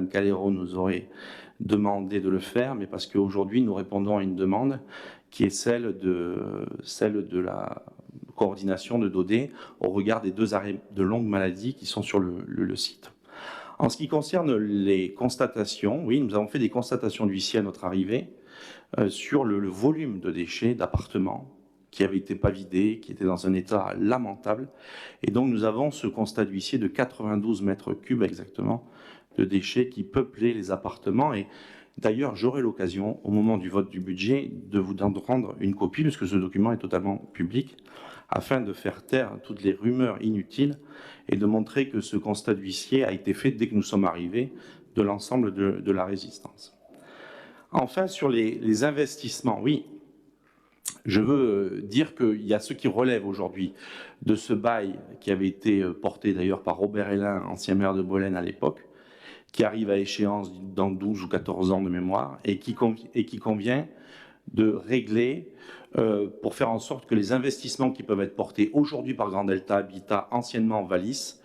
Calero nous aurait demandé de le faire, mais parce qu'aujourd'hui nous répondons à une demande qui est celle de la coordination de Dodé au regard des deux arrêts de longue maladie qui sont sur le site. En ce qui concerne les constatations, oui, nous avons fait des constatations d'huissier à notre arrivée, sur le volume de déchets d'appartements qui n'avaient été pas vidés, qui étaient dans un état lamentable. Et donc nous avons ce constat d'huissier de 92 mètres cubes exactement de déchets qui peuplaient les appartements. Et d'ailleurs, j'aurai l'occasion, au moment du vote du budget, de vous en rendre une copie, puisque ce document est totalement public, afin de faire taire toutes les rumeurs inutiles et de montrer que ce constat d'huissier a été fait dès que nous sommes arrivés de l'ensemble de la résistance. Enfin, sur les investissements, oui, je veux dire qu'il y a ceux qui relèvent aujourd'hui de ce bail qui avait été porté d'ailleurs par Robert Hélin, ancien maire de Bolène à l'époque, qui arrive à échéance dans 12 ou 14 ans de mémoire et qui convient de régler pour faire en sorte que les investissements qui peuvent être portés aujourd'hui par Grand Delta Habitat, anciennement Valis,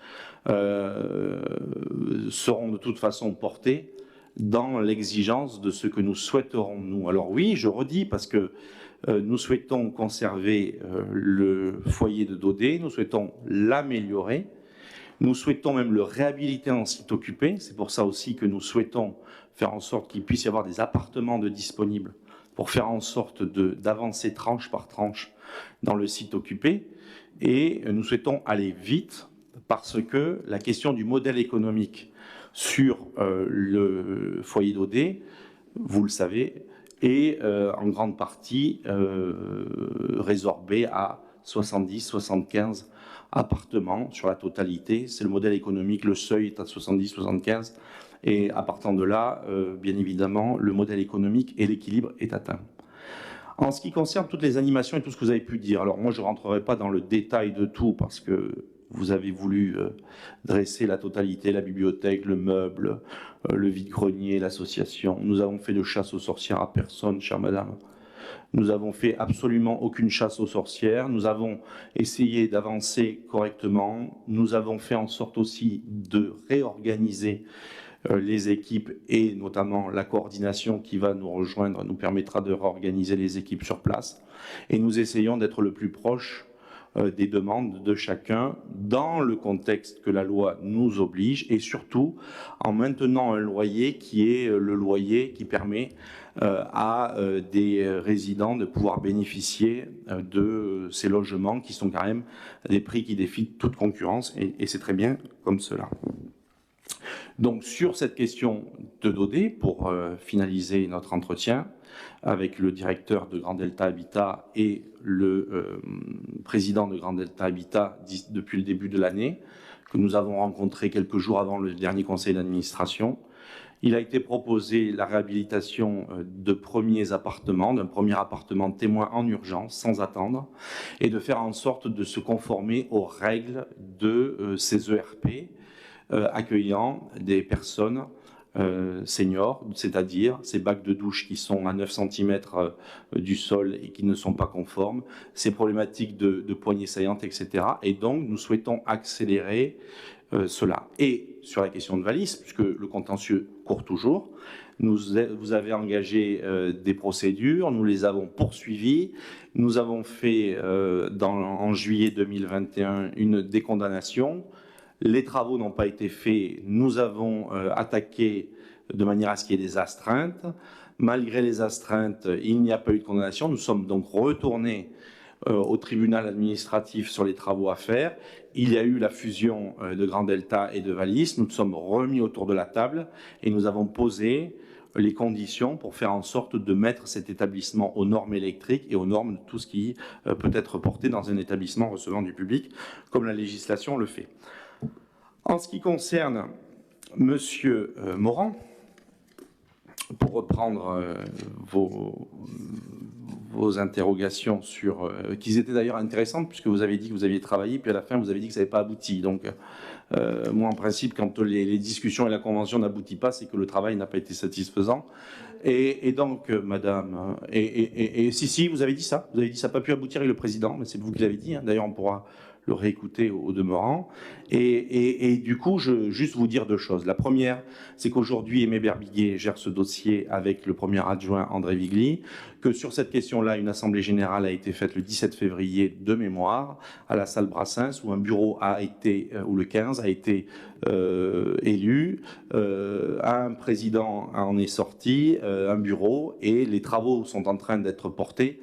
seront de toute façon portés dans l'exigence de ce que nous souhaiterons, nous. Alors oui, je redis, parce que nous souhaitons conserver le foyer de Dodé, nous souhaitons l'améliorer, Nous souhaitons même le réhabiliter en site occupé. C'est pour ça aussi que nous souhaitons faire en sorte qu'il puisse y avoir des appartements de disponibles pour faire en sorte d'avancer tranche par tranche dans le site occupé. Et nous souhaitons aller vite parce que la question du modèle économique sur le foyer d'OD, vous le savez, est en grande partie résorbée à 70-75 appartements sur la totalité. C'est le modèle économique, le seuil est à 70-75 et à partir de là, bien évidemment, le modèle économique et l'équilibre est atteint. En ce qui concerne toutes les animations et tout ce que vous avez pu dire, alors moi je ne rentrerai pas dans le détail de tout parce que vous avez voulu dresser la totalité, la bibliothèque, le meuble, le vide-grenier, l'association. Nous avons fait de chasse aux sorcières à personne, chère madame. Nous avons fait absolument aucune chasse aux sorcières. Nous avons essayé d'avancer correctement. Nous avons fait en sorte aussi de réorganiser les équipes et notamment la coordination qui va nous rejoindre nous permettra de réorganiser les équipes sur place. Et nous essayons d'être le plus proche des demandes de chacun dans le contexte que la loi nous oblige et surtout en maintenant un loyer qui est le loyer qui permet à des résidents de pouvoir bénéficier de ces logements qui sont quand même des prix qui défient toute concurrence et c'est très bien comme cela. Donc sur cette question de Dodé, pour finaliser notre entretien avec le directeur de Grand Delta Habitat et le président de Grand Delta Habitat depuis le début de l'année, que nous avons rencontré quelques jours avant le dernier conseil d'administration, il a été proposé la réhabilitation de premiers appartements, d'un premier appartement témoin en urgence, sans attendre, et de faire en sorte de se conformer aux règles de ces ERP, accueillant des personnes seniors, c'est-à-dire ces bacs de douche qui sont à 9 cm du sol et qui ne sont pas conformes, ces problématiques de poignées saillantes, etc. Et donc, nous souhaitons accélérer cela. Et sur la question de valises, puisque le contentieux court toujours, vous avez engagé des procédures, nous les avons poursuivies, nous avons fait en juillet 2021 une décondamnation. Les travaux n'ont pas été faits, nous avons attaqué de manière à ce qu'il y ait des astreintes. Malgré les astreintes, il n'y a pas eu de condamnation. Nous sommes donc retournés au tribunal administratif sur les travaux à faire. Il y a eu la fusion de Grand Delta et de Valis. Nous nous sommes remis autour de la table et nous avons posé les conditions pour faire en sorte de mettre cet établissement aux normes électriques et aux normes de tout ce qui peut être porté dans un établissement recevant du public, comme la législation le fait. En ce qui concerne Monsieur Morand, pour reprendre vos interrogations sur qui étaient d'ailleurs intéressantes puisque vous avez dit que vous aviez travaillé puis à la fin vous avez dit que ça n'avait pas abouti. Donc moi en principe quand les discussions et la convention n'aboutissent pas c'est que le travail n'a pas été satisfaisant. Et donc madame si vous avez dit ça n'a pas pu aboutir avec le président mais c'est vous qui l'avez dit. Hein. D'ailleurs on pourra le réécouter au demeurant. Et du coup, je juste vous dire deux choses. La première, c'est qu'aujourd'hui, Aimé Berbiguet gère ce dossier avec le premier adjoint André Vigli, que sur cette question-là, une assemblée générale a été faite le 17 février de mémoire à la salle Brassens, où un bureau a été, où le 15 a été élu, un président en est sorti, un bureau, et les travaux sont en train d'être portés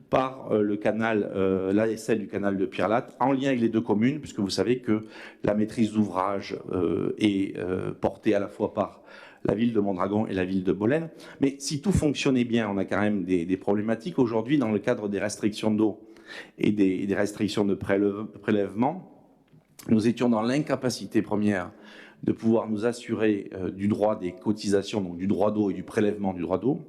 par le canal, l'ASL du canal de Pierre-Latte, en lien avec les deux communes, puisque vous savez que la maîtrise d'ouvrage est portée à la fois par la ville de Mondragon et la ville de Bolène. Mais si tout fonctionnait bien, on a quand même des problématiques aujourd'hui dans le cadre des restrictions d'eau et des restrictions de prélèvement. Nous étions dans l'incapacité première de pouvoir nous assurer du droit des cotisations, donc du droit d'eau et du prélèvement du droit d'eau.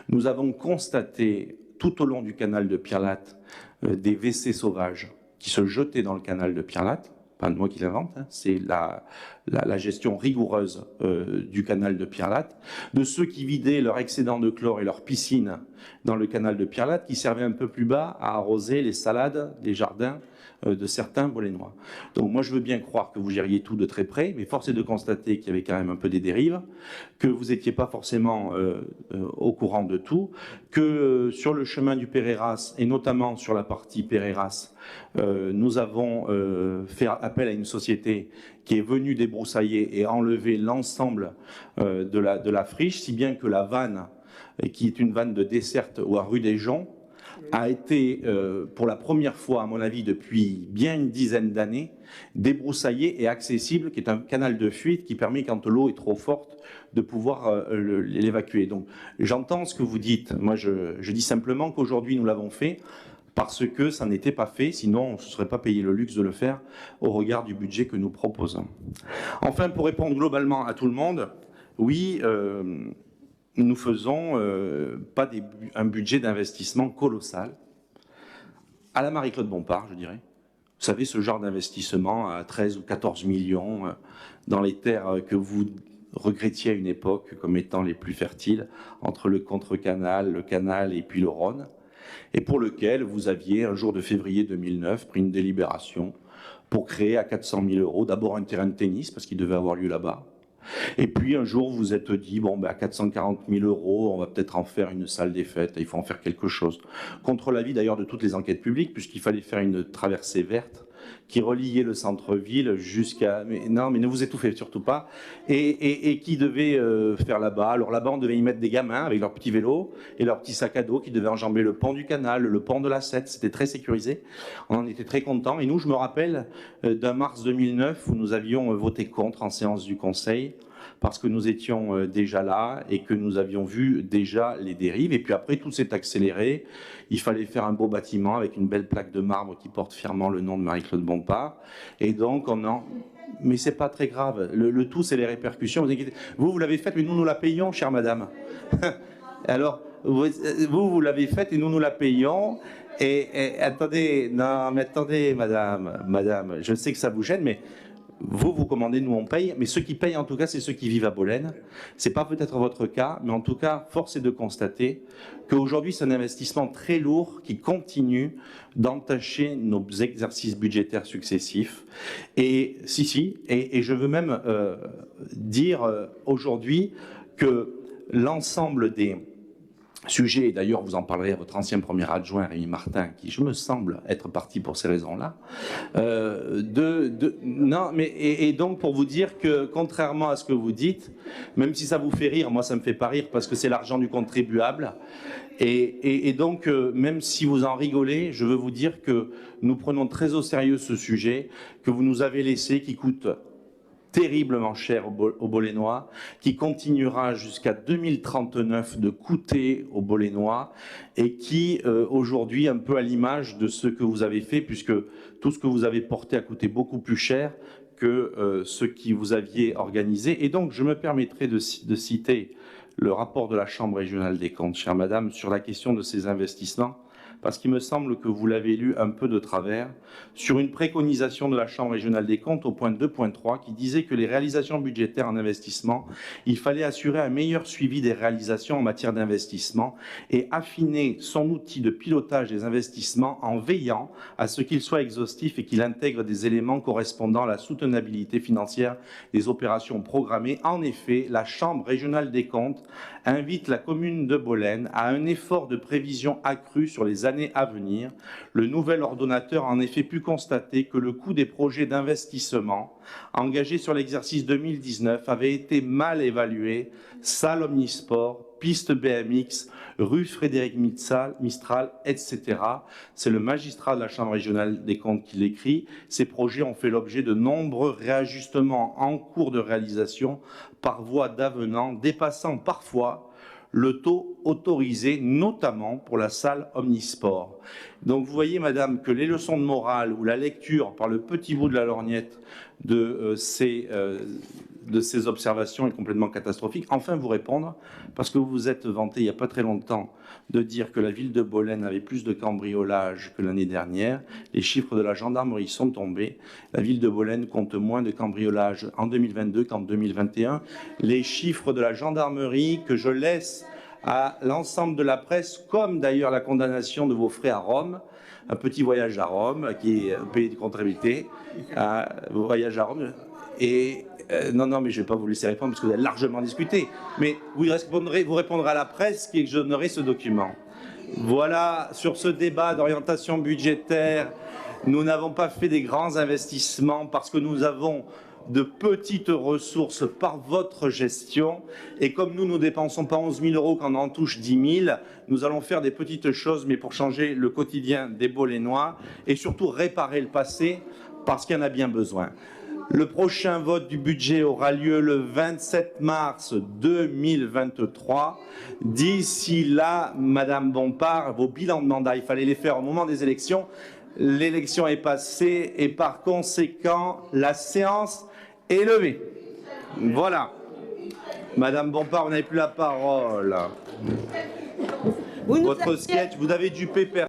Nous avons constaté tout au long du canal de Pierre-Latte, des WC sauvages qui se jetaient dans le canal de Pierre-Latte, pas moi qui l'invente, hein, c'est la gestion rigoureuse du canal de Pierre-Latte, de ceux qui vidaient leur excédent de chlore et leur piscine dans le canal de Pierre-Latte, qui servaient un peu plus bas à arroser les salades, les jardins de certains Bolénois. Donc moi je veux bien croire que vous gériez tout de très près, mais force est de constater qu'il y avait quand même un peu des dérives, que vous n'étiez pas forcément au courant de tout, que sur le chemin du Pereiras, et notamment sur la partie Pereiras, nous avons fait appel à une société qui est venue débroussailler et enlever l'ensemble de la friche, si bien que la vanne, qui est une vanne de desserte ou à rue des Joncs, a été, pour la première fois, à mon avis, depuis bien une dizaine d'années, débroussaillée et accessible, qui est un canal de fuite qui permet, quand l'eau est trop forte, de pouvoir l'évacuer. Donc, j'entends ce que vous dites. Moi, je dis simplement qu'aujourd'hui, nous l'avons fait parce que ça n'était pas fait, sinon on ne se serait pas payé le luxe de le faire au regard du budget que nous proposons. Enfin, pour répondre globalement à tout le monde, oui, nous faisons pas un budget d'investissement colossal, à la Marie-Claude Bompard, je dirais. Vous savez, ce genre d'investissement à 13 ou 14 millions dans les terres que vous regrettiez à une époque comme étant les plus fertiles, entre le contre-canal, le canal et puis le Rhône, et pour lequel vous aviez, un jour de février 2009, pris une délibération pour créer à 400 000 euros d'abord un terrain de tennis, parce qu'il devait avoir lieu là-bas. Et puis un jour, vous vous êtes dit, bon, ben, à 440 000 euros, on va peut-être en faire une salle des fêtes, il faut en faire quelque chose. Contre l'avis d'ailleurs de toutes les enquêtes publiques, puisqu'il fallait faire une traversée verte qui reliait le centre-ville jusqu'à... Non, mais ne vous étouffez surtout pas. Et qui devait faire là-bas. Alors là-bas, on devait y mettre des gamins avec leurs petits vélos et leurs petits sacs à dos qui devaient enjamber le pont du canal, le pont de la Sète. C'était très sécurisé. On en était très contents. Et nous, je me rappelle d'un mars 2009 où nous avions voté contre en séance du Conseil, parce que nous étions déjà là et que nous avions vu déjà les dérives. Et puis après, tout s'est accéléré. Il fallait faire un beau bâtiment avec une belle plaque de marbre qui porte fièrement le nom de Marie-Claude Bompard. Et donc, on en... Mais c'est pas très grave. Le tout, c'est les répercussions. Vous l'avez faite, mais nous la payons, chère madame. Alors, vous l'avez faite et nous la payons. Et attendez, non, mais attendez, madame, je sais que ça vous gêne, mais... Vous commandez, nous on paye, mais ceux qui payent en tout cas, c'est ceux qui vivent à Bolène. C'est pas peut-être votre cas, mais en tout cas, force est de constater qu'aujourd'hui, c'est un investissement très lourd qui continue d'entacher nos exercices budgétaires successifs. Et et je veux même dire aujourd'hui que l'ensemble des sujet, et d'ailleurs vous en parlerez à votre ancien premier adjoint Rémi Martin, qui je me semble être parti pour ces raisons-là. Non, mais et donc pour vous dire que contrairement à ce que vous dites, même si ça vous fait rire, moi ça me fait pas rire parce que c'est l'argent du contribuable. Et donc même si vous en rigolez, je veux vous dire que nous prenons très au sérieux ce sujet que vous nous avez laissé, qui coûte terriblement cher aux Bolénois, qui continuera jusqu'à 2039 de coûter aux Bolénois et qui, aujourd'hui, un peu à l'image de ce que vous avez fait, puisque tout ce que vous avez porté a coûté beaucoup plus cher que ce qui vous aviez organisé. Et donc, je me permettrai de citer le rapport de la Chambre régionale des comptes, chère madame, sur la question de ces investissements, parce qu'il me semble que vous l'avez lu un peu de travers, sur une préconisation de la Chambre régionale des comptes au point 2.3 qui disait que les réalisations budgétaires en investissement, il fallait assurer un meilleur suivi des réalisations en matière d'investissement et affiner son outil de pilotage des investissements en veillant à ce qu'il soit exhaustif et qu'il intègre des éléments correspondant à la soutenabilité financière des opérations programmées. En effet, la Chambre régionale des comptes invite la commune de Bolène à un effort de prévision accru sur les années à venir. Le nouvel ordonnateur a en effet pu constater que le coût des projets d'investissement engagés sur l'exercice 2019 avait été mal évalué. Salle omnisport, piste BMX, rue Frédéric Mistral, etc. C'est le magistrat de la Chambre régionale des comptes qui l'écrit. Ces projets ont fait l'objet de nombreux réajustements en cours de réalisation par voie d'avenant, dépassant parfois le taux autorisé, notamment pour la salle omnisport. Donc vous voyez, madame, que les leçons de morale ou la lecture par le petit bout de la lorgnette de ces observations est complètement catastrophique. Enfin, vous répondre, parce que vous vous êtes vanté il n'y a pas très longtemps de dire que la ville de Bolène avait plus de cambriolages que l'année dernière. Les chiffres de la gendarmerie sont tombés. La ville de Bolène compte moins de cambriolages en 2022 qu'en 2021. Les chiffres de la gendarmerie que je laisse à l'ensemble de la presse, comme d'ailleurs la condamnation de vos frères à Rome, un petit voyage à Rome, qui est un pays de comptabilité, voyage à Rome, et non, mais je ne vais pas vous laisser répondre parce que vous avez largement discuté, mais vous répondrez à la presse qui exonérerait ce document. Voilà, sur ce débat d'orientation budgétaire Nous n'avons pas fait des grands investissements parce que nous avons de petites ressources par votre gestion. Et comme nous ne dépensons pas 11 000 euros quand on en touche 10 000, nous allons faire des petites choses, mais pour changer le quotidien des Bolénois et surtout réparer le passé parce qu'il y en a bien besoin. Le prochain vote du budget aura lieu le 27 mars 2023. D'ici là, Madame Bompard, vos bilans de mandat, il fallait les faire au moment des élections. L'élection est passée et par conséquent, la séance est levée. Voilà. Madame Bompard, vous n'avez plus la parole. Votre sketch, vous avez dupé personne.